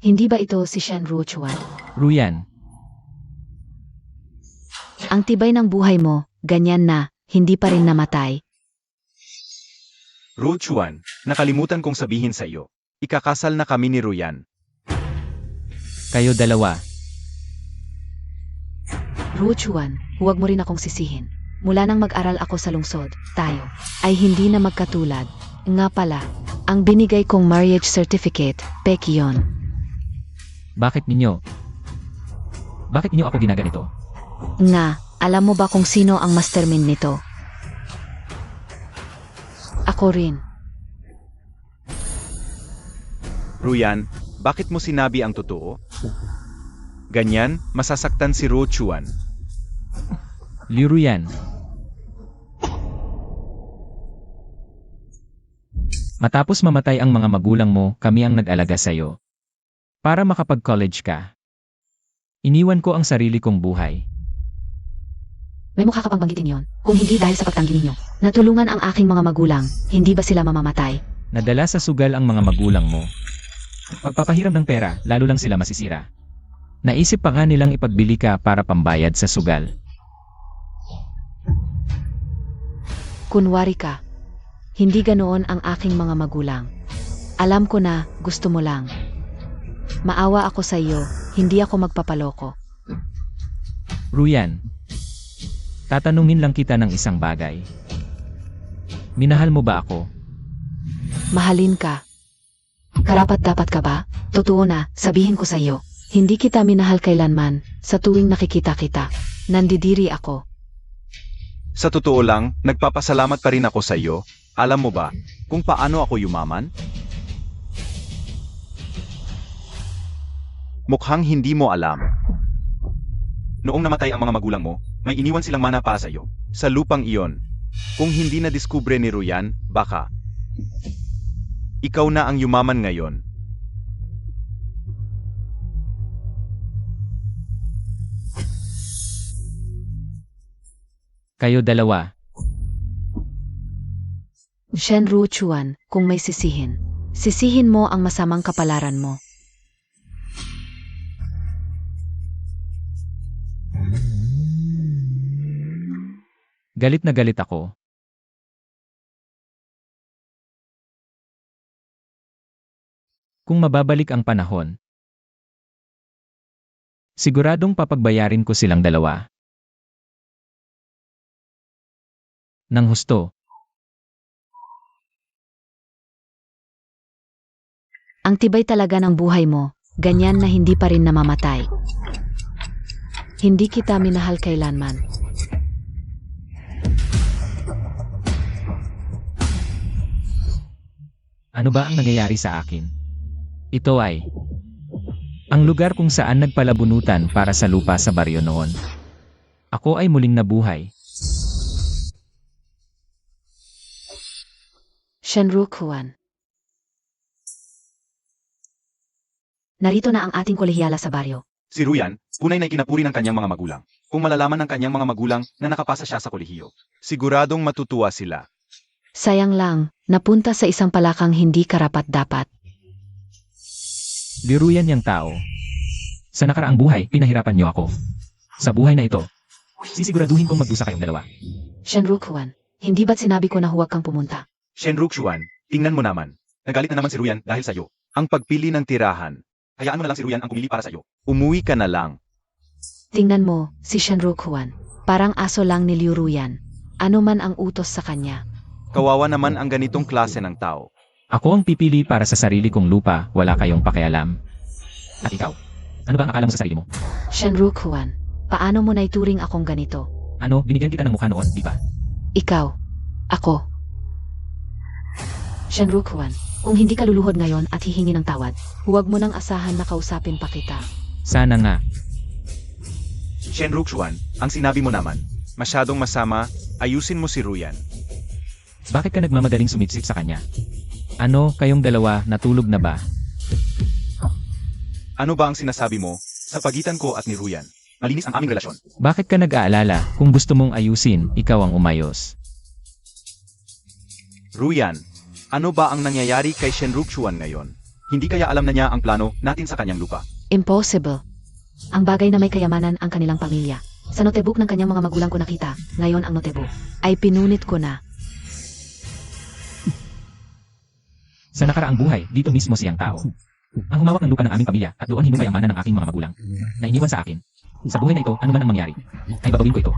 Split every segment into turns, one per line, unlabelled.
Hindi ba ito si Shen Ruochuan?
Ruyan,
Ang tibay ng buhay mo, ganyan na, hindi pa rin namatay.
Ruochuan, nakalimutan kong sabihin sa iyo. Ikakasal na kami ni Ruyan.
kayo dalawa.
Ruochuan, huwag mo rin akong sisihin. Mula nang mag-aral ako sa lungsod, tayo ay hindi na magkatulad. Nga pala, ang binigay kong marriage certificate, peki yon.
Bakit ninyo ako ginaganito?
Nga, alam mo ba kung sino ang mastermind nito? Ako rin.
Ruyan, bakit mo sinabi ang totoo? Ganyan, masasaktan si Ruochuan.
Liu Ruyan. Matapos mamatay ang mga magulang mo, kami ang nag-alaga sa'yo. Para makapag-college ka. Iniwan ko ang sarili kong buhay.
May mukha ka pang banggitin yon. Kung hindi dahil sa pagtanggi ninyo, natulungan ang aking mga magulang, hindi ba sila mamamatay?
Nadala sa sugal ang mga magulang mo. Pagpapahiram ng pera, lalo lang sila masisira. Naisip pa nga nilang ipagbili ka para pambayad sa sugal.
Kunwari ka. Hindi ganoon ang aking mga magulang. Alam ko na, gusto mo lang. Maawa ako sa iyo, hindi ako magpapaloko.
Ruyan, tatanungin lang kita ng isang bagay. Minahal mo ba ako?
Mahalin ka. Karapat-dapat ka ba? Totoo na, sabihin ko sa iyo. Hindi kita minahal kailanman, sa tuwing nakikita kita. Nandidiri ako.
Sa totoo lang, nagpapasalamat pa rin ako sa iyo. Alam mo ba, kung paano ako yumaman? Mukhang hindi mo alam. Noong namatay ang mga magulang mo, may iniwan silang mana para sa iyo. Sa lupang iyon. Kung hindi na diskubre ni Ruyan, baka ikaw na ang yumaman ngayon.
Kayo dalawa.
Shen Ruochuan, kung may sisihin. Sisihin mo ang masamang kapalaran mo.
Galit na galit ako. Kung mababalik ang panahon, siguradong papagbayarin ko silang dalawa. Nang husto.
Ang tibay talaga ng buhay mo, ganyan na hindi pa rin namamatay. Hindi kita minahal kailanman.
Ano ba ang nangyayari sa akin? Ito ay ang lugar kung saan nagpalabunutan para sa lupa sa baryo noon. Ako ay muling nabuhay.
Shen Ruochuan. Narito na ang ating kolehiyala sa baryo.
Si Ruyan, tunay na ikinapuri ng kanyang mga magulang. Kung malalaman ng kanyang mga magulang na nakapasa siya sa kolehiyo, siguradong matutuwa sila.
Sayang lang, napunta sa isang palakang hindi karapat-dapat.
Liruyan niyang tao. Sa nakaraang buhay, pinahirapan niyo ako. Sa buhay na ito, sisiguraduhin kong magdusa kayong dalawa.
Shen Ruochuan, hindi ba't sinabi ko na huwag kang pumunta?
Shen Ruochuan, tingnan mo naman. Nagalit na naman si Ruyan dahil sa iyo. Ang pagpili ng tirahan. Hayaan mo na lang si Ruyan ang pumili para sa iyo. Umuwi ka na lang.
Tingnan mo, si Shen Ruochuan. Parang aso lang ni Liu Ruyan. Ano man ang utos sa kanya.
Kawawa naman ang ganitong klase ng tao.
Ako ang pipili para sa sarili kong lupa, wala kayong pakialam. At ikaw, ano ba ang akala mo sa sarili mo?
Shen Ruochuan, paano mo naituring akong ganito?
Ano, binigyan kita ng mukha noon, di ba?
Ikaw. Ako. Shen Ruochuan, kung hindi ka luluhod ngayon at hihingi ng tawad, huwag mo nang asahan na kausapin pa kita.
Sana nga.
Shen Ruochuan, ang sinabi mo naman. Masyadong masama, ayusin mo si Ruyan.
Bakit ka nagmamadaling sumipsip sa kanya? Ano, kayong dalawa, natulog na ba?
Ano ba ang sinasabi mo sa pagitan ko at ni Ruyan? Malinis ang aming relasyon.
Bakit ka nag-aalala? Kung gusto mong ayusin, ikaw ang umayos.
Ruyan, ano ba ang nangyayari kay Shen Ruochuan ngayon? Hindi kaya alam na niya ang plano natin sa kanyang lupa.
Impossible. Ang bagay na may kayamanan ang kanilang pamilya. Sa notebook ng kanyang mga magulang ko nakita, ngayon ang notebook ay pinunit ko na.
Sa nakaraang buhay, dito mismo siyang tao. Ang humawak ng lupa ng aming pamilya at doon hinukayamanan ng aking mga magulang. Na iniwan sa akin. Sa buhay na ito, ano man ang mangyari, ay babawin ko ito.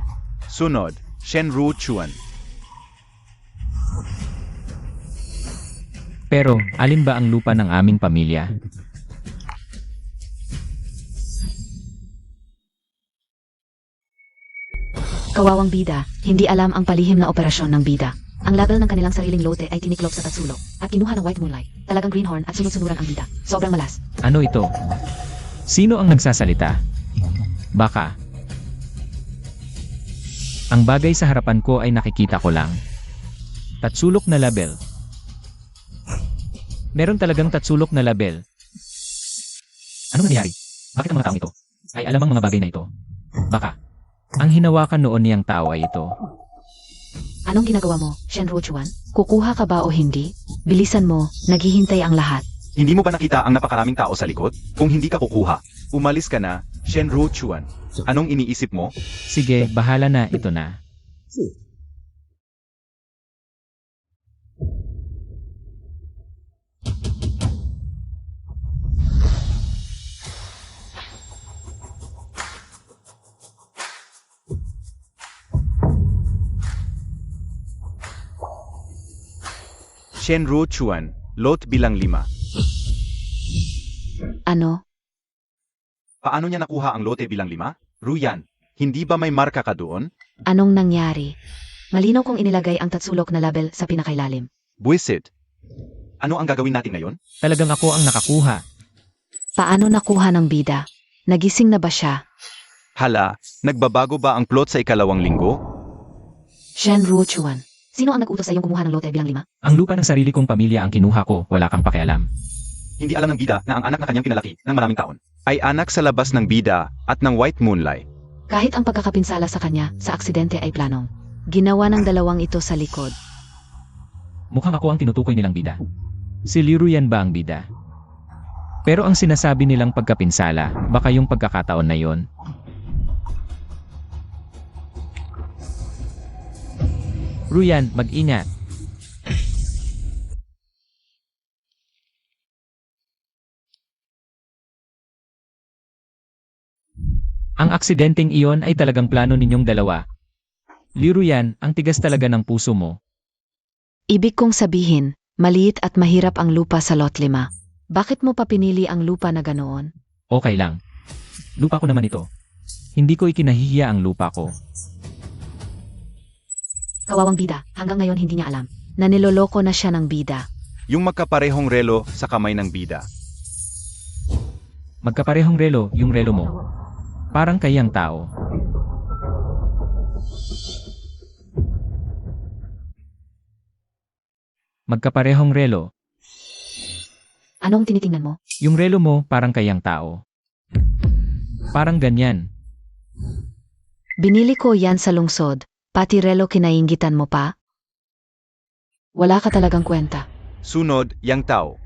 Sunod, Shenru Chuan.
Pero, alin ba ang lupa ng aming pamilya?
Kawawang bida, hindi alam ang palihim na operasyon ng bida. Ang label ng kanilang sariling lote ay tiniklop sa tatsulok at kinuha ng white moonlight. Talagang greenhorn at sunod-sunuran ang bida. Sobrang malas.
Ano ito? Sino ang nagsasalita? Baka. Ang bagay sa harapan ko ay nakikita ko lang. Tatsulok na label. Meron talagang tatsulok na label. Anong nangyari? Bakit ang mga taong ito ay alam ang mga bagay na ito? Baka. Ang hinawakan noon niyang tao ay ito.
Anong ginagawa mo, Shenru Chuan? Kukuha ka ba o hindi? Bilisan mo, naghihintay ang lahat.
Hindi mo ba nakita ang napakaraming tao sa likod? Kung hindi ka kukuha, umalis ka na, Shenru Chuan. Anong iniisip mo?
Sige, bahala na, ito na.
Shenru Chuan, lot bilang 5.
Ano?
Paano niya nakuha ang lote bilang 5? Ruyan, hindi ba may marka ka doon?
Anong nangyari? Malinaw kong inilagay ang tatsulok na label sa pinakailalim.
Buisit. Ano ang gagawin natin ngayon?
Talagang ako ang nakakuha.
Paano nakuha ng bida? Nagising na ba siya?
Hala, nagbabago ba ang plot sa ikalawang linggo?
Shenru Chuan. Sino ang nag-utos sa iyong kumuha ng lote bilang 5?
Ang lupa ng sarili kong pamilya ang kinuha ko, wala kang pakialam.
Hindi alam ng bida na ang anak na kanyang pinalaki ng maraming taon ay anak sa labas ng bida at ng white moonlight.
Kahit ang pagkakapinsala sa kanya sa aksidente ay planong. Ginawa ng dalawang ito sa likod.
Mukhang ako ang tinutukoy nilang bida. Si Liru yan ba ang bida? Pero ang sinasabi nilang pagkapinsala, baka yung pagkakataon na yon. Ruyan, mag-ingat. Ang aksidenteng iyon ay talagang plano ninyong dalawa. Liru yan, ang tigas talaga ng puso mo.
Ibig kong sabihin, maliit at mahirap ang lupa sa lot 5. Bakit mo pa pinili ang lupa na ganoon?
Okay lang. Lupa ko naman ito. Hindi ko ikinahihiya ang lupa ko.
Kawawang bida, hanggang ngayon hindi niya alam na niloloko na siya ng bida.
Yung magkaparehong relo sa kamay ng bida.
Magkaparehong relo, yung relo mo. Parang kayang tao. Magkaparehong relo.
Anong tinitingnan mo?
Yung relo mo, parang kayang tao. Parang ganyan.
Binili ko yan sa lungsod. Pati relo kinainggitan mo pa? Wala ka talagang kwenta.
Sunod, yang tao.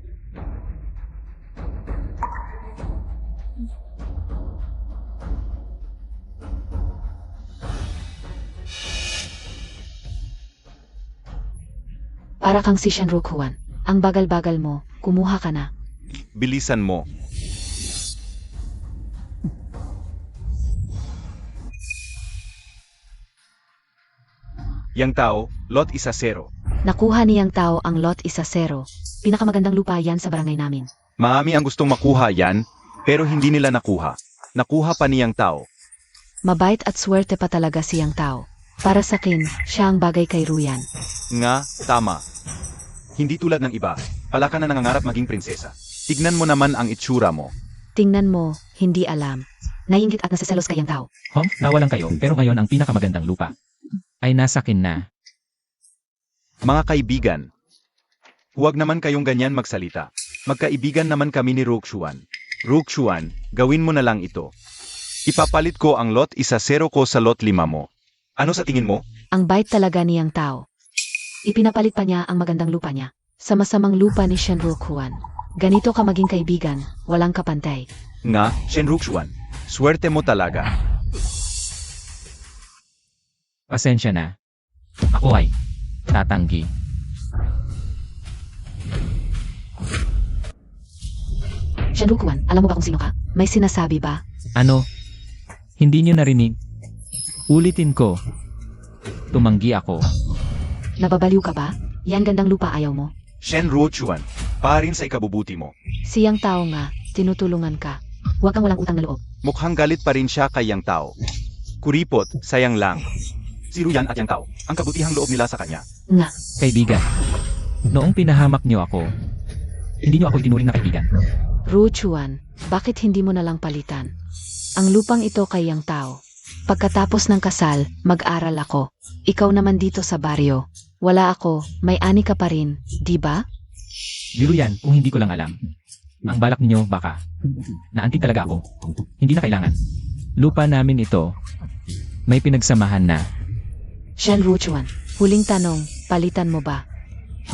Para kang si Shenru Chuan. Ang bagal-bagal mo, kumuha ka na.
Bilisan mo. Yang tao, lot 1-0.
Nakuha niyang tao ang lot 1-0. Pinakamagandang lupa yan sa barangay namin.
Maami ang gustong makuha yan, pero hindi nila nakuha. Nakuha pa niyang tao.
Mabait at swerte pa talaga siyang tao. Para sa akin, siya ang bagay kay Ruyan.
Nga, tama. Hindi tulad ng iba, pala ka na nangangarap maging prinsesa. Tignan mo naman ang itsura mo.
Tingnan mo, hindi alam. Naiingit at nasiselos kayang tao.
Nawalan kayo, pero ngayon ang pinakamagandang lupa ay nasa akin na.
Mga kaibigan, huwag naman kayong ganyan magsalita. Magkaibigan naman kami ni Roxuan. Roxuan, gawin mo na lang ito. Ipapalit ko ang lot 1-0 ko sa lot 5 mo. Ano sa tingin mo?
Ang bait talaga niyang tao. Ipinapalit pa niya ang magandang lupa niya sa masamang lupa ni Shenru Chuan. Ganito ka maging kaibigan, walang kapantay.
Nga, Shenruxuan, swerte mo talaga.
Pasensya na. Ako ay tatanggi.
Shenrukuan, alam mo ba kung sino ka? May sinasabi ba?
Ano? Hindi niyo narinig? Ulitin ko. Tumanggi ako.
Nababaliw ka ba? Yan gandang lupa ayaw mo.
Shenruxuan, parin sa ikabubuti mo.
Siyang tao nga, tinutulungan ka. Huwag kang walang utang na loob.
Mukhang galit pa rin siya kay yang tao. Kuripot, sayang lang. Si Ruyan at yang tao, ang kabutihang loob nila sa kanya.
Nga,
Kaibigan. Noong pinahamak niyo ako, hindi niyo ako itinuring na kaibigan.
Ruchuan, bakit hindi mo nalang palitan? Ang lupang ito kay yang tao. Pagkatapos ng kasal, mag-aral ako. Ikaw naman dito sa baryo. Wala ako, may ani ka pa rin, di ba?
Biro yan kung hindi ko lang alam. Ang balak niyo baka. Naantig talaga ako. Hindi na kailangan. Lupa namin ito. May pinagsamahan na.
Shen Ruchuan, huling tanong, palitan mo ba?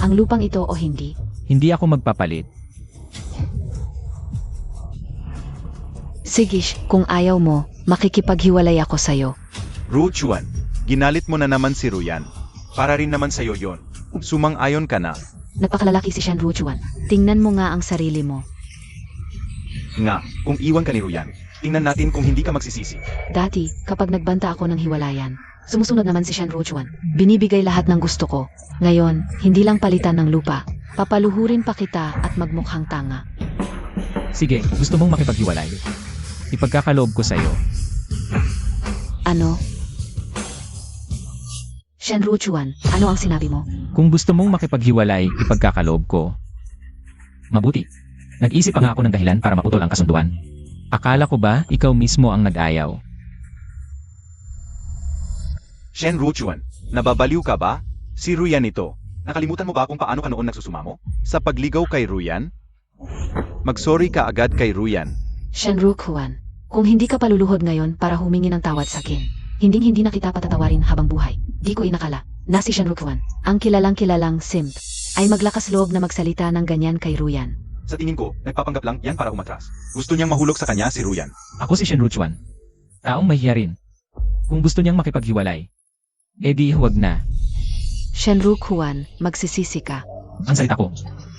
Ang lupang ito o hindi?
Hindi ako magpapalit.
Sige, kung ayaw mo, makikipaghiwalay ako sa'yo.
Ruchuan, ginalit mo na naman si Ruyan. Para rin naman sa'yo yon. Sumang-ayon ka na.
Nagpakalalaki si Shen Ruchuan. Tingnan mo nga ang sarili mo.
Nga, kung iwan ka ni Ruyan, tingnan natin kung hindi ka magsisisi.
Dati, kapag nagbanta ako ng hiwalayan, sumusunod naman si Shen Ruchuan. Binibigay lahat ng gusto ko. Ngayon, hindi lang palitan ng lupa. Papaluhurin pa kita at magmukhang tanga.
Sige, gusto mong makipaghiwalay? Ipagkakaloob ko sa'yo.
Ano? Shen Ruchuan, ano ang sinabi mo?
Kung gusto mong makipaghiwalay, ipagkakaloob ko. Mabuti. Nag-isip pa nga ako ng dahilan para maputol ang kasunduan. Akala ko ba ikaw mismo ang nag-ayaw?
Shen Ruchuan, nababaliw ka ba? Si Ruyan ito. Nakalimutan mo ba kung paano ka noon nagsusumamo? Sa pagligaw kay Ruyan? Mag-sorry ka agad kay Ruyan.
Shen Ruchuan, kung hindi ka paluluhod ngayon para humingi ng tawad sa akin, hindi na kita patatawarin habang buhay. Di ko inakala na si Shen Ruchuan, ang kilalang simp, ay maglakas loob na magsalita ng ganyan kay Ruyan.
Sa tingin ko, nagpapanggap lang yan para umatras. Gusto niyang mahulog sa kanya si Ruyan.
Ako si Shen Ruchuan. Taong mahiya rin. Kung gusto niyang makipaghiwalay, edi huwag na.
Shen Ruchuan, magsisisi ka.
Ang salita ko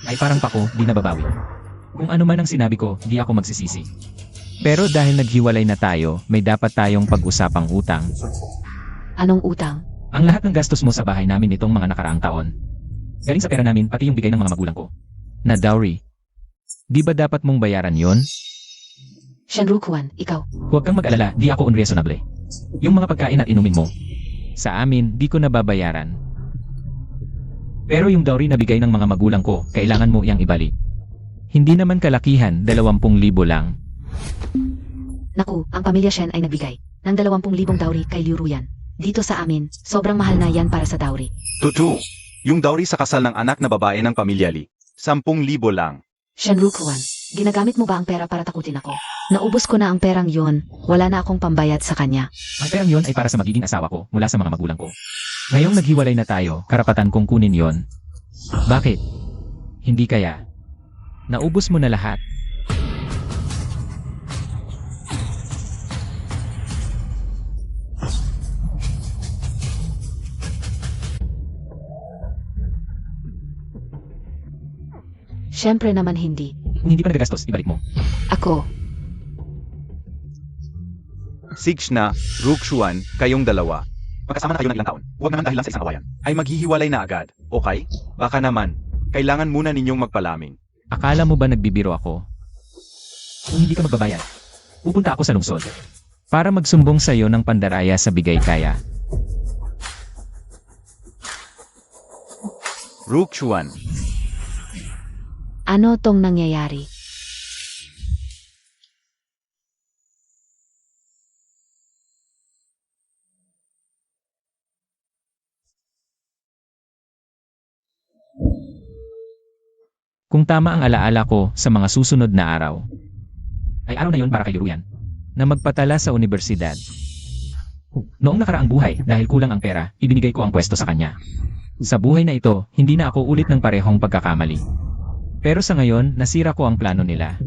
ay parang pako, di nababawi. Kung ano man ang sinabi ko, di ako magsisisi. Pero dahil naghiwalay na tayo, may dapat tayong pag-usapang utang.
Anong utang?
Ang lahat ng gastos mo sa bahay namin nitong mga nakaraang taon. Galing sa pera namin, pati yung bigay ng mga magulang ko. Na dowry. Di ba dapat mong bayaran yon?
Shen Ruchuan, ikaw.
Huwag kang mag-alala, di ako unreasonable. Yung mga pagkain at inumin mo, sa amin, di ko nababayaran. Pero yung dowry na bigay ng mga magulang ko, kailangan mo iyang ibalik. Hindi naman kalakihan, 20,000 lang.
Naku, ang pamilya Shen ay nagbigay ng 20,000 dowry kay Liu Ruyan. Dito sa amin, sobrang mahal na yan para sa dowry.
Tutu, yung dowry sa kasal ng anak na babae ng pamilya Li, 10,000 lang.
Shen Ruchuan, ginagamit mo ba ang pera para takutin ako? Naubos ko na ang perang yon, wala na akong pambayad sa kanya.
Ang perang yon ay para sa magiging asawa ko mula sa mga magulang ko. Ngayong naghiwalay na tayo, karapatan kong kunin yon. Bakit? Hindi kaya? Naubos mo na lahat.
Siyempre naman hindi.
Kung hindi pa nagagastos, ibalik mo.
Ako,
Sig na, Ruchuan, kayong dalawa. Magkasama na kayo ng ilang taon. Huwag naman dahil lang sa isang awayan. Ay maghihiwalay na agad, okay? Baka naman, kailangan muna ninyong magpalaming.
Akala mo ba nagbibiro ako? Kung hindi ka magbabayad, pupunta ako sa lungsod. Para magsumbong sa'yo ng pandaraya sa bigay kaya.
Ruchuan,
ano tong nangyayari?
Kung tama ang alaala ko sa mga susunod na araw, ay araw na yon para kay Ruyan, na magpatala sa universidad. Noong nakaraang buhay, dahil kulang ang pera, ibinigay ko ang pwesto sa kanya. Sa buhay na ito, hindi na ako ulit ng parehong pagkakamali. Pero sa ngayon, nasira ko ang plano nila.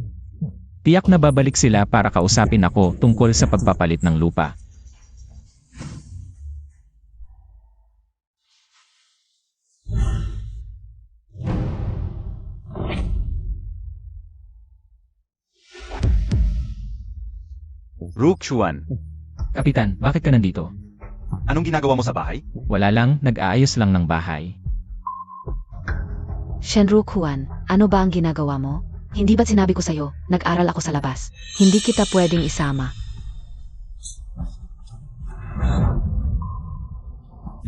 Tiyak na babalik sila para kausapin ako tungkol sa pagpapalit ng lupa.
Rook Chuan,
Kapitan, bakit ka nandito?
anong ginagawa mo sa bahay?
Wala lang, nag-aayos lang ng bahay.
Shenrukuan, ano ba ang ginagawa mo? Hindi ba't sinabi ko sa'yo, nag-aral ako sa labas. Hindi kita pwedeng isama.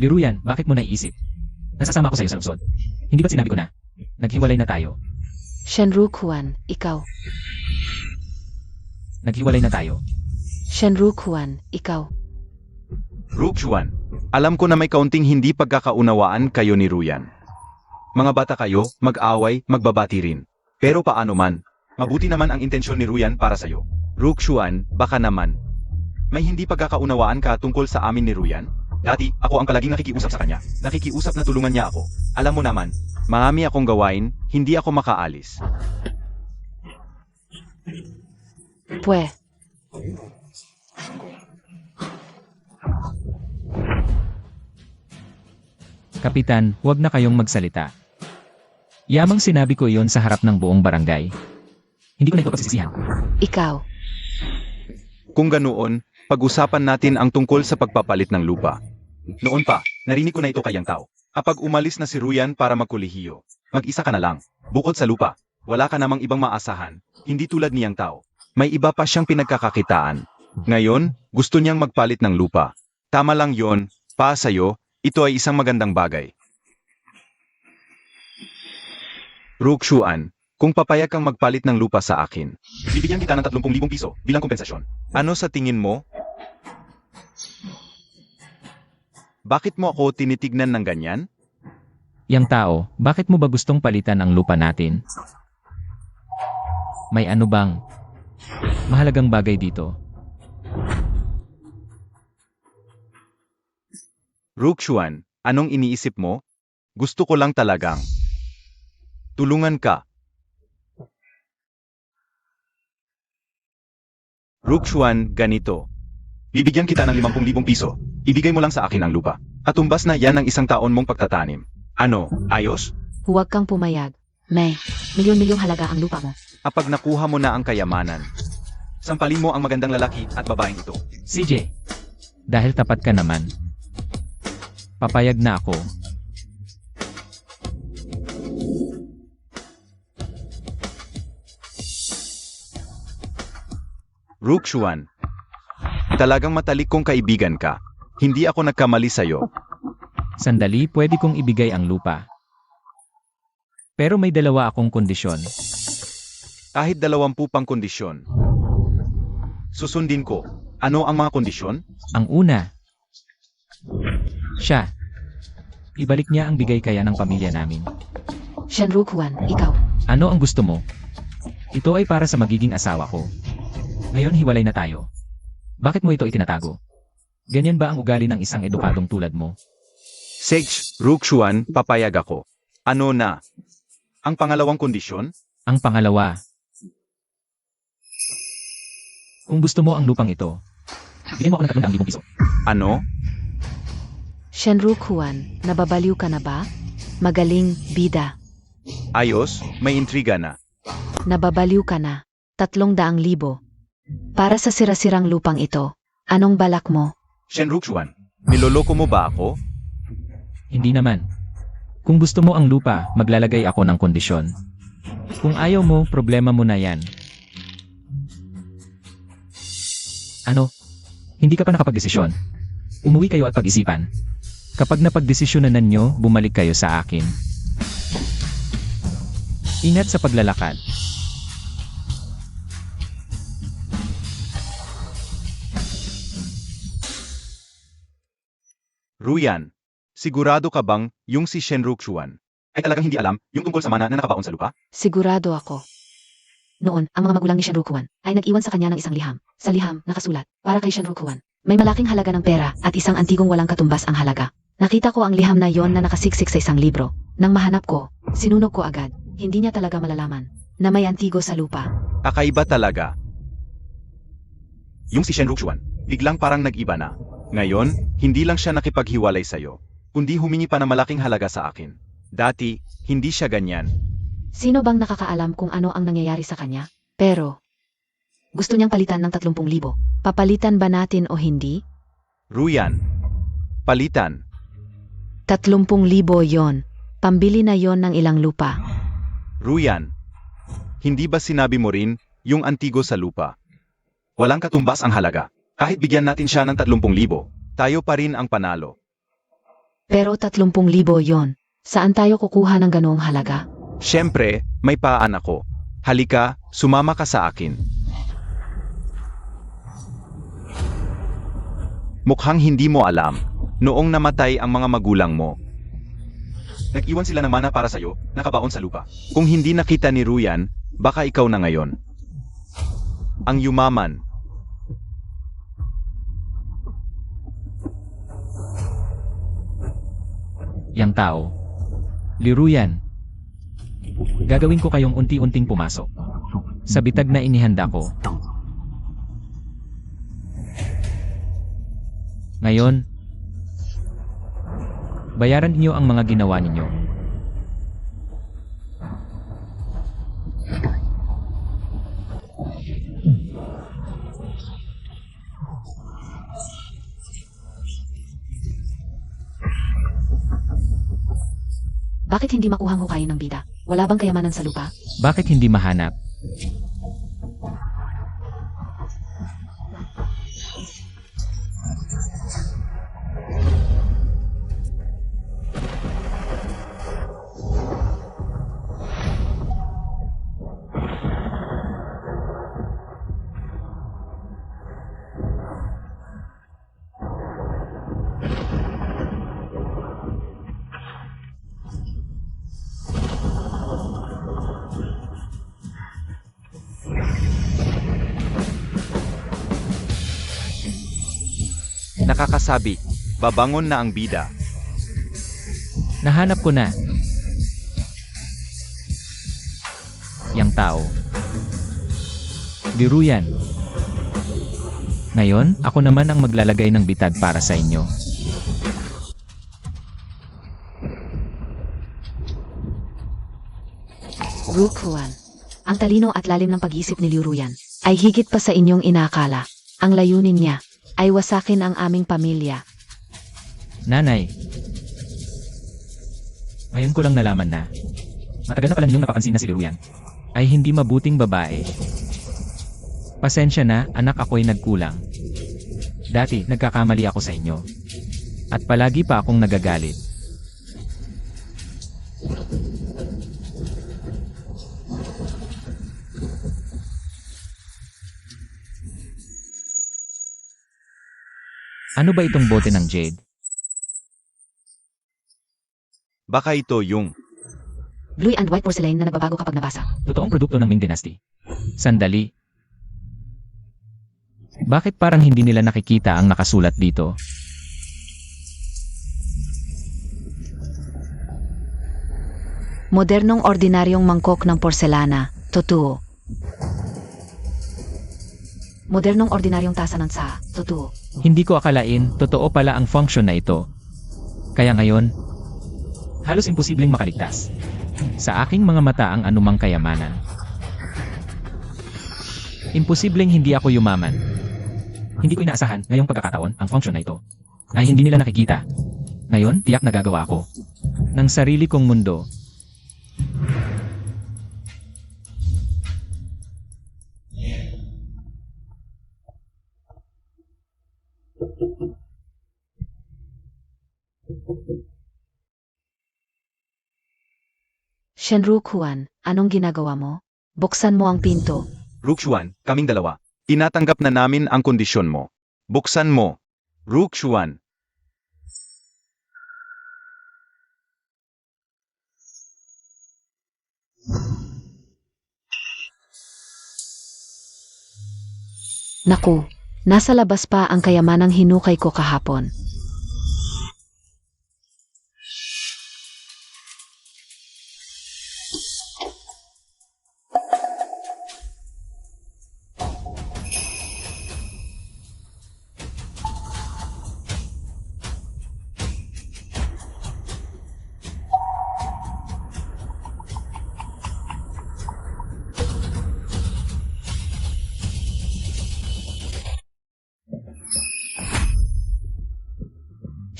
Liruyan, bakit mo naiisip? Nasasama ko sa'yo sa lungsod. Hindi ba't sinabi ko na? Naghiwalay na tayo.
Shenrukuan, ikaw.
Naghiwalay na tayo.
Shenrukuan, ikaw.
Rook Chuan, alam ko na may kaunting hindi pagkakaunawaan kayo ni Ruyan. Mga bata kayo, mag-away, magbabati rin. Pero paano man, mabuti naman ang intensyon ni Ruyan para sa'yo. Rook Chuan, baka naman. May hindi pagkakaunawaan ka tungkol sa amin ni Ruyan? Dati, ako ang palaging nakikiusap sa kanya. Nakikiusap na tulungan niya ako. Alam mo naman, marami akong gawain, hindi ako makaalis.
Pwe.
Kapitan, huwag na kayong magsalita. Yamang sinabi ko iyon sa harap ng buong barangay. Hindi ko na ito pagsisisihan.
Ikaw.
Kung ganoon, pag-usapan natin ang tungkol sa pagpapalit ng lupa. Noon pa, narinig ko na ito kayang tao. Kapag umalis na si Ruyan para magkolehiyo, mag-isa ka na lang. Bukod sa lupa, wala ka namang ibang maasahan. Hindi tulad niyang tao. May iba pa siyang pinagkakakitaan. Ngayon, gusto niyang magpalit ng lupa. Tama lang yon, pa sa'yo, ito ay isang magandang bagay. Rook Chuan, kung papayag kang magpalit ng lupa sa akin, bibigyan kita ng 30,000 piso bilang kompensasyon. Ano sa tingin mo? Bakit mo ako tinitignan ng ganyan?
Yang tao, bakit mo ba gustong palitan ang lupa natin? May ano bang mahalagang bagay dito?
Rook Chuan, anong iniisip mo? Gusto ko lang talagang tulungan ka. Rook Chuan, ganito. Bibigyan kita ng 50,000 piso. Ibigay mo lang sa akin ang lupa. At tumbas na yan ng isang taon mong pagtatanim. Ano, ayos?
Huwag kang pumayag. May, milyon-milyong halaga ang lupa mo.
Kapag nakuha mo na ang kayamanan, sampalin mo ang magandang lalaki at babaeng ito.
CJ, dahil tapat ka naman, papayag na ako.
Rook Chuan, talagang matalik kong kaibigan ka. Hindi ako nagkamali sa'yo.
Sandali, pwede kong ibigay ang lupa. Pero may dalawa akong kondisyon.
Kahit 20 pang kondisyon. Susundin ko. Ano ang mga kondisyon?
Ang una, siya. Ibalik niya ang bigay kaya ng pamilya namin.
Shenrukuan, ikaw.
Ano ang gusto mo? Ito ay para sa magiging asawa ko. Ngayon hiwalay na tayo. Bakit mo ito itinatago? Ganyan ba ang ugali ng isang edukadong tulad mo?
Sage, Rook Chuan, papayag ako. Ano na? Ang pangalawang kondisyon?
Ang pangalawa, kung gusto mo ang lupang ito, bigyan mo ako ng 30,000 piso.
Ano?
Shenrukuan, nababaliw ka na ba? Magaling, bida.
Ayos, may intriga na.
Nababaliw ka na. 300,000. Para sa sirasirang lupang ito, anong balak mo?
Shen Rook Chuan, niloloko mo ba ako?
Hindi naman. Kung gusto mo ang lupa, maglalagay ako ng kondisyon. Kung ayaw mo, problema mo na yan. Ano? Hindi ka pa nakapagdesisyon. Umuwi kayo at pag-isipan. Kapag napagdesisyonan ninyo, bumalik kayo sa akin. Ingat sa paglalakad.
Ruyan, sigurado ka bang yung si Shen Rook Chuan ay talagang hindi alam yung tungkol sa mana na nakabaon sa lupa?
Sigurado ako. Noon, ang mga magulang ni Shenrukuan ay nag-iwan sa kanya ng isang liham. Sa liham, nakasulat, para kay Shenrukuan. May malaking halaga ng pera at isang antigong walang katumbas ang halaga. Nakita ko ang liham na yon na nakasiksik sa isang libro. Nang mahanap ko, sinunog ko agad. hindi niya talaga malalaman na may antigo sa lupa.
Kakaiba talaga. Yung si Shen Ruxuan, biglang parang nag-iba na. Ngayon, hindi lang siya nakipaghiwalay sa'yo, kundi humingi pa ng malaking halaga sa akin. Dati, hindi siya ganyan.
Sino bang nakakaalam kung ano ang nangyayari sa kanya? Pero, gusto niyang palitan ng 30,000. Papalitan ba natin o hindi?
Ruyan. Palitan.
30,000 yon. Pambili na yon ng ilang lupa.
Ruyan. Hindi ba sinabi mo rin, yung antigo sa lupa? Walang katumbas ang halaga. Kahit bigyan natin siya ng 30,000, tayo pa rin ang panalo.
Pero 30,000 yon. Saan tayo kukuha ng ganoong halaga?
Siyempre, may paan ako. Halika, sumama ka sa akin. Mukhang hindi mo alam, noong namatay ang mga magulang mo. Nag-iwan sila ng mana para sa'yo, nakabaon sa lupa. Kung hindi nakita ni Ruyan, baka ikaw na ngayon. Ang yumaman.
Yang tao. Liruyan. Gagawin ko kayong unti-unting pumasok. Sa bitag na inihanda ko. Ngayon, bayaran niyo ang mga ginawa ninyo.
Bakit hindi makuhang hukayin ng bida? Wala bang kayamanan sa lupa?
Bakit hindi mahanap?
Nakakasabi, babangon na ang bida.
Nahanap ko na. Yang tao. Liruyan. Ngayon, ako naman ang maglalagay ng bitag para sa inyo.
Rukuan. Ang talino at lalim ng pag-iisip ni Liu Ruyan ay higit pa sa inyong inakala. Ang layunin niya ay wasakin ang aming pamilya.
Nanay. Ngayon ko lang nalaman na matagal na pala ninyong napapansin na si Liruyan ay hindi mabuting babae. Pasensya na, anak, ako'y nagkulang. Dati, nagkakamali ako sa inyo. At palagi pa akong nagagalit. Ano ba itong bote ng jade?
Baka ito yung...
Blue and white porcelain na nagbabago kapag nabasa.
Totoong produkto ng Ming Dynasty. Sandali. Bakit parang hindi nila nakikita ang nakasulat dito?
Modernong ordinaryong mangkok ng porselana. Totoo. Modernong ordinaryong tasa ng tsa. Totoo.
Hindi ko akalain, totoo pala ang function na ito. Kaya ngayon, halos imposibleng makaligtas. Sa aking mga mata ang anumang kayamanan. Imposibleng hindi ako yumaman. Hindi ko inaasahan ngayong pagkakataon ang function na ito ay hindi nila nakikita. Ngayon, tiyak nagagawa ko ng sarili kong mundo.
Shenrukuan, anong ginagawa mo? Buksan mo ang pinto.
Ruxuan, kaming dalawa. Tinatanggap na namin ang kondisyon mo. Buksan mo. Ruxuan.
Naku, nasa labas pa ang kayamanang hinukay ko kahapon.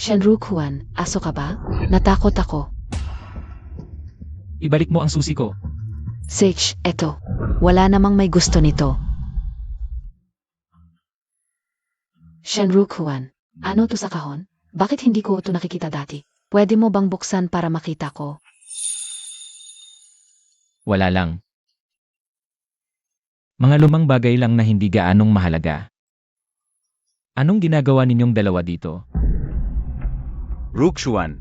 Shenrukuan, aso ka ba? Natakot ako.
Ibalik mo ang susi ko.
Sage, eto. Wala namang may gusto nito. Shenrukuan, ano to sa kahon? Bakit hindi ko ito nakikita dati? Pwede mo bang buksan para makita ko?
Wala lang. Mga lumang bagay lang na hindi gaanong mahalaga. Anong ginagawa ninyong dalawa dito?
Rukshuan,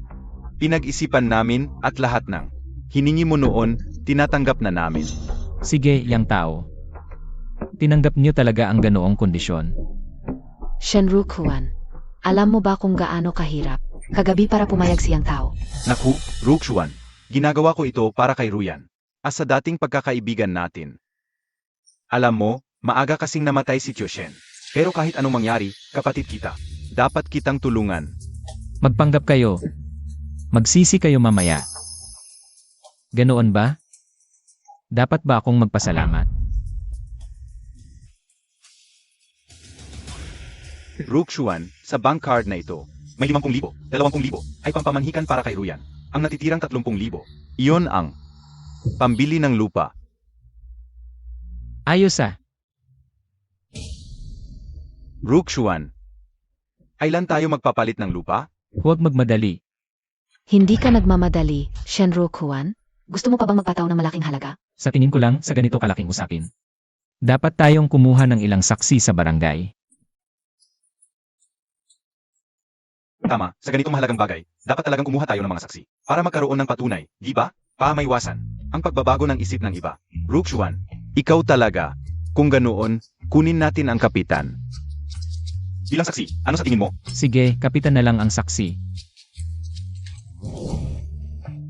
pinag-isipan namin at lahat ng hiningi mo noon, tinatanggap na namin.
Sige, yang tao. Tinanggap niyo talaga ang ganoong kondisyon.
Shenrukuan, alam mo ba kung gaano kahirap? Kagabi para pumayag siyang tao.
Naku, Rukshuan, ginagawa ko ito para kay Ruyan. As sa dating pagkakaibigan natin. Alam mo, maaga kasing namatay si Kyoshen. Pero kahit anong mangyari, kapatid kita. Dapat kitang tulungan.
Magpanggap kayo. Magsisi kayo mamaya. Ganoon ba? Dapat ba akong magpasalamat?
Rukshuan, sa bank card na ito, may 50,000, 20,000 ay pampamanhikan para kay Ruyan. Ang natitirang 30,000, iyon ang pambili ng lupa.
Ayos ah.
Rukshuan, kailan tayo magpapalit ng lupa?
Huwag magmadali.
Hindi ka nagmamadali, Shenrukuan? Gusto mo pa bang magpataw ng malaking halaga?
Sa tingin ko lang sa ganito kalaking usapin. Dapat tayong kumuha ng ilang saksi sa barangay.
Tama, sa ganitong mahalagang bagay, dapat talagang kumuha tayo ng mga saksi. Para magkaroon ng patunay, di ba? Pamaiwasan ang pagbabago ng isip ng iba. Rukshuan, ikaw talaga. Kung ganoon, kunin natin ang kapitan. Bilang saksi, ano sa tingin mo?
Sige, kapitan na lang ang saksi.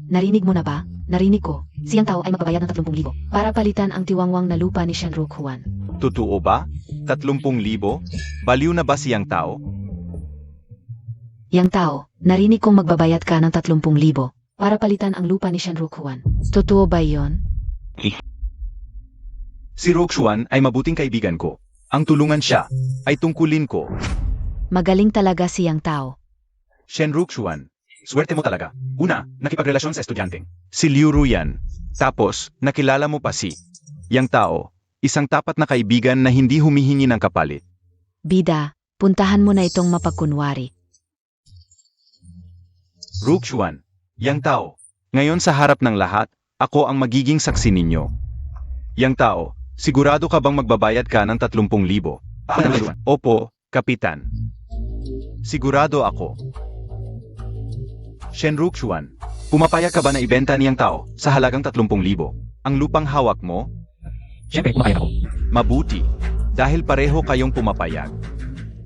Narinig mo na ba? Narinig ko. Siyang tao ay magbabayad ng 30,000 para palitan ang tiwangwang na lupa ni Shenrukuan.
Totoo ba? 30,000? Baliw na ba siyang tao?
Yang tao, narinig kong magbabayad ka ng 30,000 para palitan ang lupa ni Shenrukuan. Totoo ba yon?
Si Rukshuan ay mabuting kaibigan ko. Ang tulungan siya ay tungkulin ko.
Magaling talaga siyang tao.
Shenrukshuan, swerte mo talaga. Una, nakipagrelasyon sa estudyanteng si Liu Ruyan. Tapos, nakilala mo pa si yang tao, isang tapat na kaibigan na hindi humihingi ng kapalit.
Bida, puntahan mo na itong mapagkunwari.
Rukshuan, yang tao, ngayon sa harap ng lahat, ako ang magiging saksi ninyo. Yang tao, sigurado ka bang magbabayad ka ng 30,000? Opo, kapitan. Sigurado ako. Shenrukshuan, pumapayag ka ba na ibenta niyang tao sa halagang 30,000? Ang lupang hawak mo?
Siyempre, kumakain ako.
Mabuti. Dahil pareho kayong pumapayag.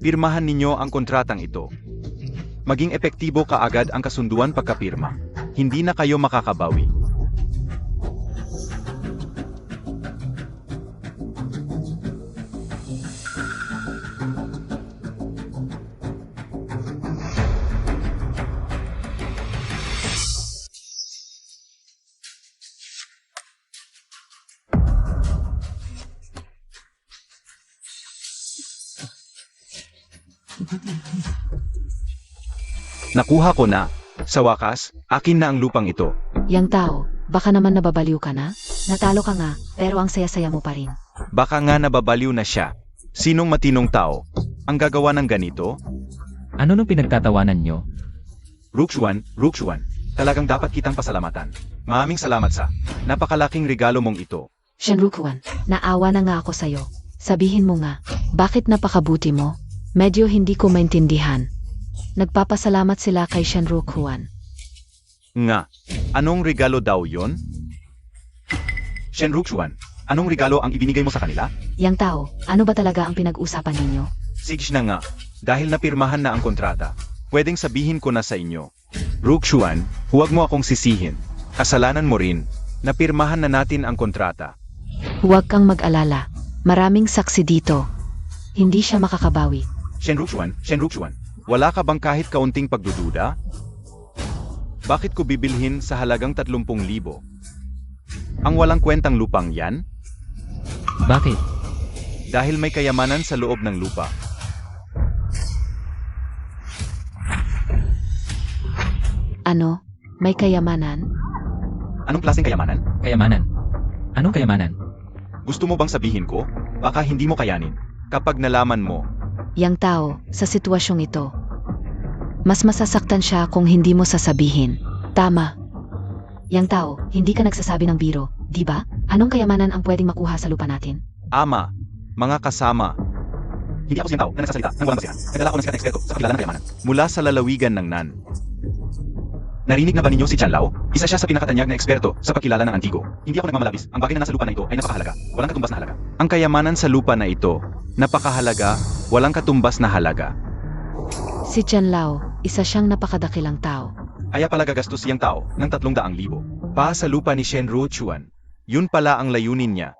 Pirmahan ninyo ang kontratang ito. Maging epektibo kaagad ang kasunduan pagkapirma. Hindi na kayo makakabawi. Nakuha ko na. Sa wakas, akin na ang lupang ito.
Yang tao, baka naman nababaliw ka na? Natalo ka nga, pero ang saya-saya mo pa rin.
Baka nga nababaliw na siya. Sinong matinong tao ang gagawa ng ganito?
Ano nung pinagtatawanan nyo?
Rukshuan, talagang dapat kitang pasalamatan. Maraming salamat sa napakalaking regalo mong ito.
Shenrukuan, naawa na nga ako sa'yo. Sabihin mo nga, bakit napakabuti mo? Medyo hindi ko maintindihan. Nagpapasalamat sila kay Shenrukuan.
Nga, anong regalo daw yon? Shenrukshuan, anong regalo ang ibinigay mo sa kanila?
Yang tao, ano ba talaga ang pinag-usapan ninyo?
Sige na nga, dahil napirmahan na ang kontrata. Pwedeng sabihin ko na sa inyo. Rukshuan, huwag mo akong sisihin. Kasalanan mo rin. Napirmahan na natin ang kontrata.
Huwag kang mag-alala. Maraming saksi dito. Hindi siya makakabawi.
Shenrukshuan, wala ka bang kahit kaunting pagdududa? Bakit ko bibilhin sa halagang 30,000? Ang walang kwentang lupang yan?
Bakit?
Dahil may kayamanan sa loob ng lupa.
Ano? May kayamanan?
Anong klaseng kayamanan?
Kayamanan. Anong kayamanan?
Gusto mo bang sabihin ko? Baka hindi mo kayanin. Kapag nalaman mo,
Yang tao, sa sitwasyong ito. Mas masasaktan siya kung hindi mo sasabihin. Tama. Yang tao, hindi ka nagsasabi ng biro, di ba? Anong kayamanan ang pwedeng makuha sa lupa natin?
Ama, mga kasama. Hindi ako siyang tao na nagsasalita ng walang basihan. Nagdala ko ng sikat na eksperto sa pagkilala ng kayamanan. Mula sa lalawigan ng Nan. Narinig na ba ninyo si Chanlao? Isa siya sa pinakatanyag na eksperto sa pagkilala ng Antigo. Hindi ako nagmamalabis. Ang bagay na nasa lupa na ito ay napakahalaga. Walang katumbas na halaga. Ang kayamanan sa lupa na ito, napakahalaga, walang katumbas na halaga.
Si Chanlao, isa siyang napakadakilang tao.
Kaya pala gagastos siyang tao ng 300,000. Pa sa lupa ni Shen Ruochuan. Yun pala ang layunin niya.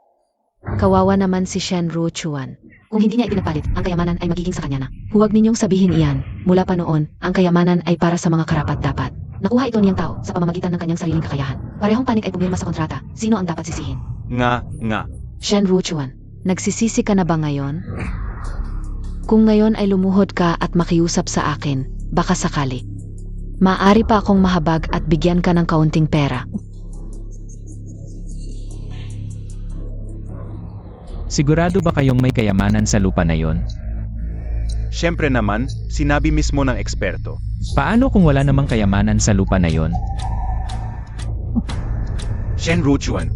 Kawawa naman si Shen Ruochuan. Kung hindi niya ipinapalit, ang kayamanan ay magiging sa kanya na. Huwag ninyong sabihin iyan. Mula pa noon, ang kayamanan ay para sa mga karapat-dapat. Nakuha ito niyang tao sa pamamagitan ng kanyang sariling kakayahan. Parehong panig ay pumirma sa kontrata. Sino ang dapat sisihin?
Nga.
Shen Ruochuan, nagsisisi ka na ba ngayon? Kung ngayon ay lumuhod ka at makiusap sa akin, baka sakali. Maaari pa akong mahabag at bigyan ka ng kaunting pera.
Sigurado ba kayong may kayamanan sa lupa na yon?
Siyempre naman, sinabi mismo ng eksperto.
Paano kung wala namang kayamanan sa lupa na yon?
Shen Ruochuan,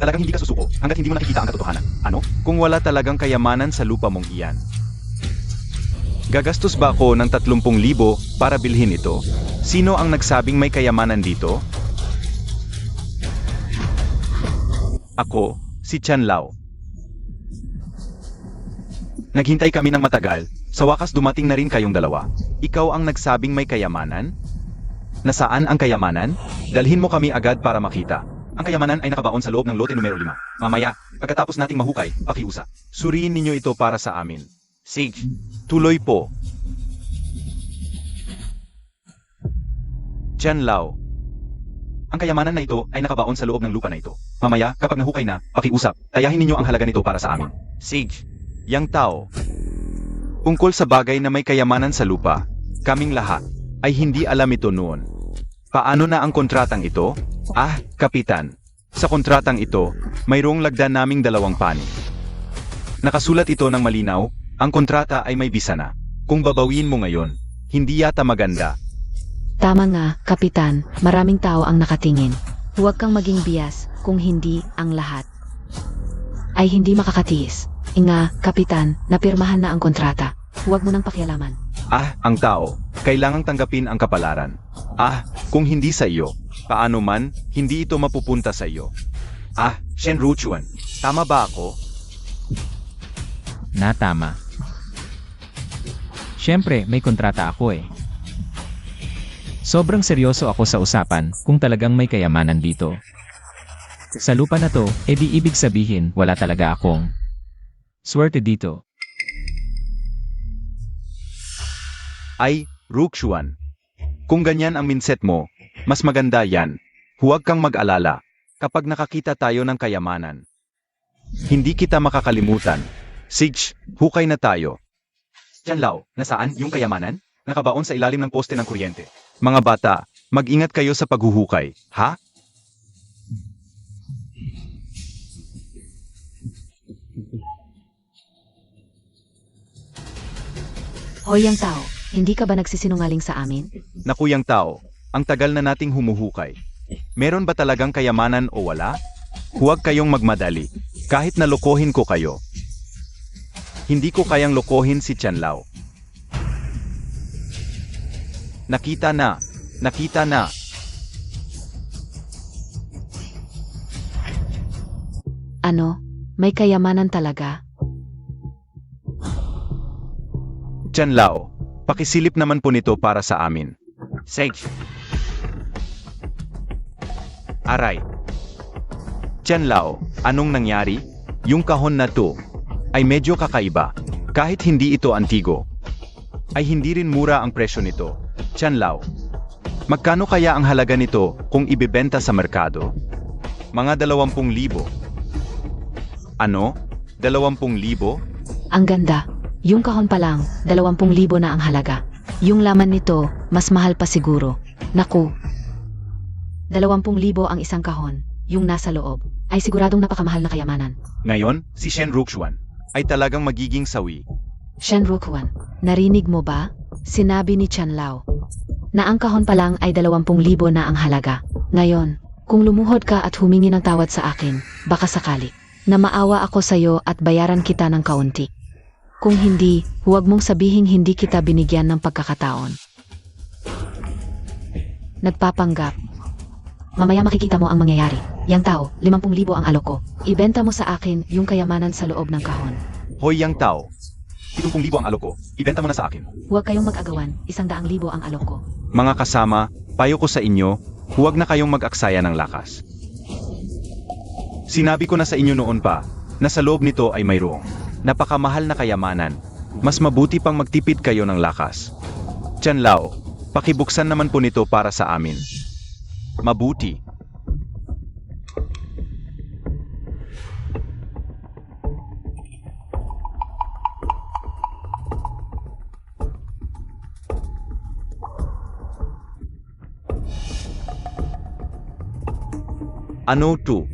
talagang hindi ka susuko hanggat hindi mo nakikita ang katotohanan. Ano? Kung wala talagang kayamanan sa lupa mong iyan. Gagastos ba ako ng 30,000 para bilhin ito? Sino ang nagsabing may kayamanan dito? Ako, si Chanlao. Naghintay kami ng matagal, sa wakas dumating na rin kayong dalawa. Ikaw ang nagsabing may kayamanan? Nasaan ang kayamanan? Dalhin mo kami agad para makita. Ang kayamanan ay nakabaon sa loob ng lote numero 5. Mamaya, pagkatapos nating mahukay, pakiusap. Suriin ninyo ito para sa amin. Sage, tuloy po. Chanlao. Ang kayamanan na ito ay nakabaon sa loob ng lupa na ito. Mamaya, kapag nahukay na, pakiusap, tayahin ninyo ang halaga nito para sa amin. Sage, yang tao. Tungkol sa bagay na may kayamanan sa lupa, kaming lahat ay hindi alam ito noon. Paano na ang kontratang ito? Kapitan. Sa kontratang ito, mayroong lagda naming 2 panig. Nakasulat ito ng malinaw, ang kontrata ay may bisa na. Kung babawin mo ngayon, hindi yata maganda.
Tama nga, Kapitan, maraming tao ang nakatingin. Huwag kang maging bias kung hindi ang lahat ay hindi makakatiis. Kapitan, napirmahan na ang kontrata. Huwag mo nang pakialaman.
Ang tao, kailangang tanggapin ang kapalaran. Kung hindi sa iyo, paano man, hindi ito mapupunta sa iyo. Shen Ruochuan, tama ba ako?
Tama. Siyempre, may kontrata ako eh. Sobrang seryoso ako sa usapan kung talagang may kayamanan dito. Sa lupa na to, edi ibig sabihin wala talaga akong swerte dito.
Ruochuan. Kung ganyan ang mindset mo, mas maganda yan. Huwag kang mag-alala. Kapag nakakita tayo ng kayamanan, hindi kita makakalimutan. Sage, hukay na tayo. Chanlao, nasaan yung kayamanan? Nakabaon sa ilalim ng poste ng kuryente. Mga bata, mag-ingat kayo sa paghuhukay, ha?
Hoy yang tao, hindi ka ba nagsisinungaling sa amin?
Naku yang tao, ang tagal na nating humuhukay. Meron ba talagang kayamanan o wala? Huwag kayong magmadali, kahit na lokohin ko kayo. Hindi ko kayang lokohin si Chanlao. Nakita na.
Ano? May kayamanan talaga?
Chanlao, pakisilip naman po nito para sa amin. Sage. Aray. Chanlao, anong nangyari? Yung kahon na to ay medyo kakaiba. Kahit hindi ito antigo, ay hindi rin mura ang presyo nito. Chanlao, magkano kaya ang halaga nito kung ibebenta sa merkado? Mga 20,000. Ano? 20,000?
Ang ganda. Yung kahon pa lang, 20,000 na ang halaga. Yung laman nito, mas mahal pa siguro. Naku. 20,000 ang isang kahon, yung nasa loob, ay siguradong napakamahal na kayamanan.
Ngayon, si Shen Ruxuan ay talagang magiging sawi.
Shen Rukuan, narinig mo ba? Sinabi ni Chan Lao na ang kahon pa lang ay 20,000 na ang halaga. Ngayon, kung lumuhod ka at humingi ng tawad sa akin, baka sakali na maawa ako sa'yo at bayaran kita ng kaunti. Kung hindi, huwag mong sabihing hindi kita binigyan ng pagkakataon. Nagpapanggap. Mamaya makikita mo ang mangyayari. Yang tao, 50,000 ang alok ko. Ibenta mo sa akin yung kayamanan sa loob ng kahon.
Hoy yang tao, 70,000 ang alok ko, ibenta mo na sa akin.
Huwag kayong mag-agawan, 100,000 ang alok ko.
Mga kasama, payo ko sa inyo, huwag na kayong mag-aksaya ng lakas. Sinabi ko na sa inyo noon pa, na sa loob nito ay mayroong napakamahal na kayamanan. Mas mabuti pang magtipid kayo ng lakas. Chan Lao, pakibuksan naman po nito para sa amin. Mabuti. Ano to?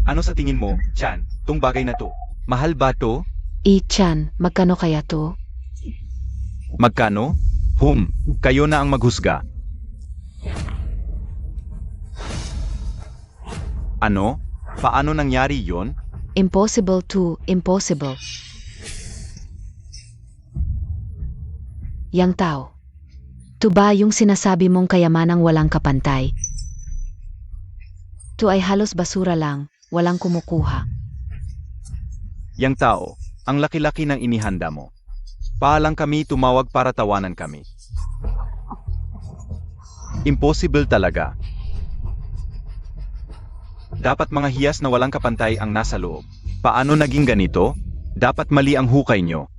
Ano sa tingin mo, Chan, tong bagay na to? Mahal ba to?
Chan, magkano kaya to?
Magkano? Kayo na ang maghusga. Ano? Paano nangyari yon?
Impossible to impossible. Yang tao. To ba yung sinasabi mong kayamanang walang kapantay? To ay halos basura lang, walang kumukuha.
Yang tao, ang laki-laki ng inihanda mo. Paalang kami tumawag para tawanan kami. Impossible talaga. Dapat mga hiyas na walang kapantay ang nasa loob. Paano naging ganito? Dapat mali ang hukay nyo.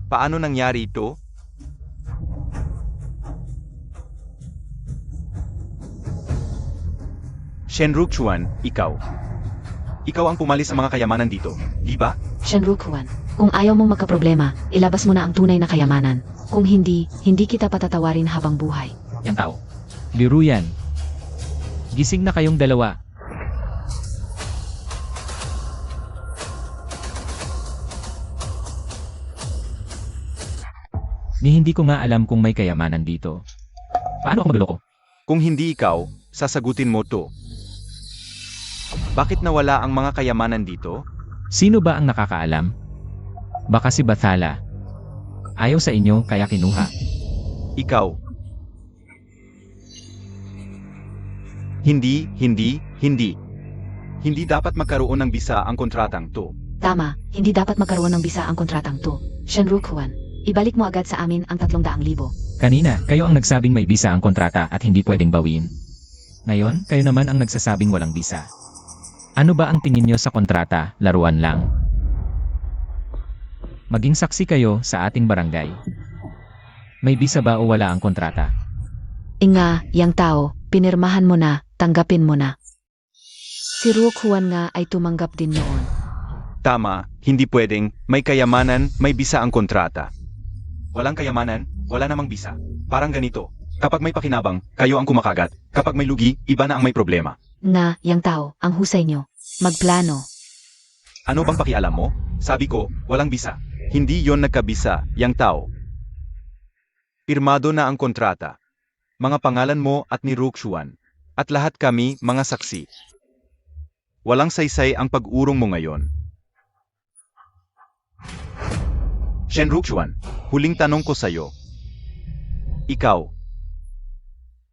Paano nangyari ito? Shen Ruxuan, ikaw. Ikaw ang pumalis sa mga kayamanan dito, di ba?
Shen Rukuan, kung ayaw mong magkaproblema, ilabas mo na ang tunay na kayamanan. Kung hindi, hindi kita patatawarin habang buhay.
Yang tao. Biro yan. Gising na kayong dalawa. Ni hindi ko nga alam kung may kayamanan dito. Paano ako magloko?
Kung hindi ikaw, sasagutin mo to. Bakit nawala ang mga kayamanan dito?
Sino ba ang nakakaalam? Baka si Bathala. Ayaw sa inyo kaya kinuha.
Ikaw. Hindi. Hindi dapat magkaroon ng bisa ang kontratang to.
Tama, hindi dapat magkaroon ng bisa ang kontratang to. Shen Rukuan, ibalik mo agad sa amin ang 300,000.
Kanina, kayo ang nagsabing may bisa ang kontrata at hindi pwedeng bawiin. Ngayon, kayo naman ang nagsasabing walang bisa. Ano ba ang tingin nyo sa kontrata? Laruan lang. Maging saksi kayo sa ating barangay. May bisa ba o wala ang kontrata?
Inga, yang tao, pinirmahan mo na, tanggapin mo na. Si Rukuan nga ay tumanggap din noon.
Tama, hindi pwedeng, may kayamanan, may bisa ang kontrata. Walang kayamanan, wala namang bisa. Parang ganito, kapag may pakinabang, kayo ang kumakagat. Kapag may lugi, iba na ang may problema.
Nga, yang tao, ang husay nyo. Magplano.
Ano bang pakialam mo? Sabi ko, walang bisa. Hindi yon nagkabisa, yang tao. Pirmado na ang kontrata. Mga pangalan mo at ni Ruxuan. At lahat kami, mga saksi. Walang saysay ang pag-urong mo ngayon. Shen Ruxuan, huling tanong ko sa'yo. Ikaw,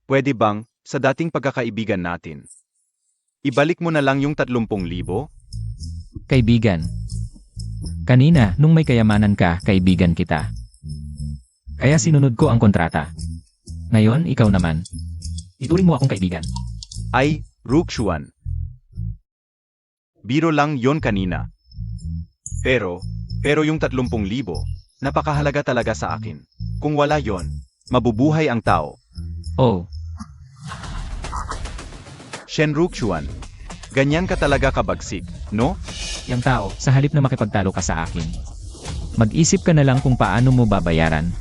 pwede bang, sa dating pagkakaibigan natin, ibalik mo na lang yung 30,000?
Kaibigan. Kanina, nung may kayamanan ka, kaibigan kita. Kaya sinunod ko ang kontrata. Ngayon, ikaw naman. Ituring mo akong kaibigan.
Ay, Ruxuan. Biro lang yon kanina. Pero, Pero yung 30,000, napakahalaga talaga sa akin. Kung wala yon, mabubuhay ang tao.
Oh,
Shenrukshuan, ganyan ka talaga kabagsik, no?
yung tao, sa halip na makipagtalo ka sa akin, mag-isip ka na lang kung paano mo babayaran.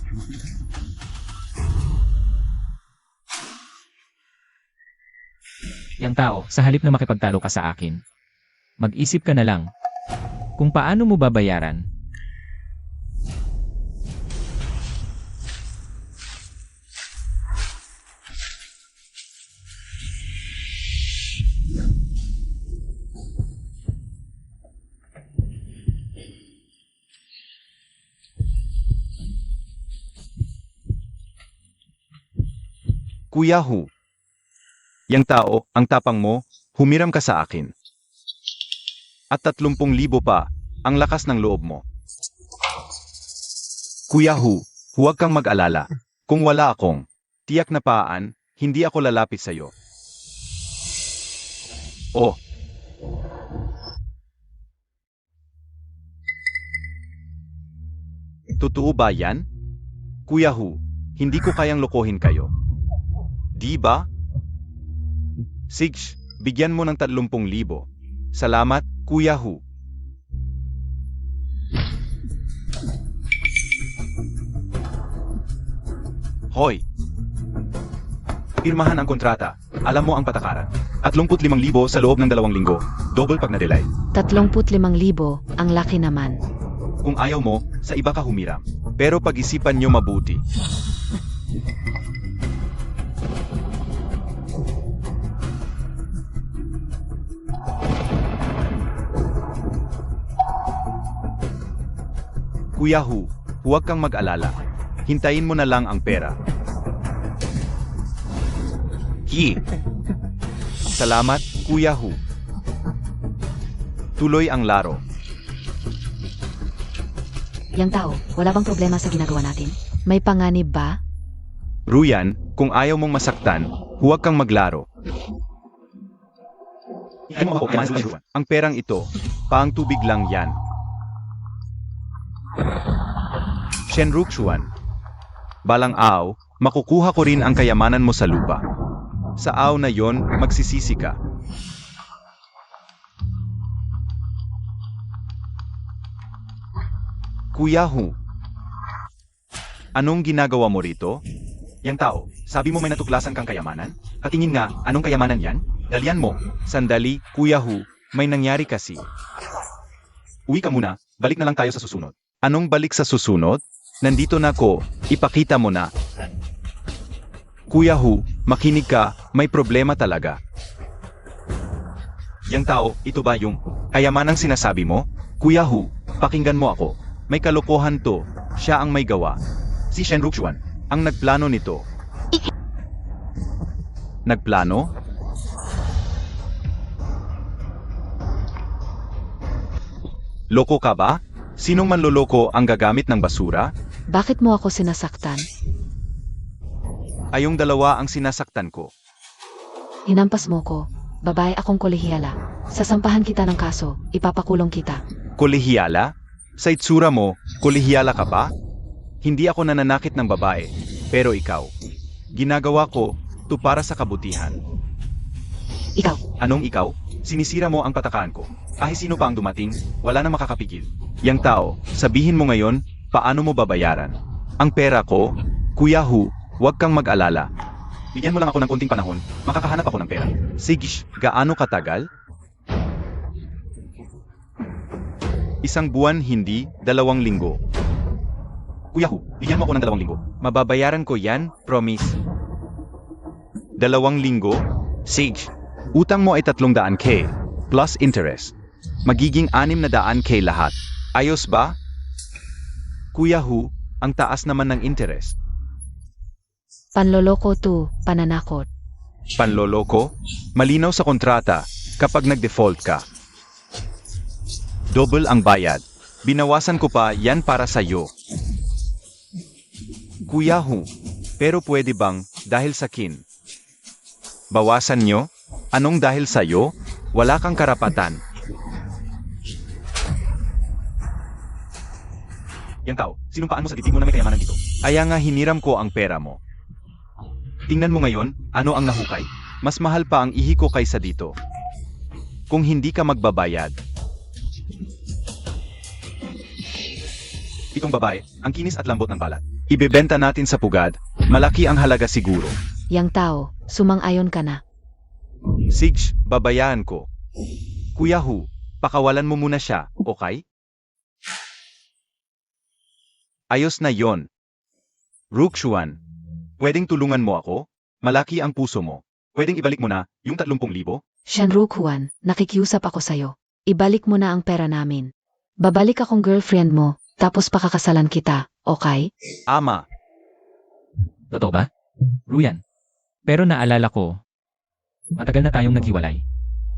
Yang tao, sa halip na makipagtalo ka sa akin, mag-isip ka na lang kung paano mo babayaran.
Kuya Hu, yang tao, ang tapang mo, humiram ka sa akin. At 30,000 pa, ang lakas ng loob mo. Kuya Hu, huwag kang mag-alala. Kung wala akong tiyak na paan, hindi ako lalapit sa'yo. Oh. Totoo ba yan? Kuya Hu, hindi ko kayang lokohin kayo. Di ba? Sige, bigyan mo ng 30,000. Salamat, Kuya Hu. Hoy! Pirmahan ang kontrata. Alam mo ang patakaran. 35,000 sa loob ng 2 linggo. Double pag na-delay.
35,000, ang laki naman.
Kung ayaw mo, sa iba ka humiram. Pero pag-isipan nyo mabuti. Kuya Hu, huwag kang mag-alala. Hintayin mo na lang ang pera. Salamat, Kuya Hu. Tuloy ang laro.
Yang tao, wala bang problema sa ginagawa natin? May panganib ba?
Ruyan, kung ayaw mong masaktan, huwag kang maglaro. Ang perang ito, paang tubig lang yan. Shenrukshuan, balang araw, makukuha ko rin ang kayamanan mo sa lupa. Sa araw na yon, magsisisi ka. Kuya Hu, anong ginagawa mo rito? Yang tao, sabi mo may natuklasan kang kayamanan? Patingin nga, anong kayamanan yan? Dalian mo. Sandali, Kuya Hu, may nangyari kasi. Uwi ka muna, balik na lang tayo sa susunod. Anong balik sa susunod? Nandito na ako, ipakita mo na. Kuya Hu, makinig ka, may problema talaga. Yang tao, ito ba yung kayamanang sinasabi mo? Kuya Hu, pakinggan mo ako. May kalokohan to, siya ang may gawa. Si Shenrukshuan, ang nagplano nito. Nagplano? Loko ka ba? Sinong manloloko ang gagamit ng basura?
Bakit mo ako sinasaktan?
Ayong dalawa ang sinasaktan ko.
Hinampas mo ko. Babae akong kolehiyala. Sasampahan kita ng kaso, ipapakulong kita.
Kolehiyala? Sa itsura mo, kolehiyala ka ba? Hindi ako nananakit ng babae, pero ikaw. Ginagawa ko, to para sa kabutihan.
Ikaw,
Anong ikaw? Sinisira mo ang patakaan ko. Kahit sino pa ang dumating, wala na makakapigil. Yang tao, sabihin mo ngayon, paano mo babayaran? Ang pera ko, Kuya Hu, huwag kang mag-alala. Bigyan mo lang ako ng konting panahon, makakahanap ako ng pera. Sige, gaano katagal? 1 buwan hindi, 2 linggo. Kuya Hu, bigyan mo ako ng 2 linggo. Mababayaran ko yan, promise. 2 linggo? Sige. Utang mo ay 300K, plus interest. Magiging 600K lahat. Ayos ba? Kuya Hu, ang taas naman ng interest.
panloloko to, pananakot.
Panloloko? Malinaw sa kontrata, kapag nag-default ka. Double ang bayad. Binawasan ko pa yan para sa'yo. Kuya Hu, pero pwede bang dahil sa kin? Bawasan nyo? Anong dahil sa'yo? Wala kang karapatan. Yang tao, sinumpaan mo sa dibdib mo na may kayamanan dito. Kaya nga hiniram ko ang pera mo. Tingnan mo ngayon, ano ang nahukay. Mas mahal pa ang ihi ko kaysa dito. Kung hindi ka magbabayad. Itong babae, ang kinis at lambot ng balat. Ibebenta natin sa pugad, malaki ang halaga siguro.
Yang tao, sumang-ayon ka na.
Sige, babayaan ko. Kuya Hu, pakawalan mo muna siya, okay? Ayos na yon. Rukshuan, pwedeng tulungan mo ako? Malaki ang puso mo. Pwedeng ibalik mo na yung 30,000?
Shanrukuan, nakikiusap ako sa'yo. Ibalik mo na ang pera namin. Babalik akong girlfriend mo, tapos pakakasalan kita, okay?
Ama,
Totoo ba? Ruyan. Pero naalala ko, matagal na tayong naghiwalay.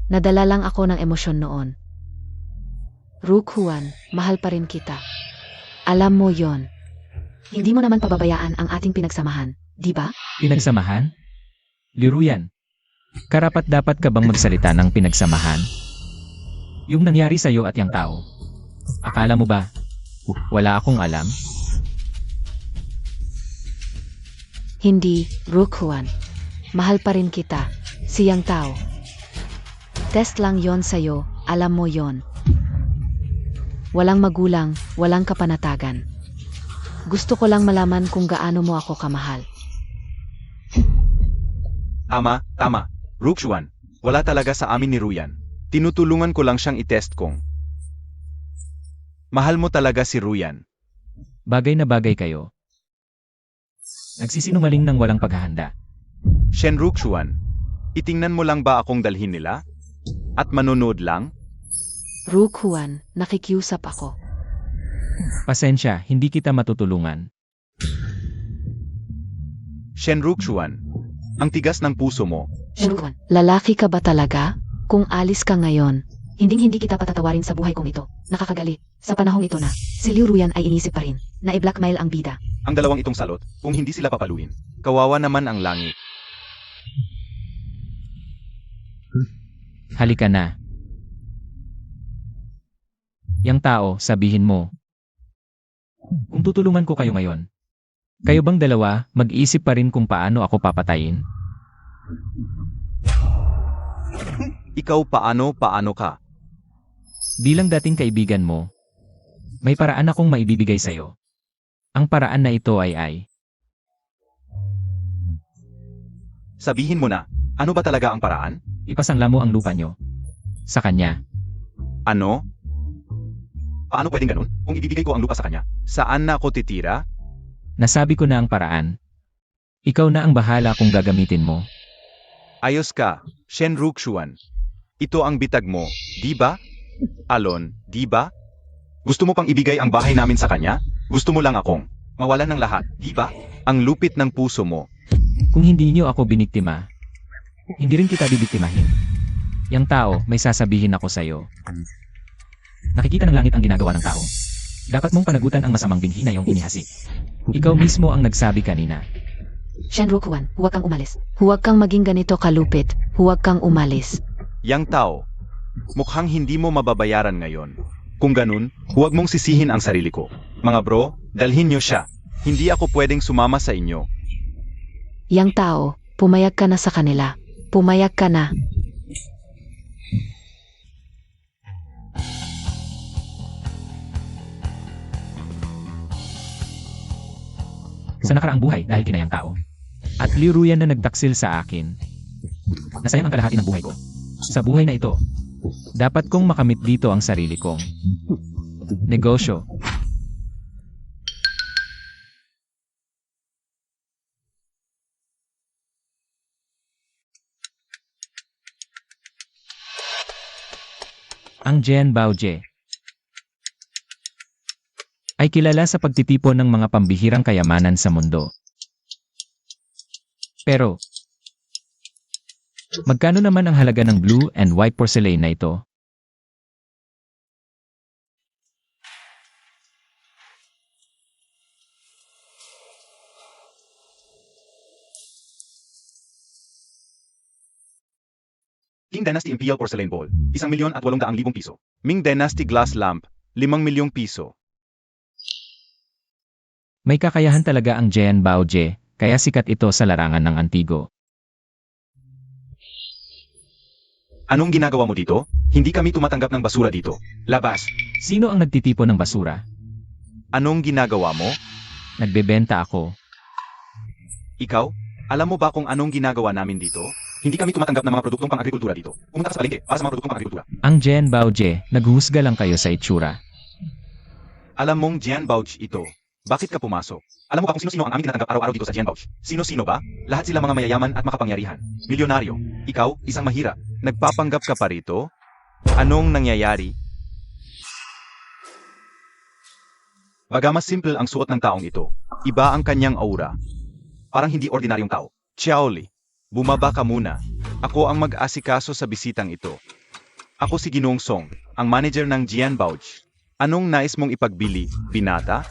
Nadala lang ako ng emosyon noon. Rukuan, mahal pa rin kita. Alam mo yon. Hindi mo naman pababayaan ang ating pinagsamahan, di ba?
Pinagsamahan? Liruyan. Karapat dapat ka bang magsalita ng pinagsamahan? Yung nangyari sa'yo at yung tao. Akala mo ba, wala akong alam?
Hindi, Rukuan. Mahal pa rin kita. Siyang tao. Test lang yon sa'yo, alam mo yon. Walang magulang, walang kapanatagan. Gusto ko lang malaman kung gaano mo ako kamahal.
tama. Rukshuan, wala talaga sa amin ni Ruyan. Tinutulungan ko lang siyang itest kung mahal mo talaga si Ruyan.
Bagay na bagay kayo. Nagsisinungaling ng walang paghahanda.
Shen Rukshuan, itingnan mo lang ba akong dalhin nila? At manonood lang?
Rukuan, nakikiusap ako.
Pasensya, hindi kita matutulungan.
Shen Rukshuan, ang tigas ng puso mo.
Rukuan, lalaki ka ba talaga? Kung alis ka ngayon, hindi kita patatawarin sa buhay kong ito. Nakakagalit. Sa panahong ito na, si Liu Ruyan ay inisip pa rin na i-blackmail ang bida.
Ang dalawang itong salot, kung hindi sila papaluin. Kawawa naman ang langit.
Halika na. Yang tao, sabihin mo. Kung tutulungan ko kayo ngayon, kayo bang dalawa mag-iisip pa rin kung paano ako papatayin?
Ikaw paano ka?
Bilang dating kaibigan mo, may paraan akong maibibigay sa'yo. Ang paraan na ito ay
Sabihin mo na, ano ba talaga ang paraan?
ipasangla mo ang lupa nyo sa kanya.
Ano? Paano pwedeng ganun? Kung ibibigay ko ang lupa sa kanya, saan na ako titira?
Nasabi ko na ang paraan. Ikaw na ang bahala kung gagamitin mo.
Ayos ka, Shen Rukshuan. Ito ang bitag mo, di ba? Alon, di ba? Gusto mo pang ibigay ang bahay namin sa kanya? Gusto mo lang akong mawalan ng lahat, di ba? Ang lupit ng puso mo.
Kung hindi niyo ako biniktima, hindi rin kita bibiktimahin. Yang tao, may sasabihin ako sa'yo. Nakikita ng langit ang ginagawa ng tao. Dapat mong panagutan ang masamang binhi na iyong inihasi. Ikaw mismo ang nagsabi kanina.
Shen Rukuan, huwag kang umalis. Huwag kang maging ganito kalupit. Huwag kang umalis.
Yang tao, mukhang hindi mo mababayaran ngayon. Kung ganun, huwag mong sisihin ang sarili ko. Mga bro, dalhin niyo siya. Hindi ako pwedeng sumama sa inyo.
Yang tao, pumayag ka na sa kanila. Pumayag ka na.
Sa nakaraang buhay dahil kinayang tao. At liruyan na nagtaksil sa akin. Nasayang ang kalahati ng buhay ko. Sa buhay na ito, dapat kong makamit dito ang sarili kong negosyo. Ang Jian Baoje ay kilala sa pagtitipon ng mga pambihirang kayamanan sa mundo. Pero, magkano naman ang halaga ng blue and white porcelain na ito?
Qing Dynasty Imperial Porcelain Bowl, 1,800,000 piso. Ming Dynasty Glass Lamp, 5,000,000 piso.
May kakayahan talaga ang Jian Baoje, kaya sikat ito sa larangan ng Antigo.
Anong ginagawa mo dito? Hindi kami tumatanggap ng basura dito. Labas!
Sino ang nagtitipon ng basura?
Anong ginagawa mo?
Nagbebenta ako.
Ikaw? Alam mo ba kung anong ginagawa namin dito? Hindi kami tumatanggap ng mga produktong pang-agrikultura dito. Pumunta ka sa palengke para sa mga produktong pang-agrikultura.
Ang Jian Baoje, naghuhusga lang kayo sa itsura.
Alam mong Jian Bauch ito. Bakit ka pumasok? Alam mo ba kung sino-sino ang aming tinatanggap araw-araw dito sa Jian Bauch? Sino-sino ba? Lahat sila mga mayayaman at makapangyarihan. Milyonaryo. Ikaw, isang mahirap. Nagpapanggap ka pa rito? Anong nangyayari? Bagamas simple ang suot ng taong ito, iba ang kanyang aura. Parang hindi ordinaryong tao. Xiaoli, bumaba ka muna. Ako ang mag-asikaso sa bisitang ito. Ako si Ginoong Song, ang manager ng Jian Bauch. Anong nais mong ipagbili, binata?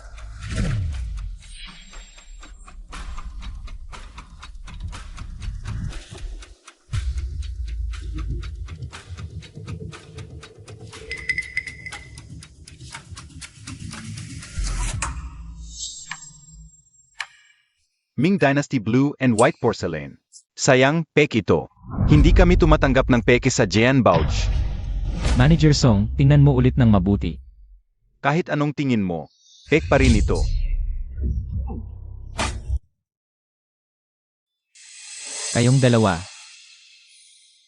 Ming Dynasty Blue and White Porcelain. Sayang, peke ito. Hindi kami tumatanggap ng peke sa Jian Bauch.
Manager Song, tingnan mo ulit ng mabuti.
Kahit anong tingin mo, peke pa rin ito.
Kayong dalawa.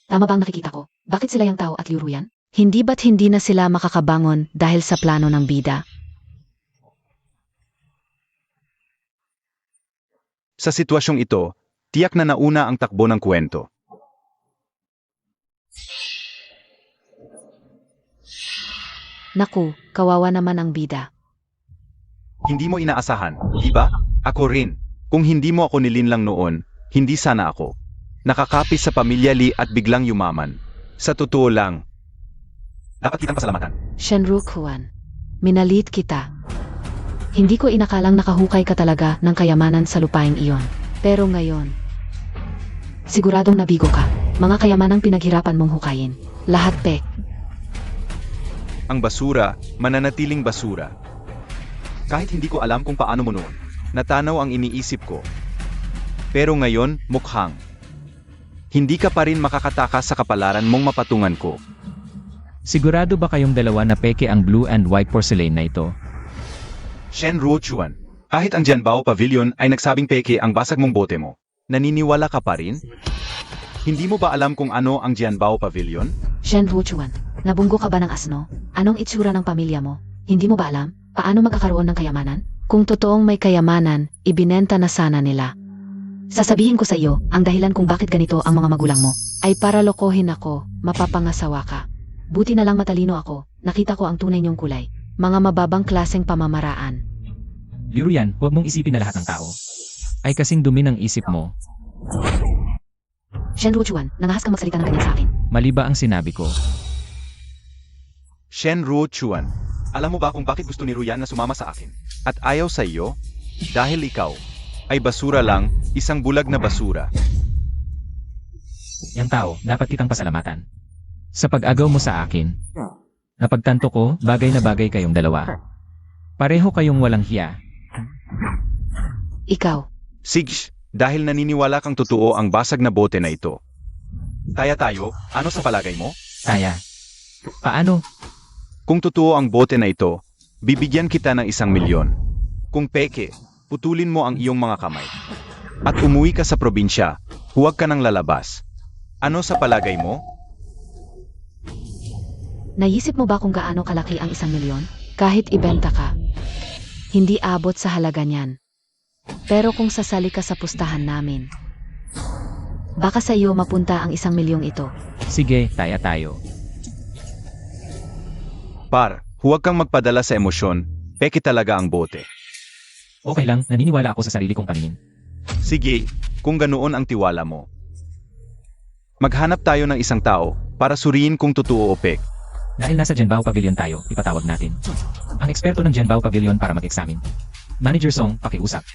Tama ba ang nakikita ko? Bakit sila yung tao at Liu Ruyan? Hindi ba't hindi na sila makakabangon dahil sa plano ng bida?
Sa sitwasyong ito, tiyak na nauna ang takbo ng kwento.
Naku, kawawa naman ang bida.
Hindi mo inaasahan, di ba? Ako rin. Kung hindi mo ako nilinlang noon, hindi sana ako. Nakakapis sa pamilya Li at biglang yumaman. Sa totoo lang, dapat kitang pasalamatan.
Shenru Kuan, minalit kita. Hindi ko inakalang nakahukay ka talaga ng kayamanan sa lupaing iyon. Pero ngayon, siguradong nabigo ka. Mga kayamanang pinaghirapan mong hukayin. Lahat pek.
Ang basura, mananatiling basura. Kahit hindi ko alam kung paano mo noon, natanaw ang iniisip ko. Pero ngayon, mukhang. Hindi ka pa rin makakatakas sa kapalaran mong mapatungan ko.
Sigurado ba kayong dalawa na peke ang blue and white porcelain na ito?
Shen Ruochuan, kahit ang Jianbao Pavilion ay nagsabing peke ang basag mong bote mo, naniniwala ka pa rin? Hindi mo ba alam kung ano ang Jianbao Pavilion?
Shen Ruchuan, nabunggo ka ba ng asno? Anong itsura ng pamilya mo? Hindi mo ba alam? Paano magkakaroon ng kayamanan? Kung totoong may kayamanan, ibinenta na sana nila. Sasabihin ko sa iyo, ang dahilan kung bakit ganito ang mga magulang mo, ay para lokohin ako, mapapangasawa ka. Buti na lang matalino ako, nakita ko ang tunay niyong kulay. Mga mababang klaseng pamamaraan.
Liu Ruyan, huwag mong isipin na lahat ng tao ay kasing dumi ng isip mo.
Shen Ruchuan, nangahas kang magsalita ng ganyan sa akin.
Mali ba ang sinabi ko?
Shen Ruochuan, alam mo ba kung bakit gusto ni Ruyan na sumama sa akin? At ayaw sa iyo? Dahil ikaw ay basura lang, isang bulag na basura.
Yang tao, dapat kitang pasalamatan. Sa pag-agaw mo sa akin, napagtanto ko, bagay na bagay kayong dalawa. Pareho kayong walang hiya.
Ikaw,
Sigs, dahil naniniwala kang totoo ang basag na bote na ito. Kaya tayo, ano sa palagay mo?
Kaya. Paano?
Kung totoo ang bote na ito, bibigyan kita ng 1,000,000. Kung peke, putulin mo ang iyong mga kamay. At umuwi ka sa probinsya, huwag ka nang lalabas. Ano sa palagay mo?
naisip mo ba kung gaano kalaki ang 1,000,000? Kahit ibenta ka, hindi abot sa halaga niyan. Pero kung sasali ka sa pustahan namin, baka sa iyo mapunta ang 1,000,000 ito.
Sige, taya tayo.
Par, huwag kang magpadala sa emosyon, peke talaga ang bote.
Okay lang, naniniwala ako sa sarili kong paningin.
Sige, kung ganoon ang tiwala mo. Maghanap tayo ng isang tao para suriin kung totoo o pek.
Dahil nasa Jianbao Pavilion tayo, ipatawag natin ang eksperto ng Jianbao Pavilion para mag-examine. Manager Song, pakiusap.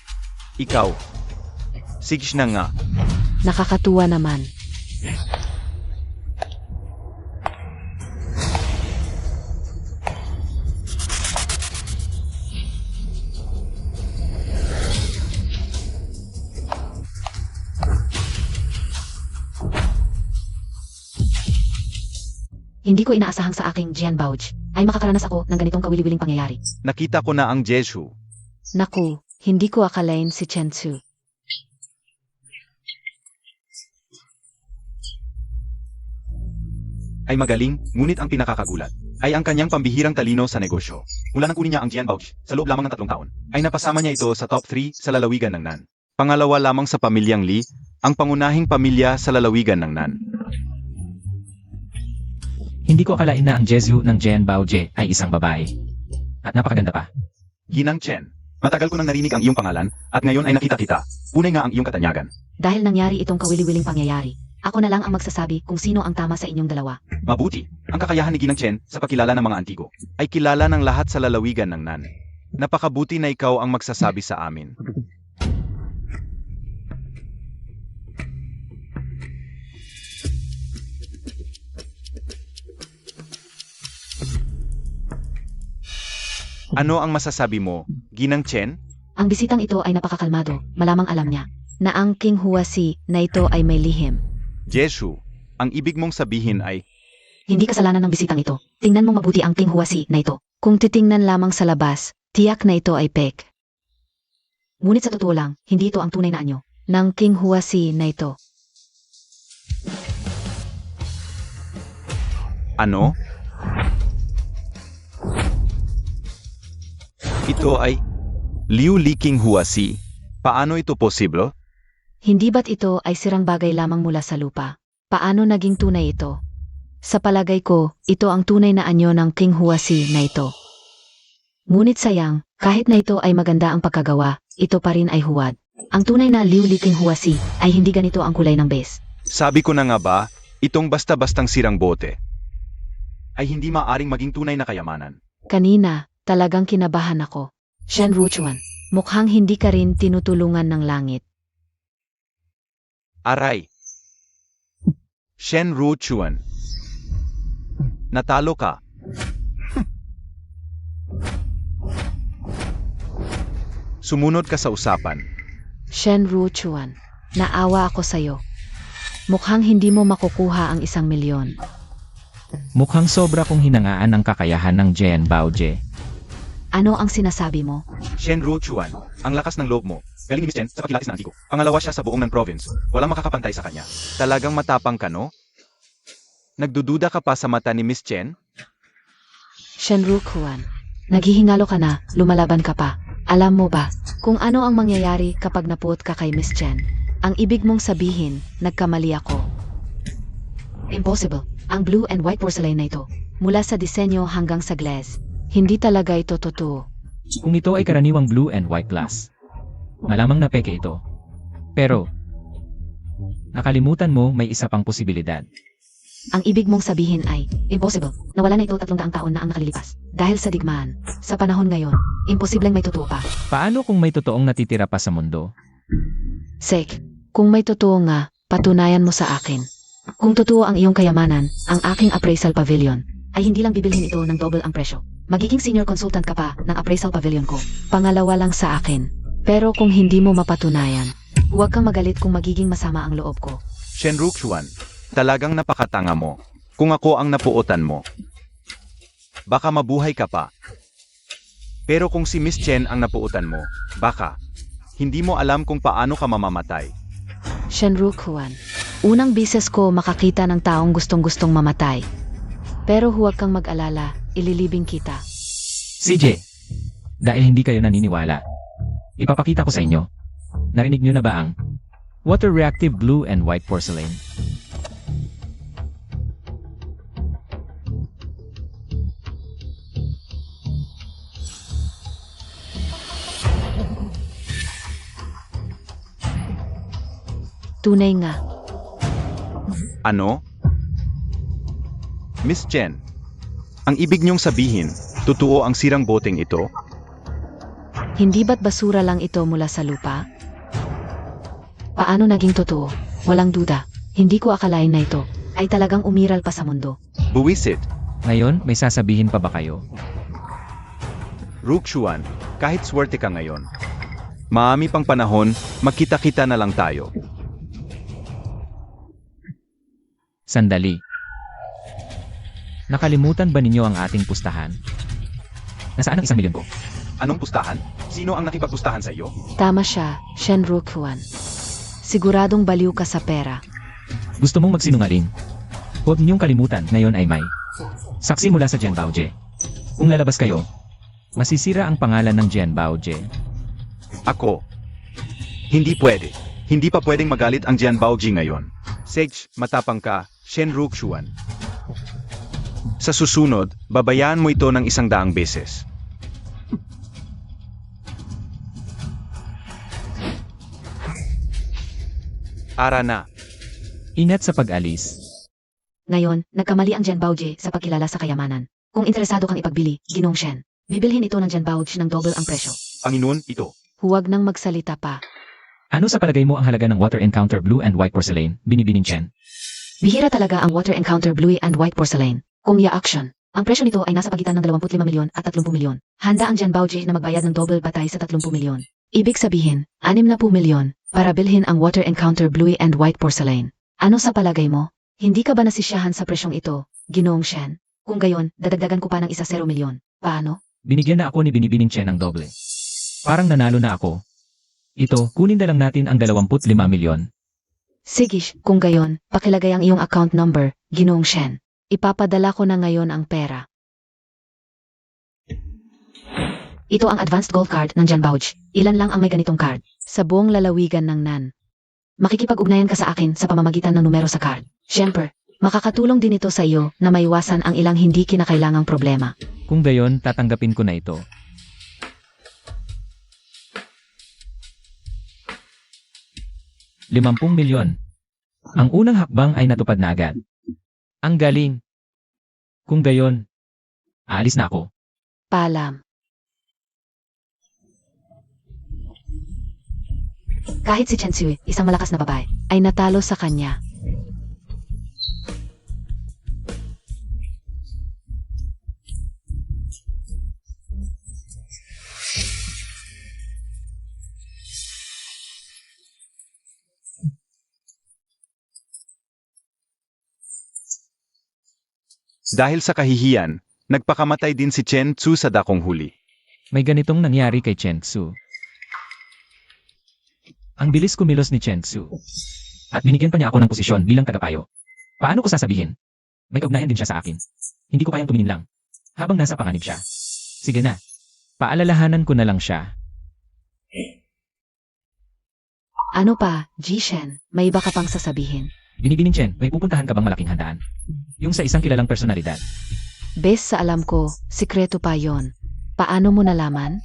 Ikaw. Sige na nga.
Nakakatuwa naman. Hindi ko inaasahang sa aking Jian Baoji ay makakaranas ako ng ganitong kawili-wiling pangyayari.
Nakita ko na ang Jesu.
Naku, hindi ko akalain si Chen Tzu.
Ay magaling, ngunit ang pinakakagulat ay ang kanyang pambihirang talino sa negosyo. Mula nang kunin niya ang Jian Baoji sa loob lamang ng 3 taon, ay napasama niya ito sa top 3 sa lalawigan ng Nan. Pangalawa lamang sa pamilyang Li, ang pangunahing pamilya sa lalawigan ng Nan.
Hindi ko akalain na ang Jesu ng Jian Baoji ay isang babae. At napakaganda pa.
Ginang Chen, matagal ko nang narinig ang iyong pangalan at ngayon ay nakita kita. Unay nga ang iyong katanyagan.
Dahil nangyari itong kawili-wiling pangyayari, ako na lang ang magsasabi kung sino ang tama sa inyong dalawa.
Mabuti, ang kakayahan ni Ginang Chen sa pagkilala ng mga antigo ay kilala ng lahat sa lalawigan ng Nan. Napakabuti na ikaw ang magsasabi sa amin. Ano ang masasabi mo, Ginang Chen?
Ang bisitang ito ay napakakalmado, malamang alam niya na ang King Huasi na ito ay may lihim.
Jesu, ang ibig mong sabihin ay,
Hindi kasalanan ng bisitang ito. Tingnan mo mabuti ang King Huasi na ito. Kung titingnan lamang sa labas, tiyak na ito ay pek. Ngunit sa totoo lang, hindi ito ang tunay na anyo ng King Huasi na ito.
ano? Ito ay Liu Liking Huasi. Paano ito posible?
Hindi ba't ito ay sirang bagay lamang mula sa lupa? Paano naging tunay ito? Sa palagay ko, ito ang tunay na anyo ng King Huasi na ito. Ngunit sayang, kahit na ito ay maganda ang pagkagawa, ito pa rin ay huwad. Ang tunay na Liu Liking Huasi ay hindi ganito ang kulay ng base.
Sabi ko na nga ba, itong basta-bastang sirang bote ay hindi maaring maging tunay na kayamanan.
Kanina, talagang kinabahan ako. Shen Ruchuan, mukhang hindi ka rin tinutulungan ng langit.
Aray! Shen Ruchuan. Natalo ka. Sumunod ka sa usapan.
Shen Ruchuan, naawa ako sa'yo. Mukhang hindi mo makukuha ang 1,000,000.
Mukhang sobra kong hinangaan ang kakayahan ng Jian Baoji.
Ano ang sinasabi mo?
Shen Ruchuan, ang lakas ng loob mo. Galing ni Miss Chen sa pagkilatis ng antiko. Pangalawa siya sa buong ng province. Walang makakapantay sa kanya. Talagang matapang ka, no? Nagdududa ka pa sa mata ni Miss Chen?
Shen Ruchuan, naghihingalo ka na, lumalaban ka pa. Alam mo ba kung ano ang mangyayari kapag napuot ka kay Miss Chen? Ang ibig mong sabihin, nagkamali ako. Impossible. Ang blue and white porcelain na ito, mula sa disenyo hanggang sa glaze, hindi talaga ito totoo.
Kung ito ay karaniwang blue and white glass, malamang na peke ito. Pero, nakalimutan mo may isa pang posibilidad.
Ang ibig mong sabihin ay, impossible, nawala na ito 300 taon na ang nakalilipas. Dahil sa digmaan, sa panahon ngayon, imposibleng may totoo pa.
Paano kung may totoong natitira pa sa mundo?
Sek, kung may totoo nga, patunayan mo sa akin. Kung totoo ang iyong kayamanan, ang aking appraisal pavilion, ay hindi lang bibilhin ito ng double ang presyo. Magiging senior consultant ka pa ng appraisal pavilion ko. Pangalawa lang sa akin. Pero kung hindi mo mapatunayan, huwag kang magalit kung magiging masama ang loob ko.
Shen Ruchuan, talagang napakatanga mo. Kung ako ang napuotan mo, baka mabuhay ka pa. Pero kung si Miss Chen ang napuotan mo, baka hindi mo alam kung paano ka mamamatay.
Shen Ruchuan, unang bises ko makakita ng taong gustong-gustong mamatay. Pero huwag kang mag-alala, ililibing kita.
CJ, dahil hindi kayo naniniwala, ipapakita ko sa inyo. Narinig nyo na ba ang water reactive blue and white porcelain?
Tunay nga.
Ano? Miss Chen, ang ibig niyong sabihin, totoo ang sirang boteng ito?
Hindi ba't basura lang ito mula sa lupa? Paano naging totoo? Walang duda. Hindi ko akalain na ito ay talagang umiral pa sa mundo.
Buwisit,
Ngayon, may sasabihin pa ba kayo?
Ruchuan, kahit swerte ka ngayon, maami pang panahon, magkita-kita na lang tayo.
Sandali. Nakalimutan ba ninyo ang ating pustahan? Nasaan ang 1 milyon ko?
Anong pustahan? Sino ang nakipagpustahan sa iyo?
Tama siya, Shen Rukuan. Siguradong baliw ka sa pera.
Gusto mong magsinungaling? Huwag niyong kalimutan, ngayon ay may saksi mula sa Jian Baoje. Kung lalabas kayo, masisira ang pangalan ng Jian Baoje.
Ako. Hindi pwede. Hindi pa pwedeng magalit ang Jian Baoji ngayon. Sage, matapang ka, Shen Rukshuan. Sa susunod, babayaan mo ito ng 100 beses. Ara na.
Ingat sa pag-alis.
Ngayon, nagkamali ang Jian Baoji sa pagkilala sa kayamanan. Kung interesado kang ipagbili, Ginong Shen, bibilhin ito ng Jian Baoji ng double ang presyo.
Panginoon, ito.
Huwag nang magsalita pa.
Ano sa palagay mo ang halaga ng water encounter blue and white porcelain, binibining Chen?
Bihira talaga ang water encounter blue and white porcelain. Kung ya-action, ang presyo nito ay nasa pagitan ng 25 milyon at 30 milyon. Handa ang Jian Baoji na magbayad ng double batay sa 30 milyon. Ibig sabihin, 60 milyon para bilhin ang water encounter blue and white porcelain. Ano sa palagay mo? Hindi ka ba nasisyahan sa presyong ito, Ginoong Shen? Kung gayon, dadagdagan ko pa ng 10 milyon. Paano?
Binigyan na ako ni binibining Chen ng doble. Parang nanalo na ako. Ito, kunin na lang natin ang 25 milyon.
Sigish, kung gayon, pakilagay ang iyong account number, Ginoong Shen. Ipapadala ko na ngayon ang pera. Ito ang advanced gold card ng Jian Baoji. Ilan lang ang may ganitong card sa buong lalawigan ng Nan. Makikipag-ugnayan ka sa akin sa pamamagitan ng numero sa card. Siyempre, makakatulong din ito sa iyo na maiwasan ang ilang hindi kinakailangang problema.
Kung gayon, tatanggapin ko na ito. ₱50 milyon. Ang unang hakbang ay natupad na agad. Ang galing. Kung gayon, aalis na ako.
Paalam. Kahit si Chen Sui, isang malakas na babae, ay natalo sa kanya.
Dahil sa kahihiyan, nagpakamatay din si Chen Tzu sa dakong huli.
May ganitong nangyari kay Chen Tzu. Ang bilis kumilos ni Chen Tzu. At binigyan pa niya ako ng posisyon bilang tagapayo. Paano ko sasabihin? May kaugnayan din siya sa akin. Hindi ko kayang tumingin lang. Habang nasa panganib siya. Sige na. Paalalahanan ko na lang siya.
Ano pa, Ji Shen, may iba ka pang sasabihin?
Binibining Chen, may pupuntahan ka bang malaking handaan? Yung sa isang kilalang personalidad.
Bes sa alam ko, sikreto pa yon. Paano mo nalaman?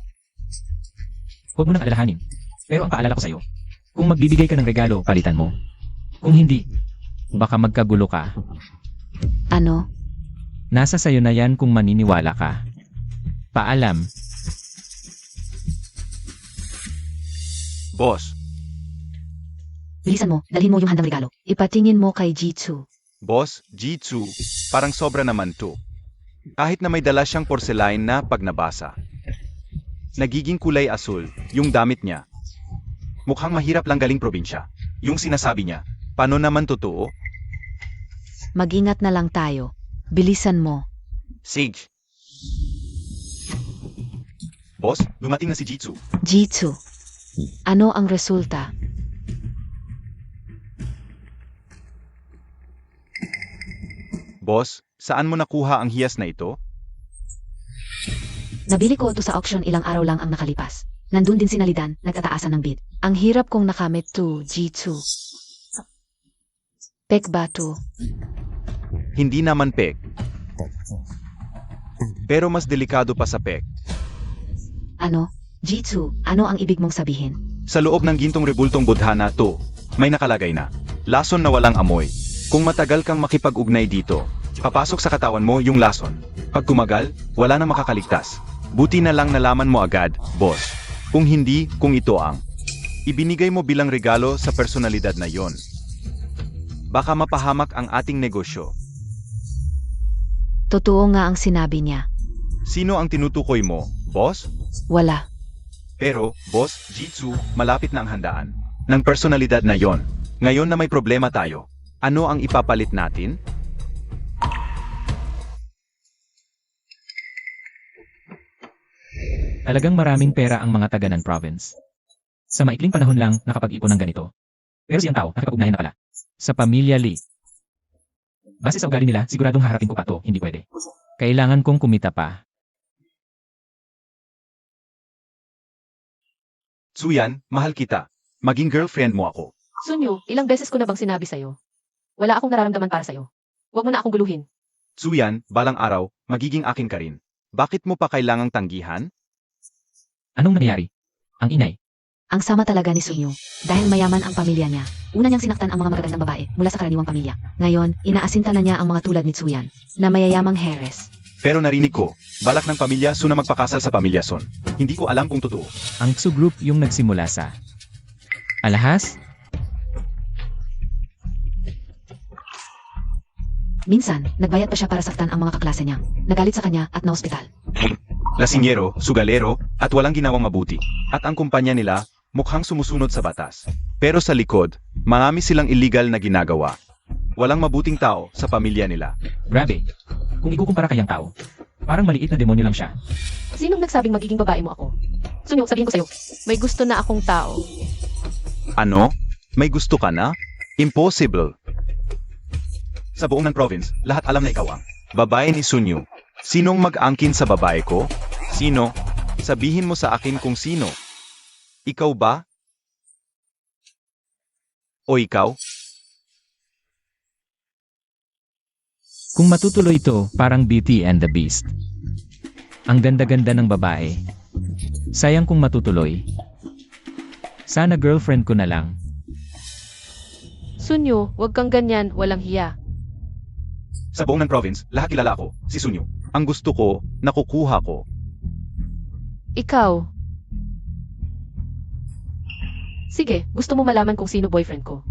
Huwag mo nang alalahanin. Pero ang paalala ko sa'yo, kung magbibigay ka ng regalo, palitan mo. Kung hindi, baka magkagulo ka.
Ano?
Nasa sayo na yan kung maniniwala ka. Paalam.
Boss,
Bilisan mo, dalhin mo yung handang regalo. Ipatingin mo kay Jitsu.
Boss, Jitsu, parang sobra naman to. Kahit na may dala siyang porcelain na pag nabasa. Nagiging kulay asul, yung damit niya. Mukhang mahirap lang galing probinsya. Yung sinasabi niya, paano naman totoo?
Mag-ingat na lang tayo. Bilisan mo.
Sage. Boss, dumating na si Jitsu.
Jitsu. Ano ang resulta?
Boss, saan mo nakuha ang hiyas na ito?
Nabili ko ito sa auction ilang araw lang ang nakalipas. Nandun din sinalidan, nagtataasan ng bid. Ang hirap kong nakamit to, Jitsu. Pek ba to?
Hindi naman pek. Pero mas delikado pa sa pek.
Ano? Jitsu, ano ang ibig mong sabihin?
Sa loob ng gintong rebultong Buddha na to, may nakalagay na, lason na walang amoy. Kung matagal kang makipag-ugnay dito, papasok sa katawan mo yung lason. Pag tumagal, wala na makakaligtas. Buti na lang nalaman mo agad, boss. Kung hindi, kung ito ang ibinigay mo bilang regalo sa personalidad na yon. Baka mapahamak ang ating negosyo.
Totoo nga ang sinabi niya.
Sino ang tinutukoy mo, boss?
Wala.
Pero, boss, Jitsu, malapit na ang handaan ng personalidad na yon. Ngayon na may problema tayo, ano ang ipapalit natin?
Talagang maraming pera ang mga taga ng province. Sa maikling panahon lang nakapag-ipon ng ganito. Pero siyang tao, nakipag-ugnayan na pala. Sa pamilya Lee. Base sa ugali nila, siguradong harapin ko pa to, hindi pwede. Kailangan kong kumita pa.
Tsuyan, mahal kita. Maging girlfriend mo ako.
Sunyo, ilang beses ko na bang sinabi sa'yo? Wala akong nararamdaman para sa'yo. Huwag mo na akong guluhin.
Tsuyan, balang araw, magiging akin ka rin. Bakit mo pa kailangang tanggihan?
Anong nangyayari? Ang inay.
Ang sama talaga ni Sunyo. Dahil mayaman ang pamilya niya. Una niyang sinaktan ang mga magagandang babae mula sa karaniwang pamilya. Ngayon, inaasinta na niya ang mga tulad ni Tsuyan, na mayayamang Heres.
Pero narinig ko, balak ng pamilya Su na magpakasal sa pamilya Son. Hindi ko alam kung totoo.
Ang Xu Group yung nagsimula sa alahas?
Minsan, nagbayad pa siya para saktan ang mga kaklase niya. Nagalit sa kanya at naospital.
Lasingyero, sugalero, at walang ginawang mabuti. At ang kumpanya nila, mukhang sumusunod sa batas. Pero sa likod, marami silang illegal na ginagawa. Walang mabuting tao sa pamilya nila.
Grabe. Kung ikukumpara kayang tao, parang maliit na demonyo lang siya.
Sinong nagsabing magiging babae mo ako? Sunyo, sabihin ko sa'yo, may gusto na akong tao.
Ano? May gusto ka na? Impossible. Sa buong ng province, lahat alam na ikaw ang babae ni Sunyu. Sinong mag-angkin sa babae ko? Sino? Sabihin mo sa akin kung sino. Ikaw ba? O ikaw?
Kung matutuloy ito, parang Beauty and the Beast. Ang ganda-ganda ng babae. Sayang kung matutuloy. Sana girlfriend ko na lang.
Sunyo, wag kang ganyan, walang hiya.
Sa buong ng province, lahat kilala ako, si Sunyu. Ang gusto ko, nakukuha ko.
Ikaw. Sige, gusto mo malaman kung sino boyfriend ko.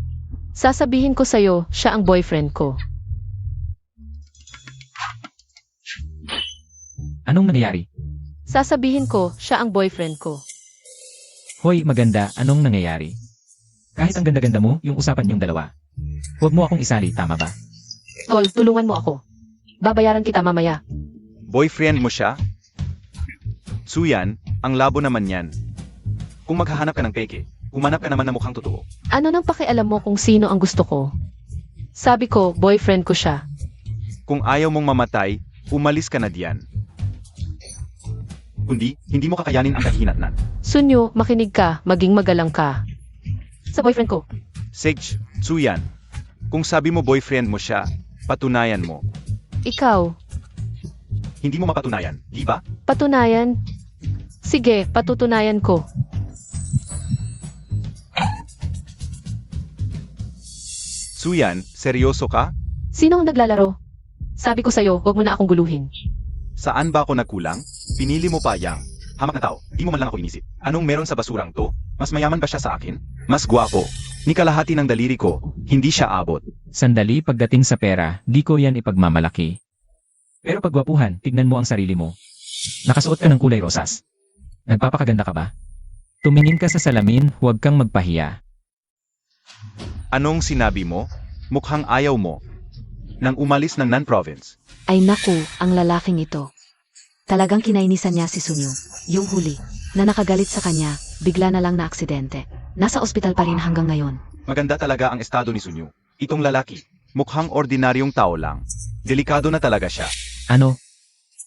Sasabihin ko sa'yo, siya ang boyfriend ko.
Anong nangyayari?
Sasabihin ko, siya ang boyfriend ko.
Hoy, maganda, anong nangyayari? Kahit ang ganda-ganda mo, yung usapan niyong dalawa. Huwag mo akong isali, tama ba?
Tol, tulungan mo ako. Babayaran kita mamaya.
Boyfriend mo siya? Tsuyan, ang labo naman yan. Kung maghahanap ka ng peke, humanap ka naman na mukhang totoo.
Ano nang pakialam mo kung sino ang gusto ko? Sabi ko, boyfriend ko siya.
Kung ayaw mong mamatay, umalis ka na diyan. Kundi, hindi mo kakayanin ang kahinatnan.
Sunyo, makinig ka, maging magalang ka. Sa boyfriend ko.
Sage, Tsuyan, kung sabi mo boyfriend mo siya, patunayan mo.
Ikaw,
Hindi mo mapatunayan, di ba?
patunayan. Sige, patutunayan ko.
Tsuyan, seryoso ka?
Sino ang naglalaro? Sabi ko sa'yo, huwag mo na akong guluhin.
Saan ba ako nagkulang? Pinili mo pa yang. Hamak na tao, di mo man lang ako inisip. Anong meron sa basurang to? Mas mayaman ba siya sa akin? Mas gwapo. Ni kalahati ng daliri ko, hindi siya abot.
Sandali, pagdating sa pera, di ko yan ipagmamalaki. Pero pagwapuhan, tignan mo ang sarili mo. Nakasuot ka ng kulay rosas. Nagpapakaganda ka ba? Tumingin ka sa salamin, huwag kang magpahiya.
Anong sinabi mo? Mukhang ayaw mo. Nang umalis ng non-province.
Ay naku, ang lalaking ito. Talagang kinainisan niya si Sunyo. Yung huli, na nakagalit sa kanya, bigla na lang na aksidente. Nasa ospital pa rin hanggang ngayon.
Maganda talaga ang estado ni Sunyu. Itong lalaki, mukhang ordinaryong tao lang. Delikado na talaga siya.
Ano?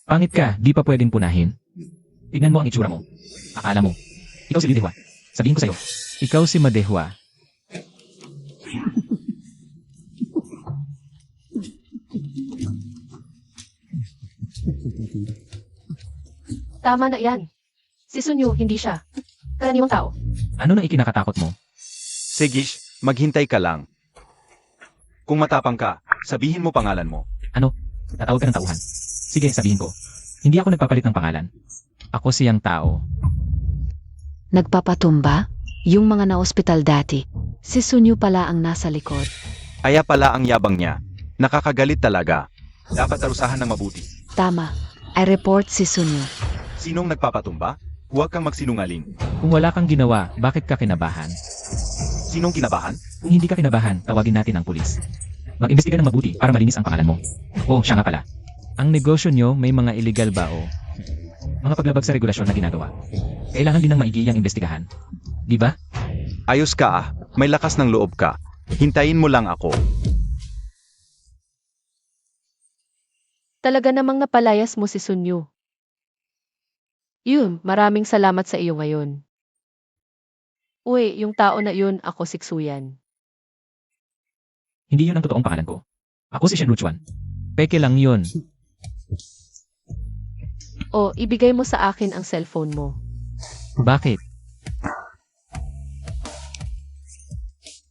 Pangit ka, di pa pwedeng punahin? Tignan mo ang itsura mo. Akala mo. Ikaw si Lidehwa. Sabihin ko sa'yo. Ikaw si Madehwa.
Tama na yan. Si Sunyo, hindi siya. Karaniwang tao.
Ano na ikinakatakot mo?
Segish, maghintay ka lang. Kung matapang ka, sabihin mo pangalan mo.
Ano? Tatawag ka ng tauhan. Sige, sabihin ko. Hindi ako nagpapalit ng pangalan. Ako siyang tao.
Nagpapatumba? Yung mga na-ospital dati. Si Sunyo pala ang nasa likod.
Kaya pala ang yabang niya. Nakakagalit talaga. Dapat tarusahan ng mabuti.
Tama. I report si Sunyo.
Sinong nagpapatumba? Huwag kang magsinungaling.
Kung wala kang ginawa, bakit ka kinabahan?
Sinong kinabahan?
Kung hindi ka kinabahan, tawagin natin ang pulis. Mag-imbestiga ng mabuti para malinis ang pangalan mo. Oh, siya nga pala. Ang negosyo nyo may mga illegal ba o? Mga paglabag sa regulasyon na ginagawa. Kailangan din ng maigiyang investigahan. Di ba?
Ayos ka ah, may lakas ng loob ka. Hintayin mo lang ako.
Talaga namang napalayas mo si Sunyu. Yun, maraming salamat sa iyo ngayon. Uy, yung tao na yun, ako si Xuyan.
Hindi yun ang totoong pangalan ko. Ako si Shen Ruchuan. Peke lang yun.
O, ibigay mo sa akin ang cellphone mo.
Bakit?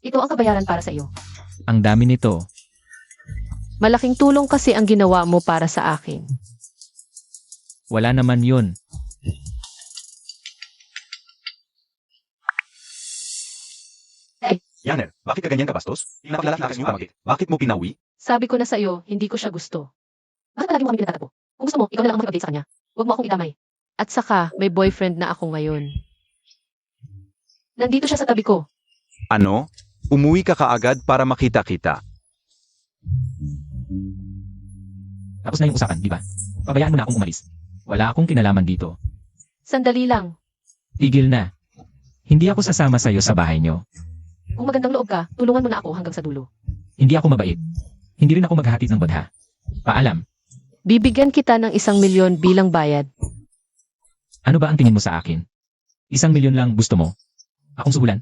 Ito ang kabayaran para sa iyo.
Ang dami nito.
Malaking tulong kasi ang ginawa mo para sa akin.
Wala naman yun.
Yaner, bakit ka ganyan kabastos? Pinapaglalaki mo bakit mo pinawi?
Sabi ko na sa iyo, hindi ko siya gusto.
Bakit palagi mo kami pinagtatagpo? Kung gusto mo, ikaw na lang ang mag-update sa kanya. Huwag mo akong idamay.
At saka, may boyfriend na ako ngayon.
Nandito siya sa tabi ko.
Ano? Umuwi ka kaagad para makita-kita.
Tapos na yung usapan, di ba? Pabayaan mo na akong umalis. Wala akong kinalaman dito.
Sandali lang.
Tigil na. Hindi ako sasama sa'yo sa bahay nyo.
Kung magandang loob ka, tulungan mo na ako hanggang sa dulo.
Hindi ako mabait. Hindi rin ako maghahatid ng badha. Paalam.
Bibigyan kita ng 1,000,000 bilang bayad.
Ano ba ang tingin mo sa akin? 1,000,000 lang gusto mo? Akong suhulan?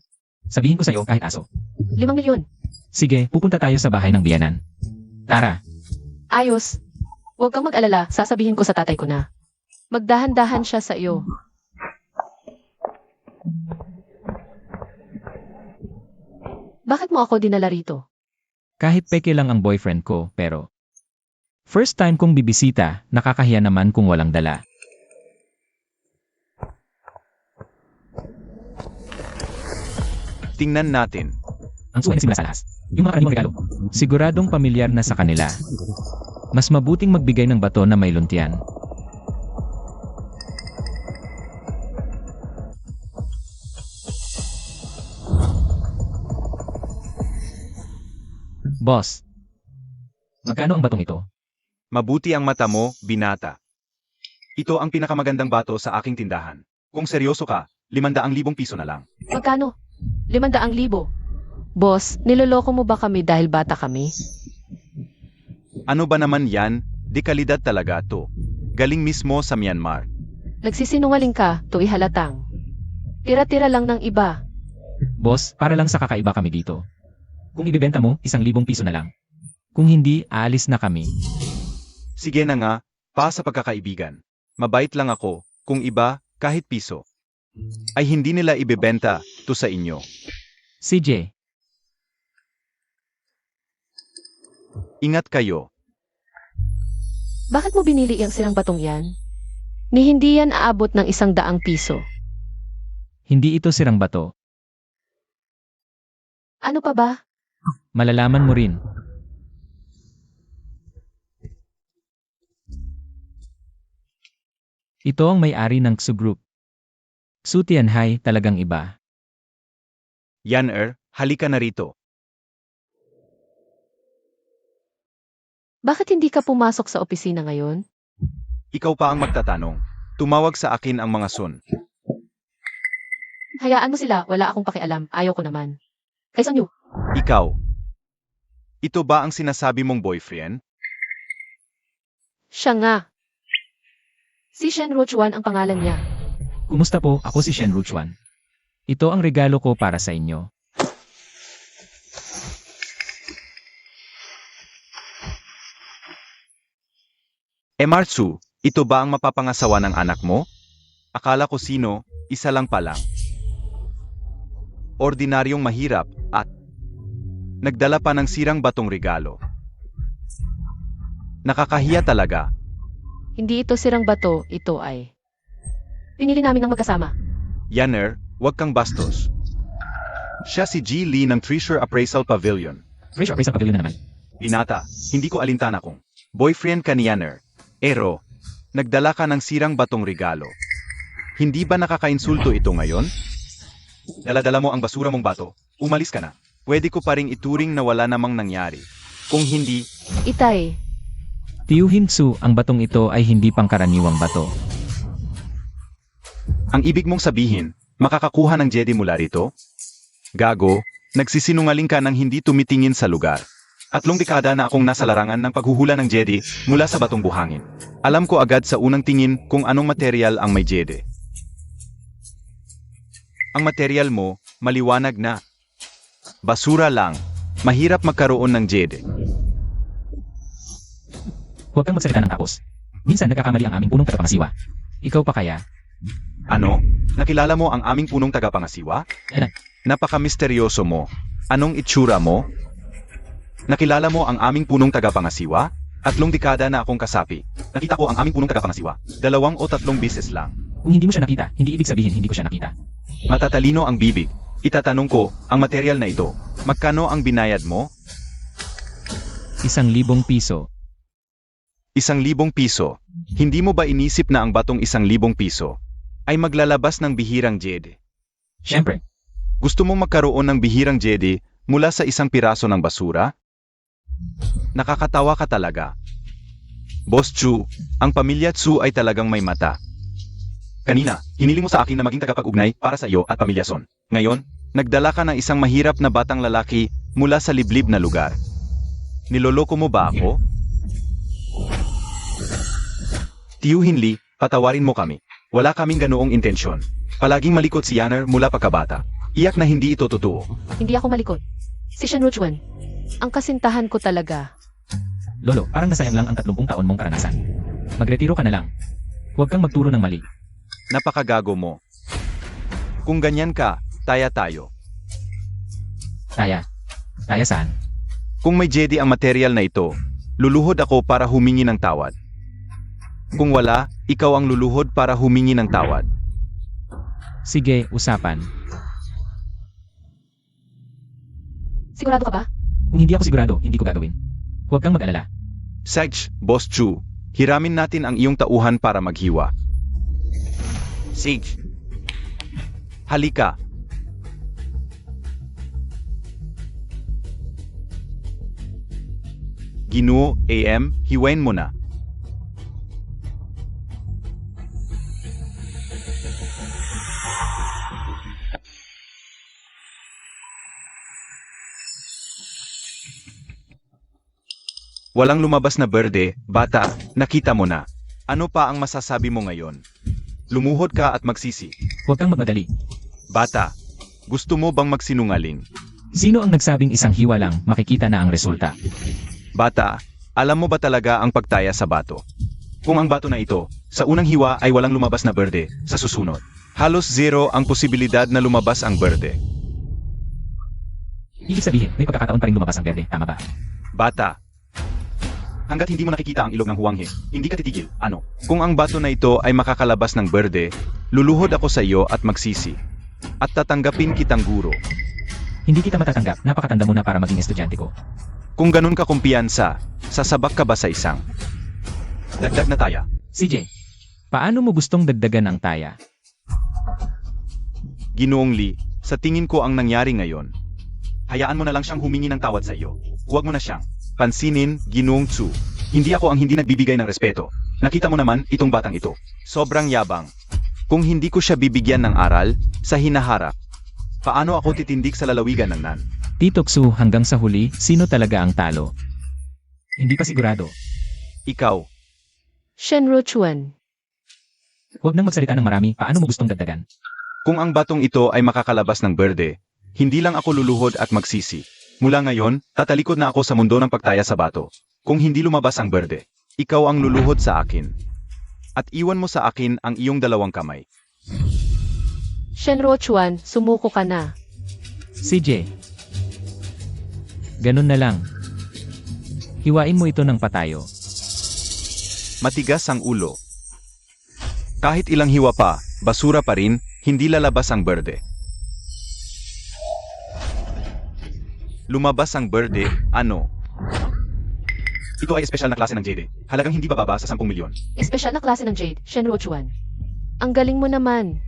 Sabihin ko sa'yo kahit aso.
5,000,000.
Sige, pupunta tayo sa bahay ng biyanan. Tara.
Ayos. Huwag kang mag-alala, sasabihin ko sa tatay ko na. Magdahan-dahan siya sa iyo. Bakit mo ako dinala rito?
Kahit peke lang ang boyfriend ko, pero first time kong bibisita, nakakahiya naman kung walang dala.
Tingnan natin.
Ang suway na simula sa lahas. Yung mga karaniwang regalo. Siguradong pamilyar na sa kanila. Mas mabuting magbigay ng bato na may luntian. Boss, magkano ang batong ito?
Mabuti ang mata mo, binata. Ito ang pinakamagandang bato sa aking tindahan. Kung seryoso ka, 500,000 piso na lang.
Magkano? 500,000. Boss, niloloko mo ba kami dahil bata kami?
Ano ba naman yan? Di kalidad talaga to. Galing mismo sa Myanmar.
Nagsisinungaling ka, to'y halatang. Tira-tira lang ng iba.
Boss, para lang sa kakaiba kami dito. Kung ibibenta mo, 1,000 piso na lang. Kung hindi, aalis na kami.
Sige na nga, pa sa pagkakaibigan. Mabait lang ako, kung iba, kahit piso. Ay hindi nila ibebenta to sa inyo.
CJ,
Ingat kayo.
Bakit mo binili ang sirang batong yan? Ni hindi yan aabot ng 100 piso.
hindi ito sirang bato.
Ano pa ba?
Malalaman mo rin. Ito ang may-ari ng Xu Group. Xu Tianhai talagang iba.
Yaner, halika na rito.
Bakit hindi ka pumasok sa opisina ngayon?
Ikaw pa ang magtatanong. Tumawag sa akin ang mga son.
Hayaan mo sila, wala akong pakialam. Ayaw ko naman. Kay Sonyu,
Ikaw. Ito ba ang sinasabi mong boyfriend?
Siya nga.
si Shen Ruchuan ang pangalan niya.
Kumusta po? Ako si Shen Ruchuan. Ito ang regalo ko para sa inyo.
Emartsu, ito ba ang mapapangasawa ng anak mo? Akala ko sino, isa lang pala. Ordinaryong mahirap at nagdala pa ng sirang batong regalo. Nakakahiya talaga.
Hindi ito sirang bato, ito ay.
Pinili namin ng magkasama.
Yaner, huwag kang bastos. Siya si Ji Lee ng Treasure Appraisal Pavilion.
Fresh appraisal pavilion na naman.
Binata, hindi ko alintana kung boyfriend ka ni Yaner. Ero, nagdala ka ng sirang batong regalo. Hindi ba nakakainsulto ito ngayon? Daladala mo ang basura mong bato. Umalis ka na. Pwede ko pa ring ituring na wala namang nangyari. Kung hindi,
Itay.
Tiyuhin Xu, ang batong ito ay hindi pangkaraniwang bato.
Ang ibig mong sabihin, makakakuha ng Jedi mula rito? Gago, nagsisinungaling ka nang hindi tumitingin sa lugar. 3 dekada na akong nasa larangan ng paghuhula ng Jedi mula sa batong buhangin. Alam ko agad sa unang tingin kung anong material ang may Jedi. Ang material mo, maliwanag na. Basura lang. Mahirap magkaroon ng Jedi.
Huwag kang magsalita ng tapos. Minsan nagkakamali ang aming punong tagapangasiwa. Ikaw pa kaya?
Ano? Nakilala mo ang aming punong tagapangasiwa?
Ano?
Napaka-misteryoso mo. Anong itsura mo? Nakilala mo ang aming punong tagapangasiwa? 3 dekada na akong kasapi. Nakita ko ang aming punong tagapangasiwa. 2 o 3 beses lang.
Kung hindi mo siya nakita, hindi ibig sabihin hindi ko siya nakita.
Matatalino ang bibig. Itatanong ko, ang material na ito, magkano ang binayad mo?
1,000 piso.
1,000 piso. Hindi mo ba inisip na ang batong 1,000 piso ay maglalabas ng bihirang Jedi?
Siyempre,
Gusto mong magkaroon ng bihirang Jedi mula sa isang piraso ng basura? Nakakatawa ka talaga. Boss Chu, ang pamilya Chu ay talagang may mata. Kanina, hiniling mo sa akin na maging tagapag-ugnay para sa iyo at pamilya Son. Ngayon, nagdala ka ng isang mahirap na batang lalaki mula sa liblib na lugar. Niloloko mo ba ako? Tiyuhin Lee, patawarin mo kami. Wala kaming ganoong intensyon. Palaging malikot si Yanner mula pagkabata. Iyak na hindi ito totoo.
Hindi ako malikot. Si Shenruchuan. Ang kasintahan ko talaga.
Lolo, parang nasayang lang ang 30 taon mong karanasan. Magretiro ka na lang. Huwag kang magturo ng mali.
Napakagago mo. Kung ganyan ka, taya tayo.
Taya. Taya saan?
Kung may Jedi ang material na ito, luluhod ako para humingi ng tawad. Kung wala, ikaw ang luluhod para humingi ng tawad.
Sige, usapan.
Sigurado ka ba?
Kung hindi ako sigurado, hindi ko gagawin. Huwag kang mag-alala.
Sage, Boss Chu, hiramin natin ang iyong tauhan para maghiwa. Sage. Halika. Ginoo, AM, hiwain mo na. Walang lumabas na berde, bata, nakita mo na. Ano pa ang masasabi mo ngayon? Lumuhod ka at magsisi.
Huwag kang magmadali.
Bata, gusto mo bang magsinungaling?
Sino ang nagsabing isang hiwa lang, makikita na ang resulta?
Bata, alam mo ba talaga ang pagtaya sa bato? Kung ang bato na ito, sa unang hiwa ay walang lumabas na berde, sa susunod, halos zero ang posibilidad na lumabas ang berde.
Ibig sabihin, may pagkakataon pa rin lumabas ang berde, tama ba?
Bata, hanggat hindi mo nakikita ang ilog ng huwanghe, hindi ka titigil, ano? Kung ang bato na ito ay makakalabas ng berde, luluhod ako sa iyo at magsisi. At tatanggapin kitang guro.
Hindi kita matatanggap, napakatanda mo na para maging estudyante ko.
Kung ganun ka kumpiyansa, sasabak ka ba sa isang? Dagdag na taya.
CJ, paano mo gustong dagdagan ang taya?
Ginoong Lee, sa tingin ko ang nangyari ngayon. Hayaan mo na lang siyang humingi ng tawad sa iyo. Huwag mo na siyang pansinin, Ginoong Chu. Hindi ako ang hindi nagbibigay ng respeto. Nakita mo naman itong batang ito. Sobrang yabang. Kung hindi ko siya bibigyan ng aral, sa hinaharap, paano ako titindig sa lalawigan ng Nan?
Tito Xu, hanggang sa huli, sino talaga ang talo? Hindi pa sigurado.
Ikaw,
Shenruchuan.
Huwag nang magsalita ng marami, paano mo gustong dagdagan?
kung ang batong ito ay makakalabas ng berde, hindi lang ako luluhod at magsisi. Mula ngayon, tatalikod na ako sa mundo ng pagtaya sa bato. Kung hindi lumabas ang berde, ikaw ang luluhod sa akin. At iwan mo sa akin ang iyong 2 kamay.
Shenruchuan, sumuko ka na.
CJ, ganun na lang. Hiwain mo ito ng patayo.
Matigas ang ulo. Kahit ilang hiwa pa, basura pa rin, hindi lalabas ang berde. Lumabas ang berde, ano? Ito ay espesyal na klase ng Jade. Halagang hindi bababa sa 10 milyon.
Espesyal na klase ng Jade, Shenruchuan. Ang galing mo naman.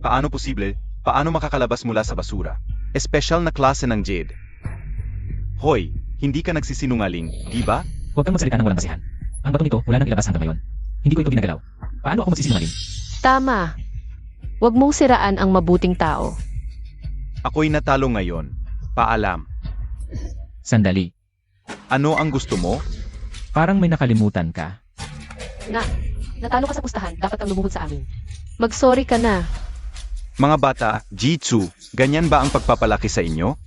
Paano posible? Paano makakalabas mula sa basura? Espesyal na klase ng Jade. Hoy, hindi ka nagsisinungaling, di ba?
Huwag kang magsalita ng walang basihan. Ang batong ito, wala nang ilabas hanggang ngayon. Hindi ko ito ginagalaw. Paano ako magsisinungaling?
Tama. Huwag mong siraan ang mabuting tao.
Ako'y natalo ngayon. Paalam.
Sandali.
Ano ang gusto mo?
Parang may nakalimutan ka.
Natalo ka sa pustahan, dapat kang lumuhod sa amin. Mag-sorry ka na.
Mga bata, Jitsu, ganyan ba ang pagpapalaki sa inyo?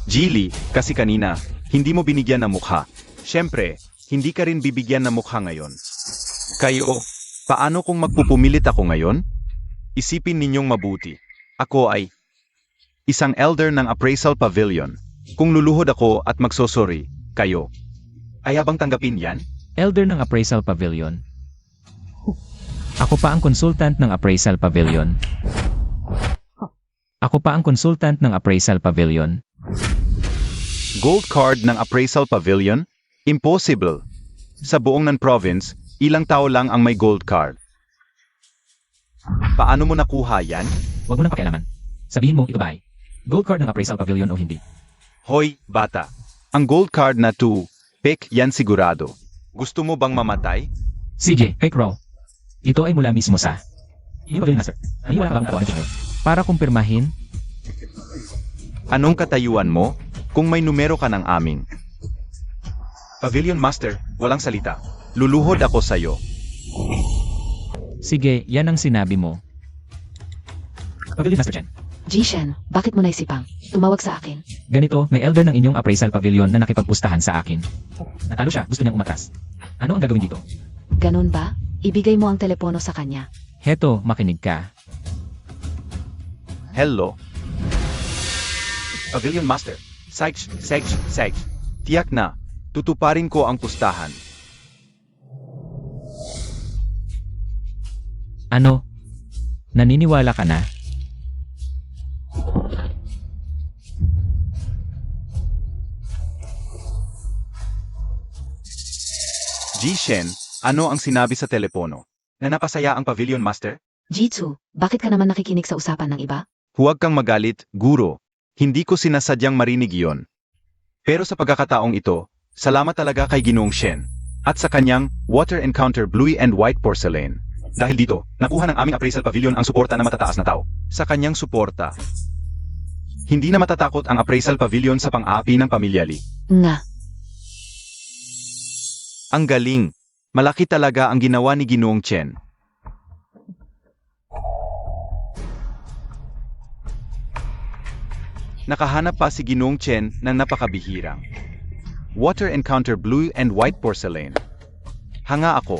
Jili, kasi kanina, hindi mo binigyan ng mukha. Siyempre, hindi ka rin bibigyan ng mukha ngayon. Kayo, paano kung magpupumilit ako ngayon? Isipin ninyong mabuti. Ako ay isang elder ng Appraisal Pavilion. Kung luluhod ako at magsosorry, kayo, ay abang tanggapin yan?
Elder ng Appraisal Pavilion. Ako pa ang consultant ng Appraisal Pavilion. Ako pa ang consultant ng Appraisal Pavilion.
Gold card ng Appraisal Pavilion? Impossible. Sa buong nan province, ilang tao lang ang may gold card. Paano mo nakuha yan?
Huwag mo nang pakialaman. Sabihin mo, ito ba ay gold card ng Appraisal Pavilion o hindi?
Hoy, bata. Ang gold card na to, pick yan sigurado. Gusto mo bang mamatay?
CJ, fake roll. Ito ay mula mismo sa inyong Pavilion Master. Naniwala ka bang tawanan ito? Para kumpirmahin,
Anong katayuan mo? Kung may numero ka ng aming Pavilion Master, walang salita. Luluhod ako sa'yo.
sige, yan ang sinabi mo. Pavilion Master Chen.
Jishan, bakit mo naisipang tumawag sa akin?
Ganito, may elder ng inyong Appraisal Pavilion na nakipagpustahan sa akin. Natalo siya, gusto niyang umatras. Ano ang gagawin dito?
Ganun ba? Ibigay mo ang telepono sa kanya.
Heto, makinig ka.
Hello? Pavilion Master. Sage. Tiyak na, tutuparin ko ang pustahan.
Ano? Naniniwala ka na?
Jishen, ano ang sinabi sa telepono? Na napasaya ang Pavilion Master?
Jitsu, bakit ka naman nakikinig sa usapan ng iba?
Huwag kang magalit, guro. Hindi ko sinasadyang marinig iyon. Pero sa pagkakataong ito, salamat talaga kay Ginoong Shen. At sa kanyang Water Encounter Blue and White Porcelain. Dahil dito, nakuha ng aming Appraisal Pavilion ang suporta na matataas na tao. Sa kanyang suporta, hindi na matatakot ang Appraisal Pavilion sa pang-aapi ng Pamilya Lee.
Nga,
Ang galing. Malaki talaga ang ginawa ni Ginoong Chen. Nakahanap pa si Ginoong Chen ng napakabihirang Water Encounter Blue and White Porcelain. Hanga ako.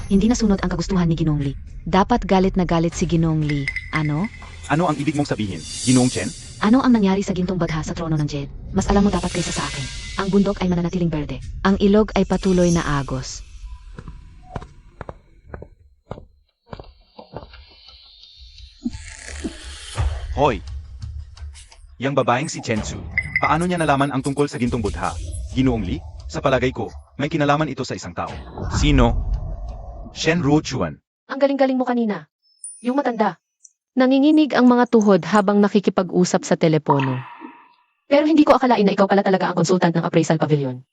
hindi nasunod ang kagustuhan ni Ginong Lee. Dapat galit na galit si Ginong Lee. Ano?
Ano ang ibig mong sabihin, Ginoong Chen?
Ano ang nangyari sa gintong bagha sa trono ng Jed? Mas alam mo dapat kaysa sa akin. Ang bundok ay mananatiling berde. Ang ilog ay patuloy na agos.
Hoy! Yang babaeng si Chen Tzu, paano niya nalaman ang tungkol sa gintong budha? Ginoong Li? Sa palagay ko, may kinalaman ito sa isang tao. Sino? Shen Ruochuan.
Ang galing-galing mo kanina. Yung matanda. Nanginginig ang mga tuhod habang nakikipag-usap sa telepono. Pero hindi ko akalain na ikaw pala talaga ang konsultant ng Appraisal Pavilion.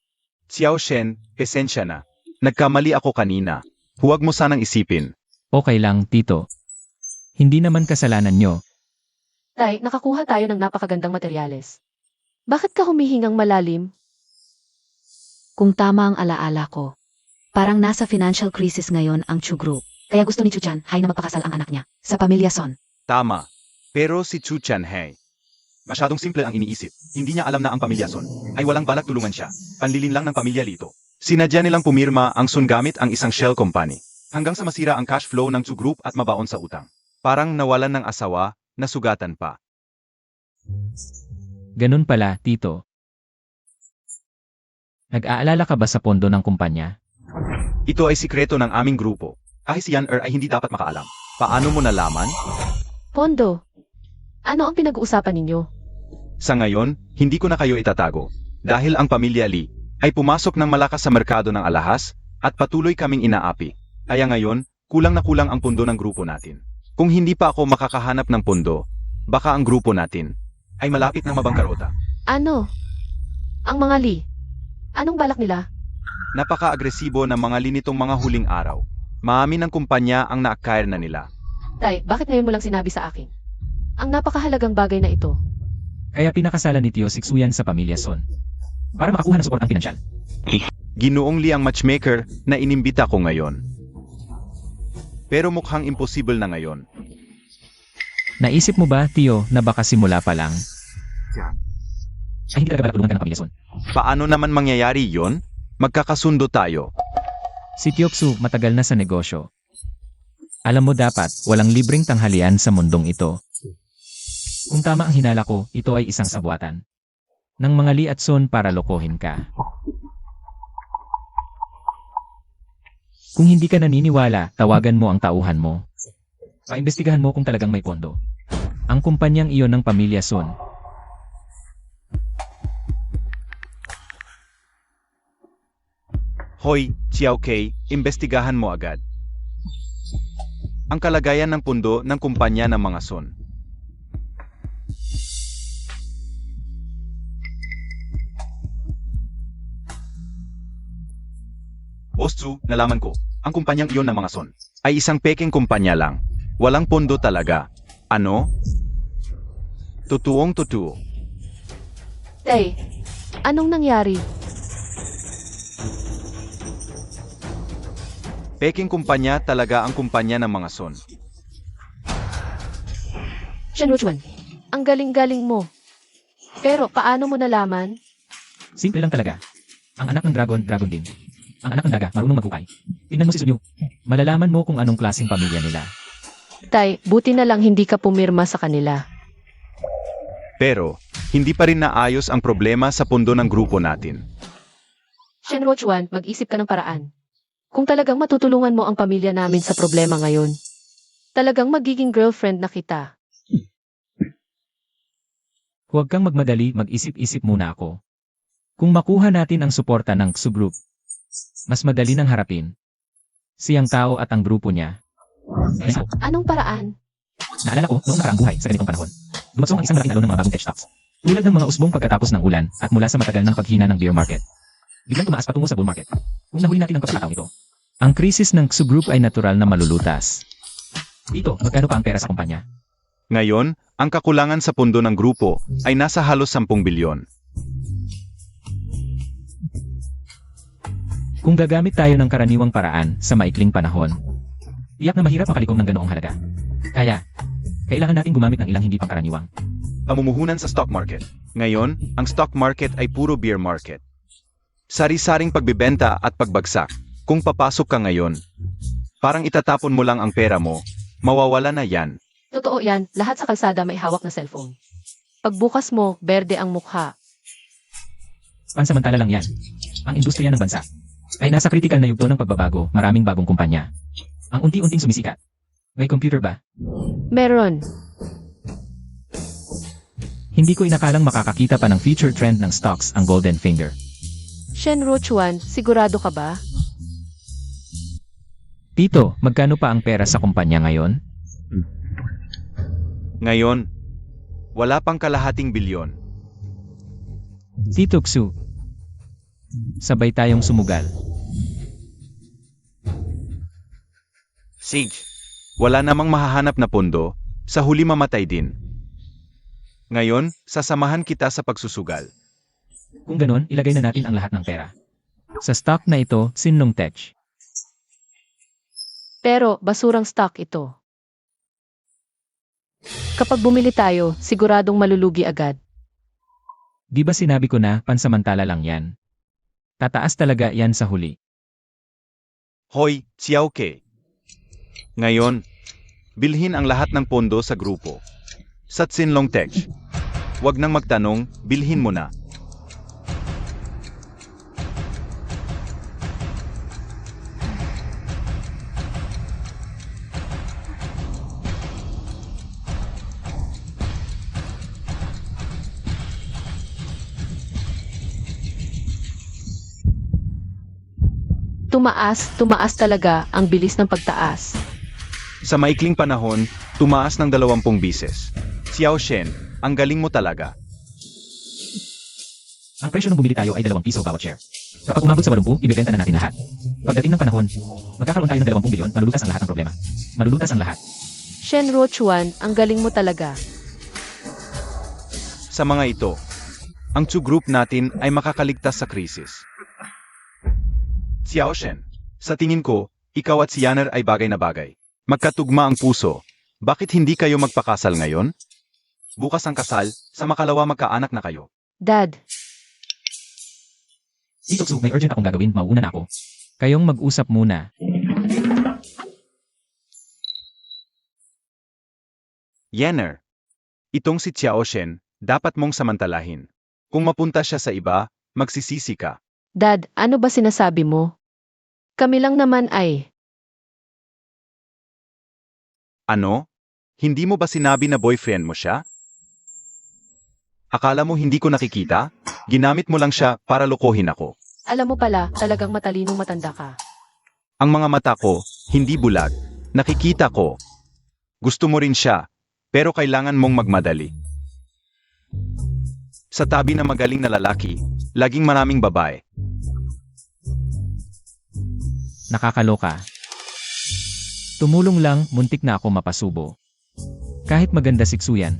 Xiao Shen, pesensya na. Nagkamali ako kanina. Huwag mo sanang isipin.
Okay lang, Tito. Hindi naman kasalanan nyo.
Tay, nakakuha tayo ng napakagandang materyales. Bakit ka humihingang malalim?
Kung tama ang alaala ko, parang nasa financial crisis ngayon ang Chu Group. Kaya gusto ni Chu Chan Hai na magpakasal ang anak niya sa pamilya Son.
Tama. Pero si Chu Chan Hai, masyadong simple ang iniisip. Hindi niya alam na ang pamilya Son ay walang balak tulungan siya. Panlilin lang ng pamilya Lito. Sinadya nilang pumirma ang Sun gamit ang isang shell company. Hanggang sa masira ang cash flow ng Chu Group at mabaon sa utang. Parang nawalan ng asawa, nasugatan pa.
Ganun pala, Tito. Nag-aalala ka ba sa pondo ng kumpanya?
Ito ay sikreto ng aming grupo. Kahit si Yan ay hindi dapat makaalam. Paano mo nalaman?
Pondo, ano ang pinag-uusapan ninyo?
Sa ngayon, hindi ko na kayo itatago. Dahil ang pamilya Lee ay pumasok ng malakas sa merkado ng alahas at patuloy kaming inaapi. Kaya ngayon, kulang na kulang ang pondo ng grupo natin. Kung hindi pa ako makakahanap ng pondo, baka ang grupo natin ay malapit ng mabangkarota.
Ano? Ang mga Lee? Anong balak nila?
Napaka-agresibo ng mga linitong mga huling araw. Maamin ng kumpanya ang na-acquire na nila.
Tay, bakit ngayon mo lang sinabi sa akin? Ang napakahalagang bagay na ito.
Kaya pinakasalan ni Tio Siksuyan sa pamilya Son. Para makakuha ng suportang pinansyal.
Ginoong Lee ang matchmaker na inimbita ko ngayon. Pero mukhang imposible na ngayon.
Naisip mo ba, Tio, na baka simula pa lang? Ay, hindi talaga tulungan ka ng pamilya Son.
Paano naman mangyayari yon? Magkakasundo tayo.
Si Tioksu matagal na sa negosyo. Alam mo dapat, walang libreng tanghalian sa mundong ito. Kung tama ang hinala ko, ito ay isang sabuatan ng mga Lee at Son para lokohin ka. Kung hindi ka naniniwala, tawagan mo ang tauhan mo. Paimbestigahan mo kung talagang may pondo. Ang kumpanyang iyon ng pamilya Son.
Hoy, Xiao Kei, imbestigahan mo agad. Ang kalagayan ng pundo ng kumpanya ng mga Son. Boss-Tsu, nalaman ko, ang kumpanyang iyon ng mga Son ay isang peking kumpanya lang. Walang pondo talaga. Ano? Totoong totoo.
Tay, anong nangyari?
Peking kumpanya talaga ang kumpanya ng mga Son.
Shenruchuan, ang galing-galing mo. Pero paano mo nalaman?
Simple lang talaga. Ang anak ng dragon, dragon din. Ang anak ng daga, marunong maghukay. Tingnan mo si Sunyu. Malalaman mo kung anong klaseng pamilya nila.
Tay, buti na lang hindi ka pumirma sa kanila.
Pero, hindi pa rin naayos ang problema sa pundo ng grupo natin.
Shenruchuan, mag-isip ka ng paraan. Kung talagang matutulungan mo ang pamilya namin sa problema ngayon, talagang magiging girlfriend na kita.
Huwag kang magmadali, mag-isip-isip muna ako. Kung makuha natin ang suporta ng Xu Group, mas madali nang harapin siyang tao at ang grupo niya.
Anong paraan?
Naalala ko, noong nakaraang buhay sa ganitong panahon, dumagsong ang isang malaking alon ng mga bagong tech stocks. Tulad ng mga usbong pagkatapos ng ulan at mula sa matagal ng paghina ng bear market. Biglang tumaas patungo sa bull market. Kung nahuli natin ang pagkakataong ito, ang krisis ng Xu Group ay natural na malulutas. Dito, magkano pa ang pera sa kumpanya?
Ngayon, ang kakulangan sa pundo ng grupo ay nasa halos 10 bilyon.
Kung gagamit tayo ng karaniwang paraan sa maikling panahon, tiyak na mahirap makalikom ng ganoong halaga. Kaya, kailangan natin gumamit ng ilang hindi pangkaraniwang.
Pamumuhunan sa stock market. Ngayon, ang stock market ay puro bear market. Sari-saring pagbebenta at pagbagsak. Kung papasok ka ngayon, parang itatapon mo lang ang pera mo, mawawala na yan.
Totoo yan, lahat sa kalsada may hawak na cellphone. Pagbukas mo, berde ang mukha.
Pansamantala lang yan. Ang industriya ng bansa ay nasa kritikal na yugto ng pagbabago, maraming bagong kumpanya. Ang unti-unting sumisikat. May computer ba?
Meron.
Hindi ko inakalang makakakita pa ng future trend ng stocks ang Golden Finger.
Shenruchuan, sigurado ka ba?
Tito, magkano pa ang pera sa kumpanya ngayon?
Ngayon, wala pang kalahating bilyon.
Tito Xu, sabay tayong sumugal.
Sige, wala namang mahahanap na pondo, sa huli mamatay din. Ngayon, sasamahan kita sa pagsusugal.
Kung ganon, ilagay na natin ang lahat ng pera sa stock na ito, Sinlong Tech.
Pero basurang stock ito. Kapag bumili tayo, siguradong malulugi agad.
Di ba sinabi ko na pansamantala lang yan? Tataas talaga yan sa huli.
Hoy, Xiao Kei. Ngayon, bilhin ang lahat ng pondo sa grupo. Sa Sinlong Tech. Huwag nang magtanong, bilhin mo na.
Tumaas talaga ang bilis ng pagtaas.
Sa maikling panahon, tumaas ng 20 bises. Xiao Shen, ang galing mo talaga.
Ang presyo nung bumili tayo ay 2 piso bawat share. Kapag umabot sa 80, ibebenta na natin lahat. Pagdating ng panahon, magkakaroon tayo ng 20 bilyon, malulutas ang lahat ng problema. Malulutas ang lahat.
Shenro Chuan, ang galing mo talaga.
Sa mga ito, ang Chu Group natin ay makakaligtas sa krisis. Xiao Shen, sa tingin ko, ikaw at si Yanner ay bagay na bagay. Magkatugma ang puso. Bakit hindi kayo magpakasal ngayon? Bukas ang kasal, sa makalawa magkaanak na kayo.
Dad,
Dito, Su, may urgent akong gagawin. Mauuna na ako. Kayong mag-usap muna.
Yanner, itong si Xiao Shen, dapat mong samantalahin. Kung mapunta siya sa iba, magsisisi ka.
Dad, ano ba sinasabi mo? Kami lang naman ay...
Ano? Hindi mo ba sinabi na boyfriend mo siya? Akala mo hindi ko nakikita? Ginamit mo lang siya para lokohin ako.
Alam mo pala, talagang matalinong matanda ka.
Ang mga mata ko, hindi bulag. Nakikita ko. Gusto mo rin siya, pero kailangan mong magmadali. Sa tabi ng magaling na lalaki, laging maraming babae.
Nakakaloka. Tumulong lang, muntik na ako mapasubo. Kahit maganda siksuyan.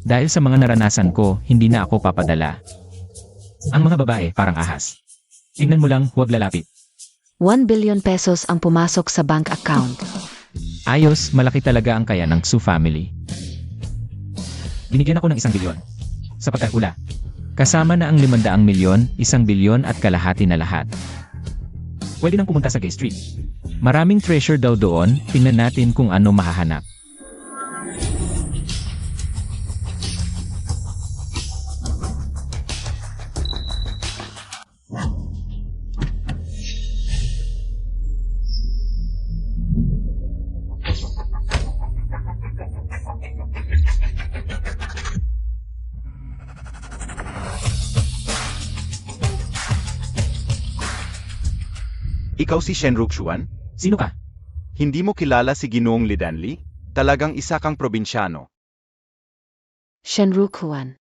Dahil sa mga naranasan ko, hindi na ako papadala. Ang mga babae parang ahas. Tingnan mo lang, huwag lalapit.
1 billion pesos ang pumasok sa bank account.
Ayos, malaki talaga ang kaya ng Su family. Binigyan ako ng 1 bilyon. Sa pagkakula. Kasama na ang 500 milyon, 1 bilyon at kalahati na lahat. Pwede nang pumunta sa Gay Street. Maraming treasure daw doon, tingnan natin kung ano mahahanap.
Ikaw si Shen Ruxuan?
Sino ka?
Hindi mo kilala si Ginoong Li Danli? Talagang isa kang probinsyano.
Shenru Kuan.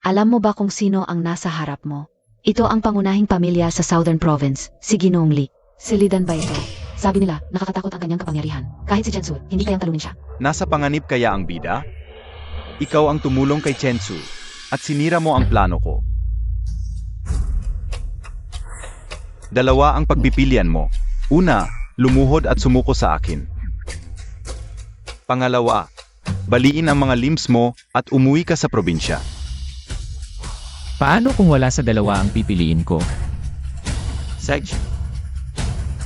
Alam mo ba kung sino ang nasa harap mo? Ito ang pangunahing pamilya sa Southern Province, si Ginoong Li. Si Lidan ba ito? Sabi nila, nakakatakot ang kanyang kapangyarihan. Kahit si Chensu, hindi kayang talunin siya.
Nasa panganib kaya ang bida? Ikaw ang tumulong kay Chensu at sinira mo ang plano ko. Dalawa ang pagpipilian mo. Una, lumuhod at sumuko sa akin. Pangalawa, baliin ang mga limbs mo at umuwi ka sa probinsya.
Paano kung wala sa dalawa ang pipiliin ko?
Sej,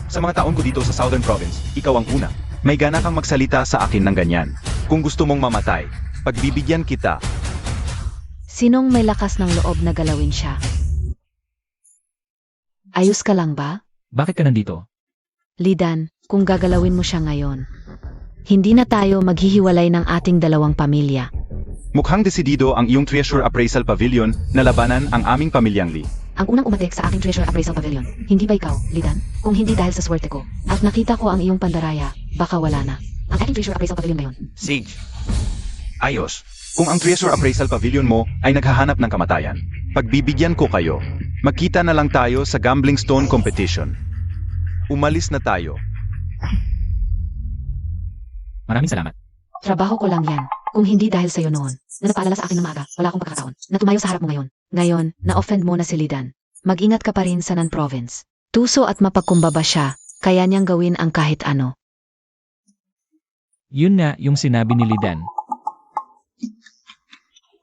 sa mga taon ko dito sa Southern Province, ikaw ang una. May gana kang magsalita sa akin ng ganyan. Kung gusto mong mamatay, pagbibigyan kita.
Sinong may lakas ng loob na galawin siya? Ayos ka lang ba?
Bakit ka nandito?
Lidan, kung gagalawin mo siya ngayon, hindi na tayo maghihiwalay ng ating dalawang pamilya.
Mukhang desidido ang iyong Treasure Appraisal Pavilion na labanan ang aming pamilyang Lee.
Ang unang umatek sa aking Treasure Appraisal Pavilion, hindi ba ikaw, Lidan? Kung hindi dahil sa swerte ko, at nakita ko ang iyong pandaraya, baka wala na. Ang aking Treasure Appraisal Pavilion ngayon.
Sage. Ayos. Kung ang Treasure Appraisal Pavilion mo ay naghahanap ng kamatayan, pagbibigyan ko kayo. Magkita na lang tayo sa Gambling Stone Competition. Umalis na tayo.
Maraming salamat.
Trabaho ko lang yan. Kung hindi dahil sa'yo noon, na napaalala sa akin ng maaga, wala akong pagkakataon, na tumayo sa harap mo ngayon. Ngayon, na-offend mo na si Lidan. Mag-ingat ka pa rin sa Nan Province. Tuso at mapagkumbaba siya, kaya niyang gawin ang kahit ano.
Yun na yung sinabi ni Lidan.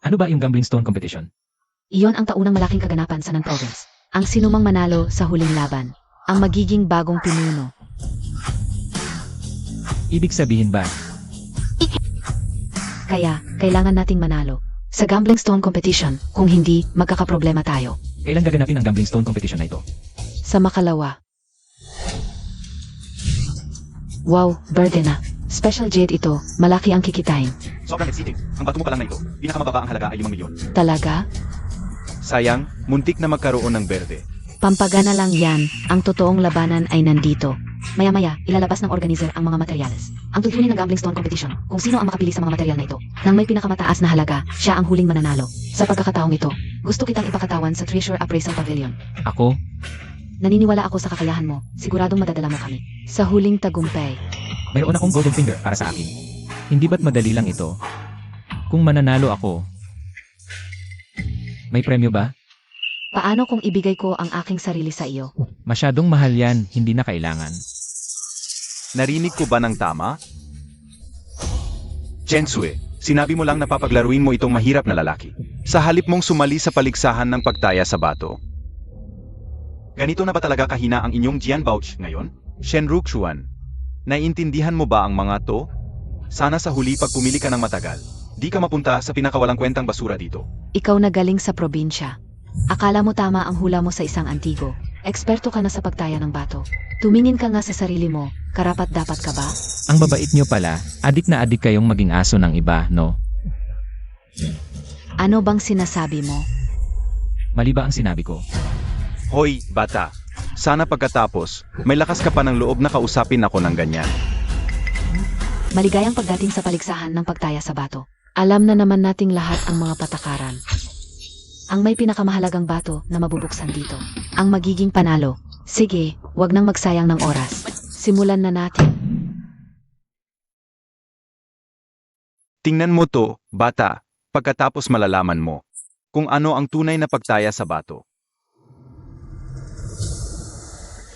Ano ba yung Gambling Stone Competition?
Iyon ang taunang malaking kaganapan sa Nan Province. Ang sinumang manalo sa huling laban, ang magiging bagong pinuno.
Ibig sabihin ba?
Kaya, kailangan nating manalo. Sa Gambling Stone Competition, kung hindi, magkakaproblema tayo.
Kailan gaganapin ang Gambling Stone Competition na ito?
Sa makalawa. Wow, birthday na. Special jet ito, malaki ang kikitain.
Sobrang exciting. Ang bato mo pa lang na ito, pinakamababa ang halaga ay 5 milyon.
Talaga?
Sayang, muntik na magkaroon ng berde.
Pampagana lang yan, ang totoong labanan ay nandito. Maya-maya, ilalabas ng organizer ang mga materyales. Ang tuntunin ng Gambling Stone Competition, kung sino ang makapili sa mga materyal na ito, nang may pinakamataas na halaga, siya ang huling mananalo. Sa pagkakataong ito, gusto kitang ipakatawan sa Treasure Appraisal Pavilion.
Ako?
Naniniwala ako sa kakayahan mo, siguradong madadala mo kami. Sa huling tagumpay.
Mayroon akong golden finger para sa akin. Hindi ba't madali lang ito? Kung mananalo ako, may premyo ba?
Paano kung ibigay ko ang aking sarili sa iyo?
Masyadong mahal yan, hindi na kailangan.
Narinig ko ba ng tama? Chensue, sinabi mo lang na papaglaruin mo itong mahirap na lalaki. Sa halip mong sumali sa paligsahan ng pagtaya sa bato. Ganito na ba talaga kahina ang inyong Jian Bouch ngayon? Shenru Xuan, naiintindihan mo ba ang mga to? Sana sa huli pag pumili ka ng matagal, di ka mapunta sa pinakawalang kwentang basura dito.
Ikaw na galing sa probinsya. Akala mo tama ang hula mo sa isang antigo. Eksperto ka na sa pagtaya ng bato. Tumingin ka nga sa sarili mo, karapat-dapat ka ba?
Ang babait nyo pala, adik na adik kayong maging aso ng iba, no?
Ano bang sinasabi mo?
Mali ba ang sinabi ko?
Hoy, bata. Sana pagkatapos, may lakas ka pa ng loob na kausapin ako ng ganyan.
Maligayang pagdating sa paligsahan ng pagtaya sa bato. Alam na naman nating lahat ang mga patakaran. Ang may pinakamahalagang bato na mabubuksan dito. Ang magiging panalo. Sige, wag nang magsayang ng oras. Simulan na natin.
Tingnan mo to, bata, pagkatapos malalaman mo kung ano ang tunay na pagtaya sa bato.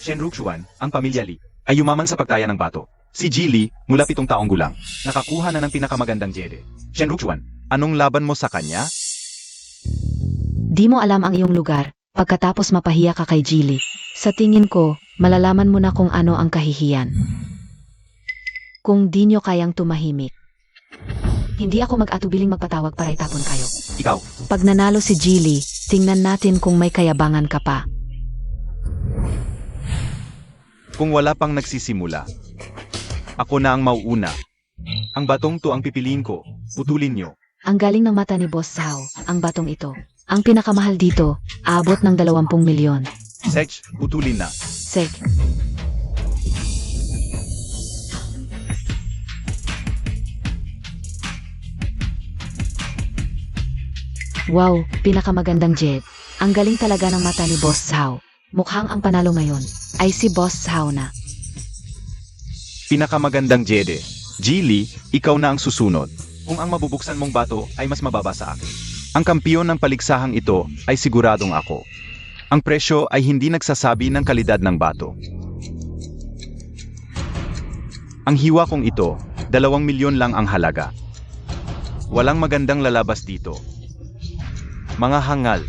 Shenru Xuan, ang pamilya Li, ay yumaman sa pagtaya ng bato. Si Ji Li, mula 7 taong gulang, nakakuha na ng pinakamagandang jede. Shenru Xuan, anong laban mo sa kanya?
Di mo alam ang iyong lugar, pagkatapos mapahiya ka kay Jilly. Sa tingin ko, malalaman mo na kung ano ang kahihiyan. Kung di nyo kayang tumahimik. Hindi ako mag-atubiling magpatawag para itapon kayo.
Ikaw,
Pag nanalo si Jilly, tingnan natin kung may kayabangan ka pa.
kung wala pang nagsisimula, ako na ang mauuna. Ang batong to ang pipiliin ko, putulin nyo.
Ang galing ng mata ni Boss Zhao, ang batong ito. Ang pinakamahal dito, aabot ng 20 milyon.
Sech, putulin na.
Sek. Wow, pinakamagandang jet. Ang galing talaga ng mata ni Boss Zhao. Mukhang ang panalo ngayon ay si Boss Zhao na.
Pinakamagandang jede. Ji Li, ikaw na ang susunod. Kung ang mabubuksan mong bato ay mas mababa sa akin. Ang kampiyon ng paligsahang ito ay siguradong ako. Ang presyo ay hindi nagsasabi ng kalidad ng bato. Ang hiwa kong ito, 2 milyon lang ang halaga. Walang magandang lalabas dito. Mga hangal.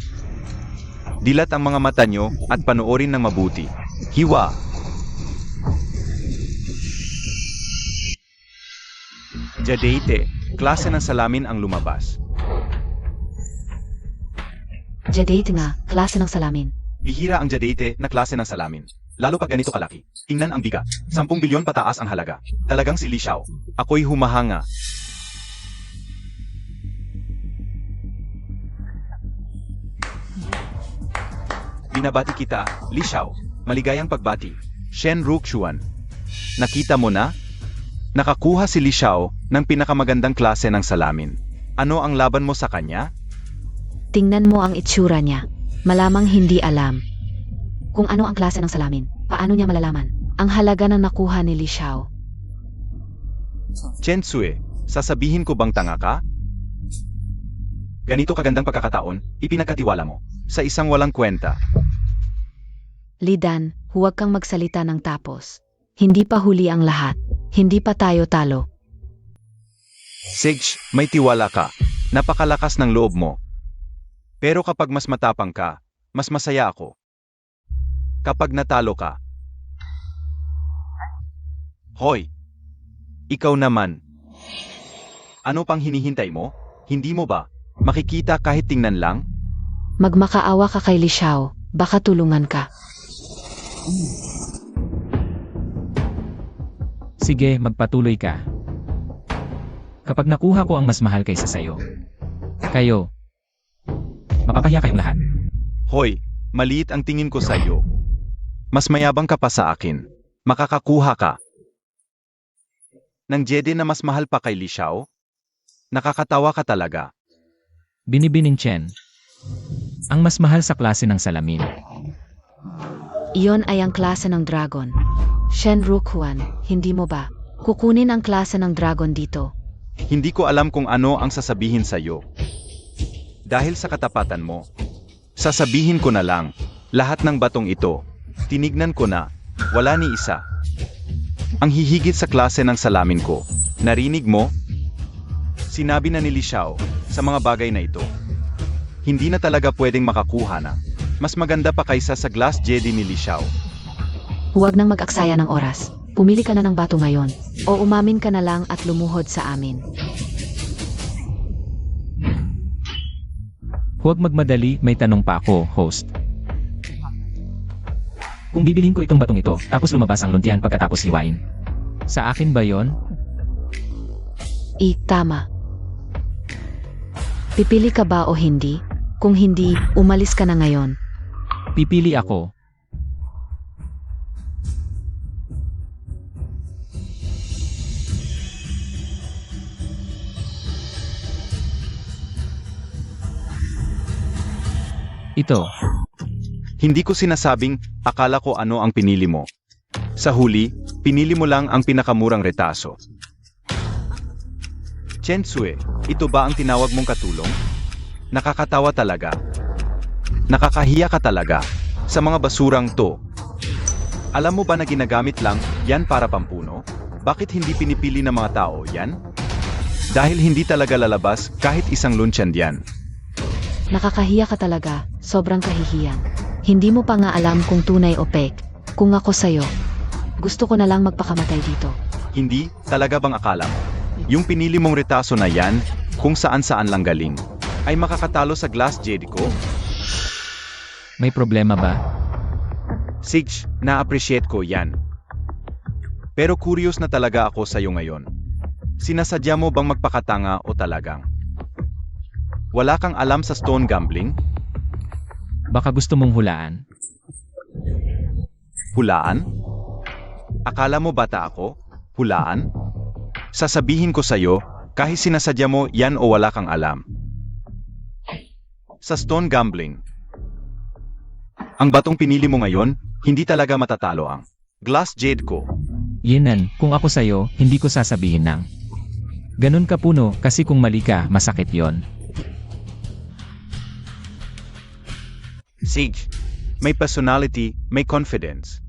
Dilat ang mga mata nyo at panoorin ng mabuti. Hiwa! Jadete, klase ng salamin ang lumabas.
Jadate nga, klase ng salamin.
Bihira ang jadete na klase ng salamin. Lalo pag ganito kalaki. Tingnan ang bigat. 10 bilyon pataas ang halaga. Talagang si Li Xiao. Ako'y humahanga. Binabati kita, Li Xiao. Maligayang pagbati. Shenru Xuan. Nakita mo na? Nakakuha si Li Xiao ng pinakamagandang klase ng salamin. Ano ang laban mo sa kanya?
Tingnan mo ang itsura niya. Malamang hindi alam. Kung ano ang klase ng salamin, paano niya malalaman? Ang halaga na nakuha ni Li Xiao.
Chen Tsue, sasabihin ko bang tanga ka? Ganito kagandang pagkakataon, ipinagkatiwala mo sa isang walang kwenta.
Lidan, huwag kang magsalita ng tapos. Hindi pa huli ang lahat. Hindi pa tayo talo.
Sage, may tiwala ka. Napakalakas ng loob mo. Pero kapag mas matapang ka, mas masaya ako. Kapag natalo ka. Hoy! Ikaw naman. Ano pang hinihintay mo? Hindi mo ba makikita kahit tingnan lang?
Magmakaawa ka kay Li Xiao. Baka tulungan ka.
Sige, magpatuloy ka. Kapag nakuha ko ang mas mahal kaysa sayo, kayo, mapapahiya kayong lahat.
Hoy, maliit ang tingin ko sa iyo. Mas mayabang ka pa sa akin. Makakakuha ka. Nang jede na mas mahal pa kay Li Xiao? Nakakatawa ka talaga.
Binibining Chen, ang mas mahal sa klase ng salamin.
Iyon ay ang klase ng dragon. Shenru Xuan, hindi mo ba? Kukunin ang klase ng dragon dito.
Hindi ko alam kung ano ang sasabihin sa'yo. Dahil sa katapatan mo, sasabihin ko na lang, lahat ng batong ito, tinignan ko na, wala ni isa. Ang hihigit sa klase ng salamin ko, narinig mo? Sinabi na ni Li Xiao, sa mga bagay na ito. Hindi na talaga pwedeng makakuha na. Mas maganda pa kaysa sa Glass Jedi ni Li Xiao.
Huwag nang mag-aksaya ng oras. Pumili ka na ng bato ngayon. O umamin ka na lang at lumuhod sa amin.
Huwag magmadali, may tanong pa ako, host. Kung bibilhin ko itong batong ito, tapos lumabas ang luntian pagkatapos hiwain. Sa akin ba yon?
Tama. Pipili ka ba o hindi? Kung hindi, umalis ka na ngayon.
Pipili ako. Ito.
Hindi ko sinasabing, akala ko ano ang pinili mo. Sa huli, pinili mo lang ang pinakamurang retaso. Chen Tsue, ito ba ang tinawag mong katulong? Nakakatawa talaga. Nakakahiya ka talaga. Sa mga basurang to. Alam mo ba na ginagamit lang, yan para pampuno? Bakit hindi pinipili ng mga tao, yan? Dahil hindi talaga lalabas kahit isang luncheon diyan.
Nakakahiya ka talaga. Sobrang kahihiyan. Hindi mo pa nga alam kung tunay o fake. Kung ako sa'yo, gusto ko na lang magpakamatay dito.
Hindi, talaga bang akala mo? Yung pinili mong retaso na yan, kung saan-saan lang galing, ay makakatalo sa Glass Jedi ko?
May problema ba?
Sige, na-appreciate ko yan. Pero curious na talaga ako sa'yo ngayon. Sinasadya mo bang magpakatanga o talagang? Wala kang alam sa stone gambling?
Baka gusto mong hulaan?
Hulaan? Akala mo bata ako? Hulaan? Sasabihin ko sa'yo, kahit sinasadya mo yan o wala kang alam. Sa stone gambling, ang batong pinili mo ngayon, hindi talaga matatalo ang Glass Jade ko.
Yinan, kung ako sa'yo, hindi ko sasabihin ng ganun ka puno, kasi kung mali ka, masakit yon.
Sige, may personality, may confidence.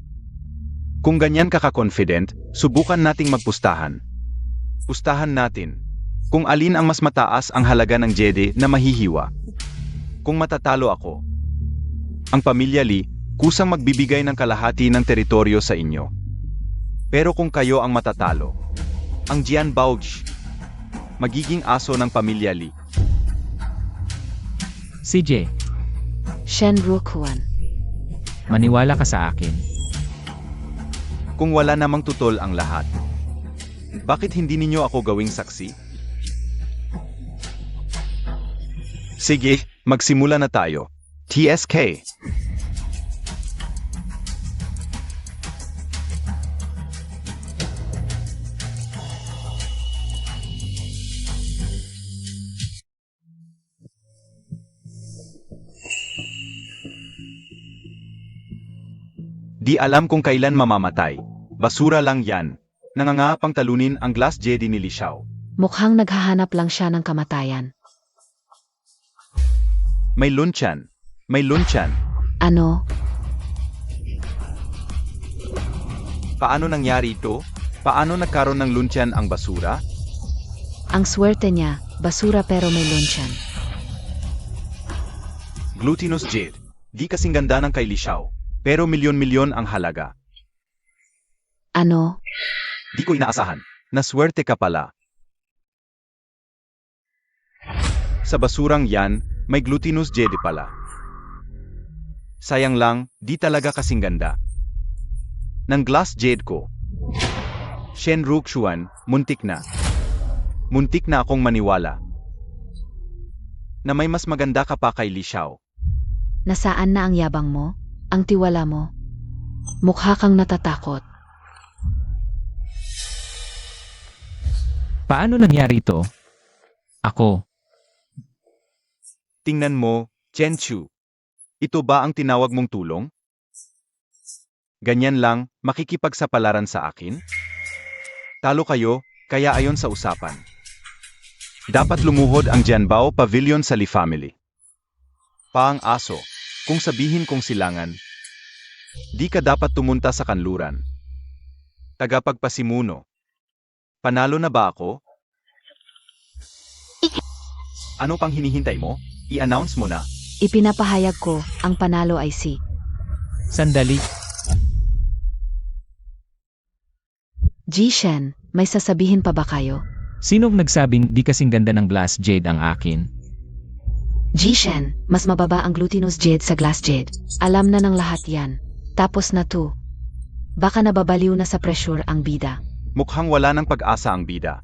Kung ganyan ka ka-confident, subukan nating magpustahan. Pustahan natin. Kung alin ang mas mataas ang halaga ng Jedi na mahihiwa. Kung matatalo ako, ang pamilya Li, kusang magbibigay ng kalahati ng teritoryo sa inyo. Pero kung kayo ang matatalo, ang Jian Baoji, magiging aso ng pamilya Li.
CJ,
Shen Rukuan.
maniwala ka sa akin.
Kung wala namang tutol ang lahat, bakit hindi ninyo ako gawing saksi? Sige, magsimula na tayo. TSK. Di alam kung kailan mamamatay. Basura lang yan. Nangangahapang talunin ang Glass Jedi ni Li Xiao.
Mukhang naghahanap lang siya ng kamatayan.
May luncheon. May luncheon.
Ano?
Paano nangyari ito? Paano nagkaroon ng luncheon ang basura?
Ang swerte niya, basura pero may luncheon.
Glutinous Jade. Di kasing ganda ng kay Li Xiao. Pero milyon-milyon ang halaga.
Ano?
Di ko inaasahan. Naswerte ka pala. Sa basurang yan, may glutinous Jedi pala. Sayang lang, di talaga kasing ganda. Ng Glass Jade ko. Shen Rukshuan, muntik na. Muntik na akong maniwala. Na may mas maganda ka pa kay Li Xiao.
Nasaan na ang yabang mo? Ang tiwala mo? Mukha kang natatakot.
Paano nangyari ito? Ako.
Tingnan mo, Chen Chu. Ito ba ang tinawag mong tulong? Ganyan lang, makikipagsapalaran sa akin? Talo kayo, kaya ayon sa usapan. Dapat lumuhod ang Jianbao Pavilion sa Li family. Paang aso, kung sabihin kong silangan, di ka dapat tumunta sa kanluran. Tagapagpasimuno. Panalo na ba ako? Ano pang hinihintay mo? I-announce mo na.
Ipinapahayag ko, ang panalo ay si
Sandali.
Jishen. May sasabihin pa ba kayo?
Sinong nagsabing di kasing ganda ng glass jade ang akin?
Jishen, mas mababa ang glutinous jade sa glass jade. Alam na ng lahat yan. Tapos na to. Baka nababaliw na sa pressure ang bida.
Mukhang wala ng pag-asa ang bida.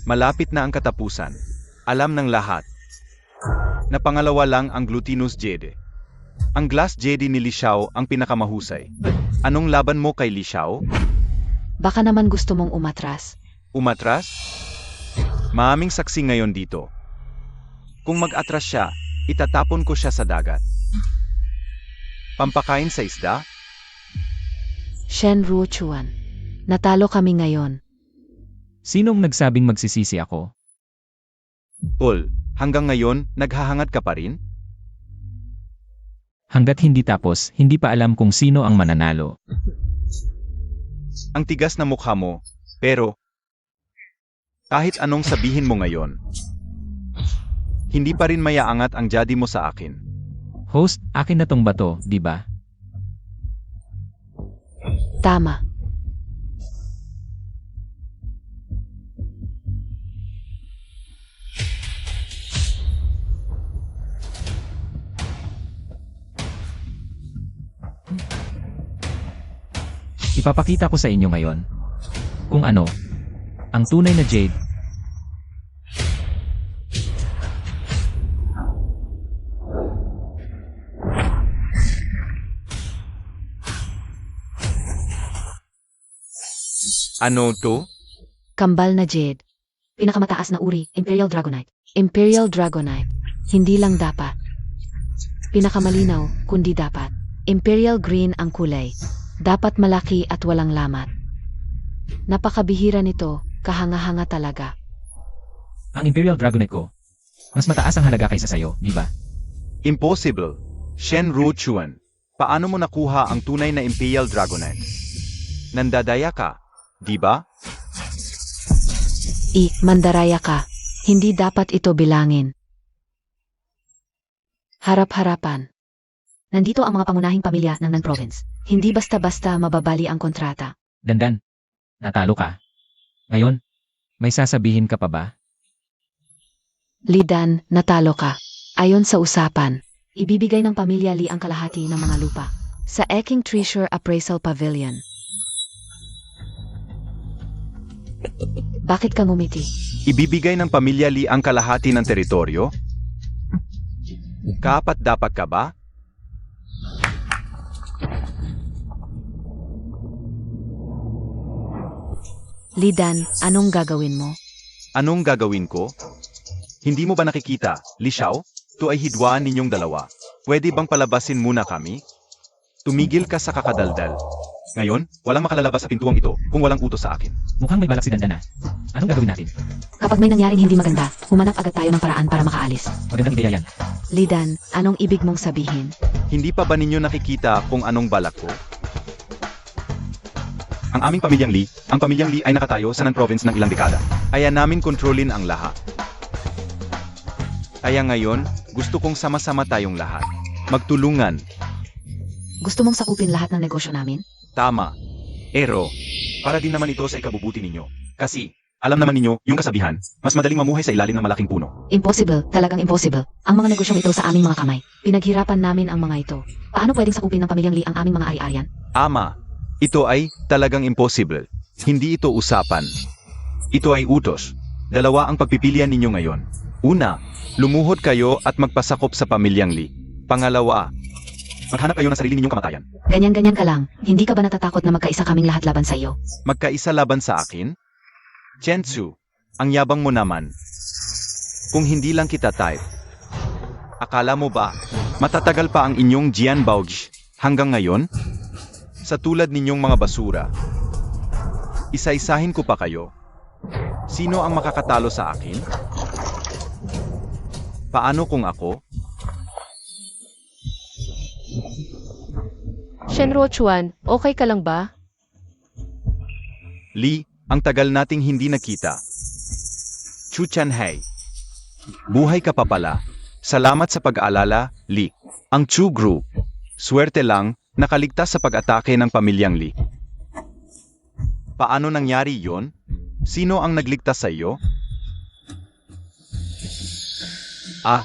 Malapit na ang katapusan. Alam ng lahat. Na pangalawa lang ang glutinous jade. Ang glass jade ni Li Xiao ang pinakamahusay. Anong laban mo kay Li Xiao?
Baka naman gusto mong umatras.
Umatras? Maaming saksi ngayon dito. Kung mag-atras siya, itatapon ko siya sa dagat. Pampakain sa isda?
Shen Ruochuan. Natalo kami ngayon.
Sinong nagsabing magsisisi ako?
Hanggang ngayon, naghahangad ka pa rin?
Hanggat hindi tapos, hindi pa alam kung sino ang mananalo.
Ang tigas na mukha mo, pero kahit anong sabihin mo ngayon, hindi pa rin mayaangat ang jadi mo sa akin.
Host, akin na tong bato, di ba?
Tama.
Ipapakita ko sa inyo ngayon kung ano ang tunay na jade.
Ano to?
Kambal na jade. Pinakamataas na uri, Imperial Dragonite. Imperial Dragonite. Hindi lang dapat. Pinakamalinaw, kundi dapat. Imperial Green ang kulay. Dapat malaki at walang lamat. Napakabihira nito, kahanga-hanga talaga.
Ang Imperial Dragonite ko, mas mataas ang halaga kaysa sayo, di ba?
Impossible. Shen Ruochuan. Paano mo nakuha ang tunay na Imperial Dragonite? Nandadaya ka, di ba?
Mandaraya ka. Hindi dapat ito bilangin. Harap-harapan. Nandito ang mga pangunahing pamilya ng Nan Province. Hindi basta-basta mababali ang kontrata.
Dandan, natalo ka. Ngayon, may sasabihin ka pa ba?
Lidan, natalo ka. Ayon sa usapan, ibibigay ng pamilya Li ang kalahati ng mga lupa sa Eking Treasure Appraisal Pavilion. Bakit ka ngumiti?
Ibibigay ng pamilya Li ang kalahati ng teritoryo? Kaapat-dapat ka ba?
Lidan, anong gagawin mo?
Anong gagawin ko? Hindi mo ba nakikita, Li Xiao? Ito ay hidwaan ninyong dalawa. Pwede bang palabasin muna kami? Tumigil ka sa kakadaldal. Ngayon, walang makalalabas sa pintuang ito kung walang utos sa akin.
Mukhang may balak si Dandan na. Anong gagawin natin?
Kapag may nangyaring hindi maganda, humanap agad tayo ng paraan para makaalis.
Magandang ideya yan.
Lidan, anong ibig mong sabihin?
Hindi pa ba ninyo nakikita kung anong balak ko? Ang aming pamilyang Li ay nakatayo sa Nan Province ng ilang dekada. Kaya namin kontrolin ang lahat. Kaya ngayon, gusto kong sama-sama tayong lahat. Magtulungan.
Gusto mong sakupin lahat ng negosyo namin?
Tama. Pero, para din naman ito sa ikabubuti ninyo. Kasi, alam naman ninyo, yung kasabihan, mas madaling mamuhay sa ilalim ng malaking puno.
Impossible, talagang impossible. Ang mga negosyong ito sa aming mga kamay. Pinaghirapan namin ang mga ito. Paano pwedeng sakupin ng pamilyang Li ang aming mga ari-arian?
Ama, ito ay talagang impossible. Hindi ito usapan. Ito ay utos. Dalawa ang pagpipilian ninyo ngayon. Una, lumuhod kayo at magpasakop sa pamilyang Li. Pangalawa, maghanap kayo ng sarili ninyong kamatayan.
Ganyan-ganyan ka lang. Hindi ka ba natatakot na magkaisa kaming lahat laban sa iyo?
Magkaisa laban sa akin? Chen Tzu, ang yabang mo naman. Kung hindi lang kita type, akala mo ba, matatagal pa ang inyong Jianbao hanggang ngayon? Sa tulad ninyong mga basura, isa-isahin ko pa kayo. Sino ang makakatalo sa akin? Paano kung ako?
Shenruo Chuan, okay ka lang ba?
Li, ang tagal nating hindi nakita. Chu Chanhei. Buhay ka pa pala. Salamat sa pag-aalala, Li. Ang Chu Group. Swerte lang, nakaligtas sa pag-atake ng pamilyang Li. Paano nangyari yon? Sino ang nagligtas sa iyo? Ah.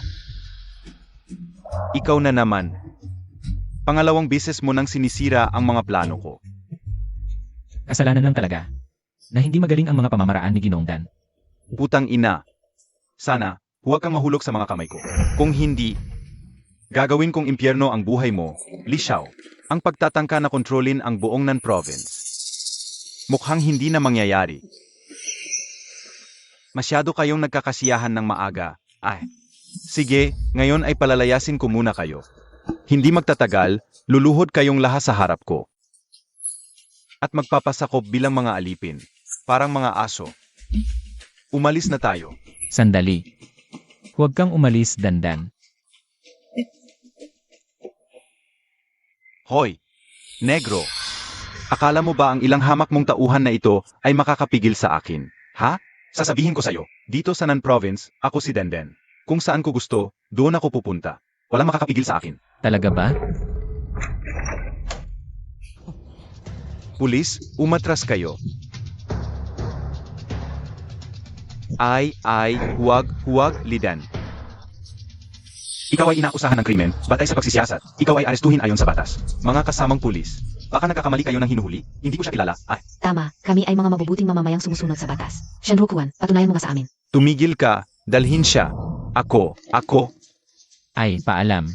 Ikaw na naman. Pangalawang beses mo nang sinisira ang mga plano ko.
Kasalanan lang talaga. Na hindi magaling ang mga pamamaraan ni Ginoong Dan.
Putang ina. Sana, huwag kang mahulog sa mga kamay ko. Kung hindi, gagawin kong impyerno ang buhay mo, Li Xiao. Ang pagtatangka na kontrolin ang buong Nan Province. Mukhang hindi na mangyayari. Masyado kayong nagkakasiyahan ng maaga. Ay, sige, ngayon ay palalayasin ko muna kayo. Hindi magtatagal, luluhod kayong lahat sa harap ko. At magpapasakop bilang mga alipin, parang mga aso. Umalis na tayo.
Sandali. Huwag kang umalis, Dandan.
Hoy, negro. Akala mo ba ang ilang hamak mong tauhan na ito ay makakapigil sa akin? Ha? Sasabihin ko sa'yo, dito sa Nan Province, ako si Denden. Kung saan ko gusto, doon ako pupunta. Walang makakapigil sa akin.
Talaga ba?
Pulis, umatras kayo. Huwag, Lidan. Ikaw ay inaakusahan ng krimen, batay sa pagsisiyasat. Ikaw ay arestuhin ayon sa batas. Mga kasamang pulis, baka nagkakamali kayo ng hinuhuli. Hindi ko siya kilala. Ay,
Tama, kami ay mga mabubuting mamamayang sumusunod sa batas. Shenruo Kuan, patunayan mo nga sa amin.
tumigil ka, dalhin siya. Ako.
Ay, paalam.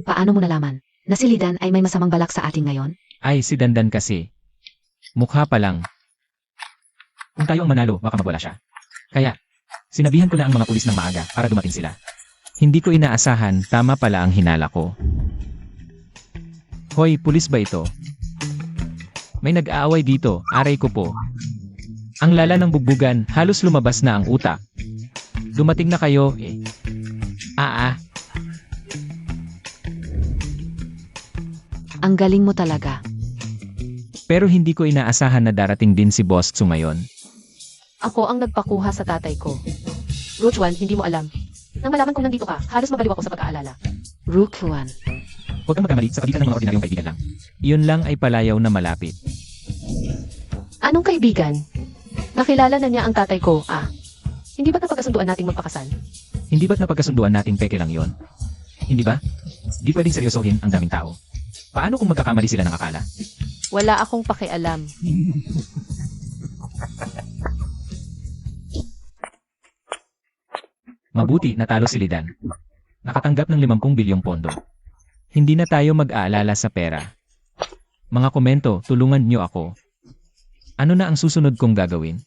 Paano mo nalaman na si Lidan ay may masamang balak sa atin ngayon?
Ay, si Dandan kasi. Mukha pa lang. Kung tayo ang manalo, baka mawala siya. Kaya, sinabihan ko na ang mga pulis ng maaga para dumating sila. Hindi ko inaasahan, tama pala ang hinala ko. Hoy, pulis ba ito? May nag-aaway dito, aray ko po. Ang lala ng bugbugan, halos lumabas na ang utak. Dumating na kayo, eh.
Ang galing mo talaga.
Pero hindi ko inaasahan na darating din si Boss Tsu ngayon.
Ako ang nagpakuha sa tatay ko. Ruchuan, hindi mo alam. Nang malaman kong nandito ka, halos mabaliw ako sa pag-aalala.
Rukuan.
Huwag kang magkamali sa pagitan ng mga ordinaryong kaibigan lang. Iyon lang ay palayaw na malapit.
Anong kaibigan? Nakilala na niya ang tatay ko, Hindi ba't napagkasunduan nating magpakasal?
Hindi ba't napagkasunduan natin peke lang yon? Hindi ba? Di pwedeng seryosohin ang daming tao. Paano kung magkakamali sila ng akala?
Wala akong pakialam.
Mabuti natalo si Lidan. Nakatanggap ng 50 bilyong pondo. Hindi na tayo mag-aalala sa pera. Mga komento, tulungan niyo ako. Ano na ang susunod kong gagawin?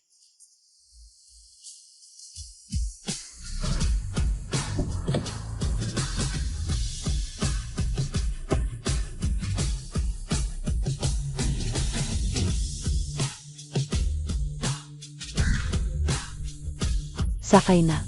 Sakay na.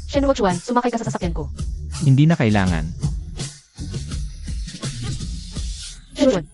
Shenruo Chuan, sumakay ka sa sasakyan ko.
Hindi na kailangan.
Shenruo Chuan,